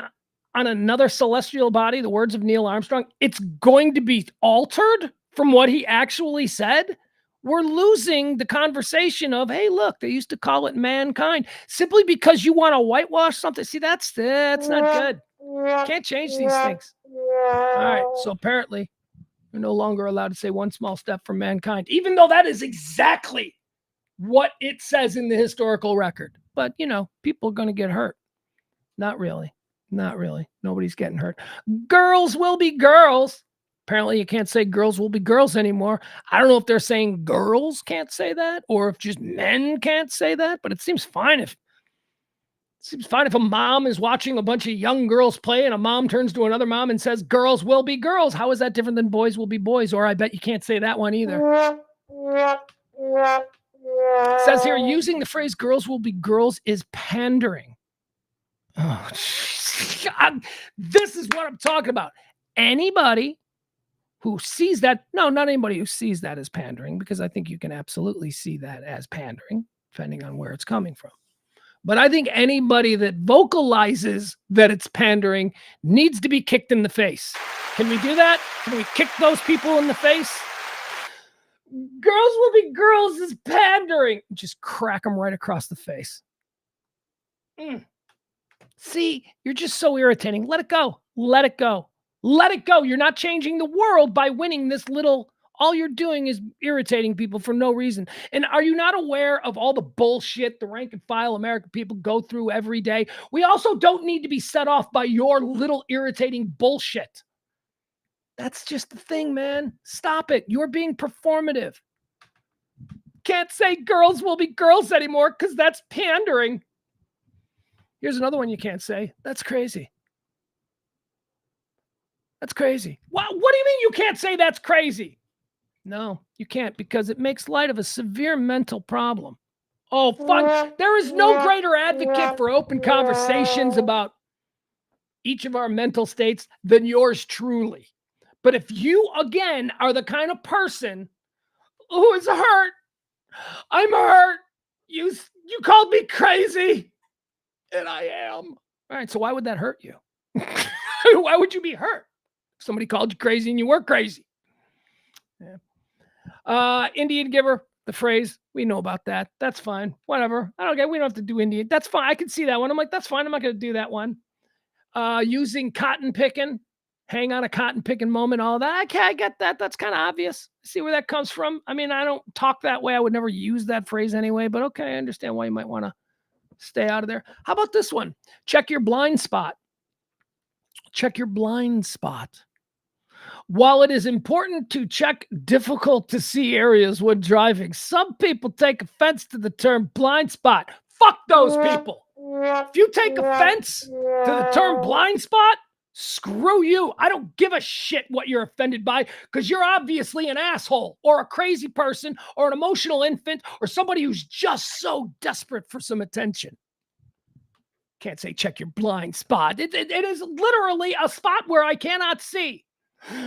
S1: on another celestial body, the words of Neil Armstrong, it's going to be altered from what he actually said. We're losing the conversation of, hey, look, they used to call it mankind simply because you want to whitewash something. See, that's not good. Can't change these things. All right, so apparently we're no longer allowed to say one small step for mankind, even though that is exactly what it says in the historical record. But, people are going to get hurt. Not really. Not really. Nobody's getting hurt. Girls will be girls. Apparently you can't say girls will be girls anymore. I don't know if they're saying girls can't say that or if just men can't say that, but it seems fine if a mom is watching a bunch of young girls play and a mom turns to another mom and says, girls will be girls. How is that different than boys will be boys? Or I bet you can't say that one either. It says here, using the phrase girls will be girls is pandering. Oh, God. This is what I'm talking about. Anybody who sees that, no, not anybody who sees that as pandering, because I think you can absolutely see that as pandering, depending on where it's coming from. But I think anybody that vocalizes that it's pandering needs to be kicked in the face. Can we do that? Can we kick those people in the face? Girls will be girls is pandering. Just crack them right across the face. See, you're just so irritating. Let it go. Let it go. Let it go. You're not changing the world by winning this little. All you're doing is irritating people for no reason. And are you not aware of all the bullshit the rank and file American people go through every day? We also don't need to be set off by your little irritating bullshit. That's just the thing, man. Stop it. You're being performative. Can't say girls will be girls anymore because that's pandering. Here's another one you can't say. That's crazy. That's crazy. What do you mean you can't say that's crazy? No, you can't, because it makes light of a severe mental problem. Oh, fuck. There is no greater advocate for open conversations about each of our mental states than yours truly. But if you, again, are the kind of person who is hurt, I'm hurt. You called me crazy, and I am. All right, so why would that hurt you? Why would you be hurt? Somebody called you crazy and you were crazy. Yeah. Indian giver, the phrase, we know about that. That's fine. Whatever. I don't get. We don't have to do Indian. That's fine. I can see that one. I'm like, that's fine. I'm not going to do that one. Using cotton picking, hang on a cotton picking moment, all that. Okay, I get that. That's kind of obvious. See where that comes from. I mean, I don't talk that way. I would never use that phrase anyway, but okay, I understand why you might want to stay out of there. How about this one? Check your blind spot. Check your blind spot. While it is important to check difficult to see areas when driving, some people take offense to the term blind spot. Fuck those people. If you take offense to the term blind spot, screw you. I don't give a shit what you're offended by, because you're obviously an asshole or a crazy person or an emotional infant or somebody who's just so desperate for some attention. Can't say check your blind spot. It is literally a spot where I cannot see.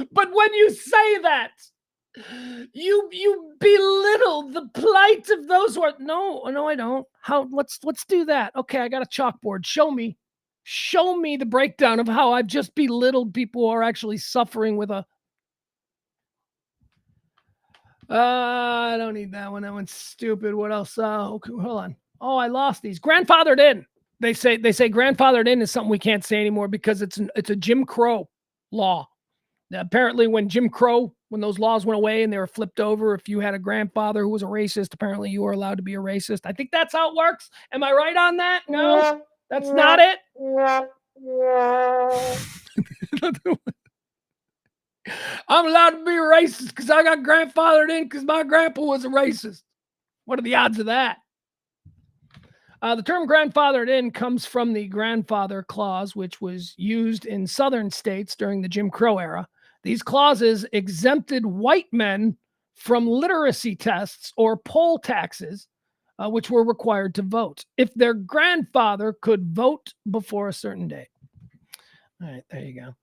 S1: But when you say that, you belittle the plight of those who are. No, I don't. How? Let's do that. Okay, I got a chalkboard. Show me the breakdown of how I've just belittled people who are actually suffering with a. I don't need that one. That one's stupid. What else? Okay, hold on. Oh, I lost these. Grandfathered in. They say grandfathered in is something we can't say anymore because it's a Jim Crow law. Now, apparently, when those laws went away and they were flipped over, if you had a grandfather who was a racist, apparently you were allowed to be a racist. I think that's how it works. Am I right on that? No, that's not it. I'm allowed to be a racist because I got grandfathered in because my grandpa was a racist. What are the odds of that? The term grandfathered in comes from the grandfather clause, which was used in southern states during the Jim Crow era. These clauses exempted white men from literacy tests or poll taxes, which were required to vote if their grandfather could vote before a certain date. All right, there you go.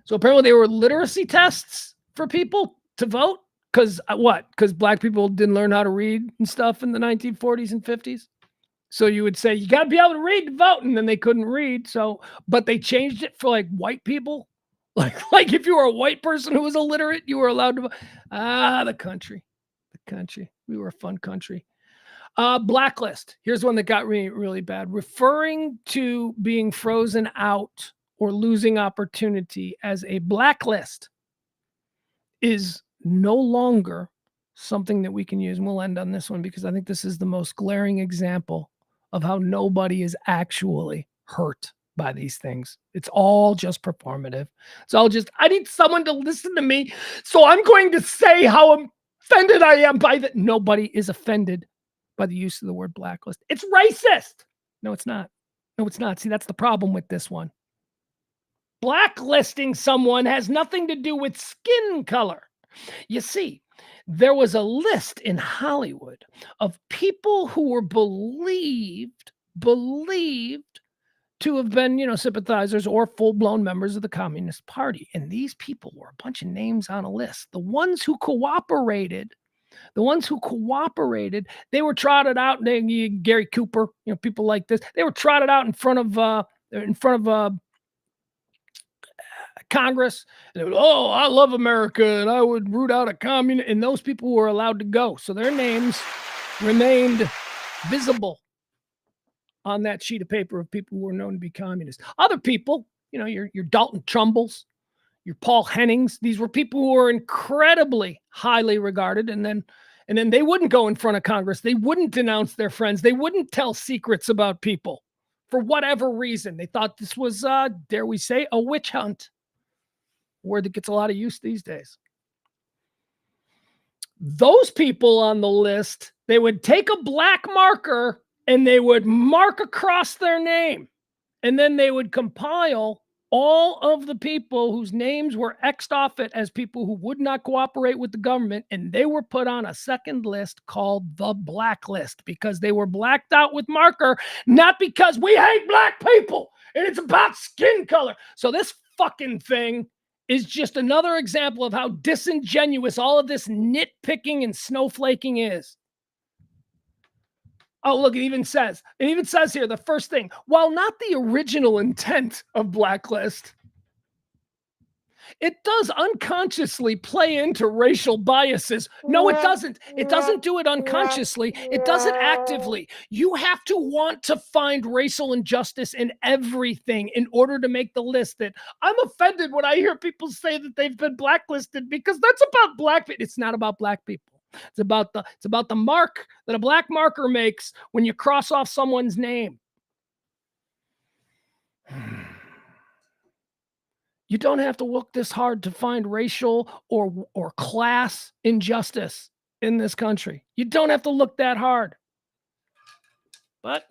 S1: So apparently they were literacy tests for people to vote. Because what? Because black people didn't learn how to read and stuff in the 1940s and 50s. So you would say, you got to be able to read to vote. And then they couldn't read. So, but they changed it for like white people. Like if you were a white person who was illiterate, you were allowed to vote. The country. We were a fun country. Blacklist. Here's one that got really, really bad. Referring to being frozen out or losing opportunity as a blacklist is no longer something that we can use. And we'll end on this one because I think this is the most glaring example of how nobody is actually hurt by these things. It's all just performative. It's all just, I need someone to listen to me, so I'm going to say how offended I am by that. Nobody is offended by the use of the word blacklist. It's racist. No, it's not. See, that's the problem with this one. Blacklisting someone has nothing to do with skin color. You see, there was a list in Hollywood of people who were believed to have been, sympathizers or full-blown members of the Communist Party. And these people were a bunch of names on a list. The ones who cooperated, they were trotted out. Gary Cooper, people like this, they were trotted out in front of Congress, and they would, I love America, and I would root out a communist, and those people were allowed to go. So their names remained visible on that sheet of paper of people who were known to be communists. Other people, your Dalton Trumbolls, your Paul Hennings, these were people who were incredibly highly regarded, and then they wouldn't go in front of Congress. They wouldn't denounce their friends. They wouldn't tell secrets about people for whatever reason. They thought this was, dare we say, a witch hunt. word that gets a lot of use these days. Those people on the list, they would take a black marker and they would mark across their name. And then they would compile all of the people whose names were X'd off it as people who would not cooperate with the government. And they were put on a second list called the blacklist because they were blacked out with marker, not because we hate black people and it's about skin color. So this fucking thing is just another example of how disingenuous all of this nitpicking and snowflaking is. Oh, look, it even says here, the first thing, while not the original intent of blacklist, it does unconsciously play into racial biases. No, it doesn't. It doesn't do it unconsciously. It does it actively. You have to want to find racial injustice in everything in order to make the list. That I'm offended when I hear people say that they've been blacklisted because that's about black people. It's not about black people. It's about the mark that a black marker makes when you cross off someone's name. You don't have to look this hard to find racial or class injustice in this country. You don't have to look that hard. But,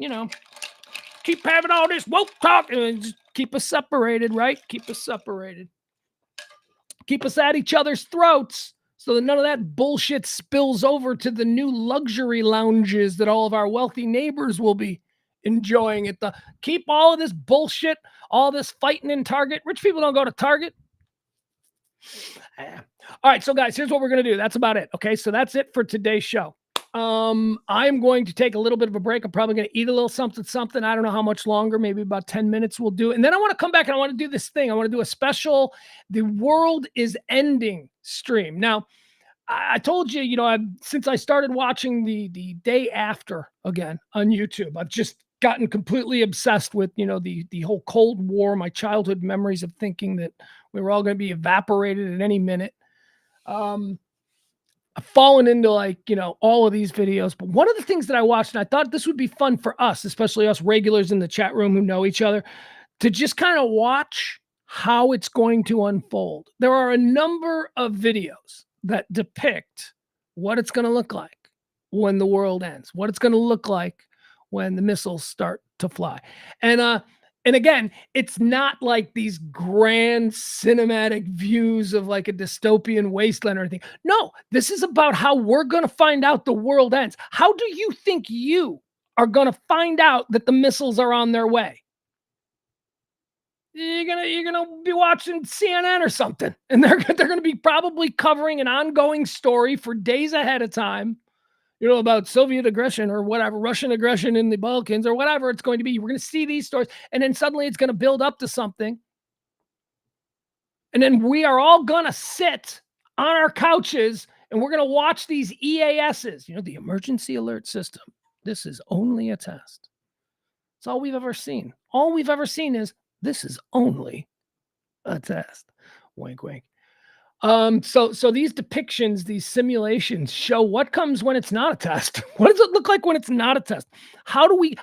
S1: keep having all this woke talk and just keep us separated, right? Keep us separated. Keep us at each other's throats so that none of that bullshit spills over to the new luxury lounges that all of our wealthy neighbors will be enjoying it. Keep all of this bullshit, all this fighting in Target. Rich people don't go to Target. All right, so guys, here's what we're going to do. That's about it. Okay, so that's it for today's show. I'm going to take a little bit of a break. I'm probably going to eat a little something. I don't know how much longer, maybe about 10 minutes we'll do it. And then I want to come back and I want to do this thing. I want to do a special, The World is Ending stream. Now, I told you, since I started watching the day after again on YouTube, I've just gotten completely obsessed with, the whole Cold War, my childhood memories of thinking that we were all going to be evaporated at any minute. I've fallen into all of these videos, but one of the things that I watched, and I thought this would be fun for us, especially us regulars in the chat room who know each other, to just kind of watch how it's going to unfold. There are a number of videos that depict what it's going to look like when the world ends, what it's going to look like when the missiles start to fly. And again, it's not like these grand cinematic views of like a dystopian wasteland or anything. No, this is about how we're going to find out the world ends. How do you think you are going to find out that the missiles are on their way? You're gonna be watching CNN or something, and they're gonna be probably covering an ongoing story for days ahead of time, about Soviet aggression or whatever, Russian aggression in the Balkans or whatever it's going to be. We're going to see these stories, and then suddenly it's going to build up to something, and then we are all going to sit on our couches and we're going to watch these EASs, the emergency alert system. This is only a test. It's all we've ever seen. All we've ever seen is this is only a test. Wink, wink. So these depictions, these simulations show what comes when it's not a test. What does it look like when it's not a test? How do we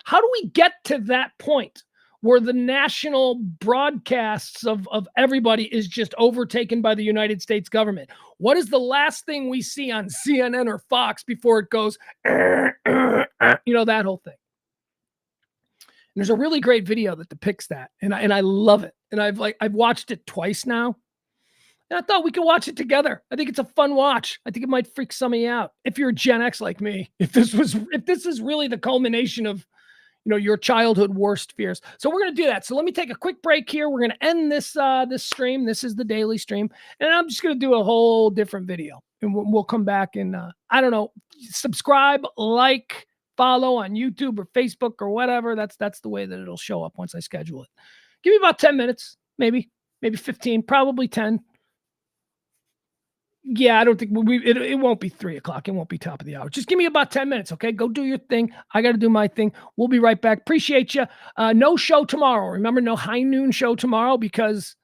S1: get to that point where the national broadcasts of everybody is just overtaken by the United States government? What is the last thing we see on CNN or Fox before it goes, that whole thing? And there's a really great video that depicts that, and I love it. And I've watched it twice now, and I thought we could watch it together. I think it's a fun watch. I think it might freak some of you out if you're Gen X like me. If this is really the culmination of, your childhood worst fears. So we're gonna do that. So let me take a quick break here. We're gonna end this stream. This is the daily stream, and I'm just gonna do a whole different video, and we'll come back and subscribe, like, follow on YouTube or Facebook or whatever. That's the way that it'll show up once I schedule it. Give me about 10 minutes, maybe 15, probably 10. Yeah, I don't think it won't be 3:00. It won't be top of the hour. Just give me about 10 minutes, okay? Go do your thing. I got to do my thing. We'll be right back. Appreciate you. No show tomorrow. Remember, no high noon show tomorrow because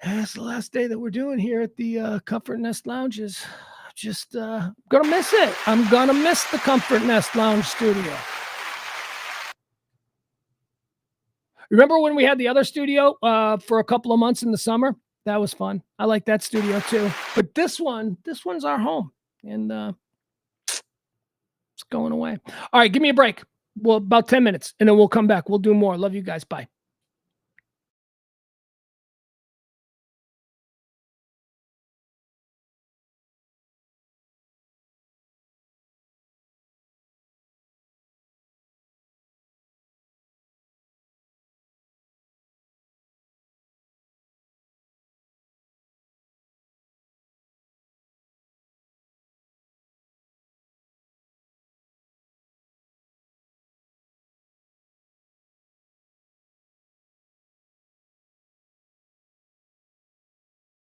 S1: that's the last day that we're doing here at the Comfort Nest Lounges. Just gonna miss it. I'm gonna miss the Comfort Nest Lounge studio. Remember when we had the other studio for a couple of months in the summer? That was fun. I like that studio too. But this one's our home. And it's going away. All right, give me a break. Well, about 10 minutes, and then we'll come back. We'll do more. Love you guys. Bye.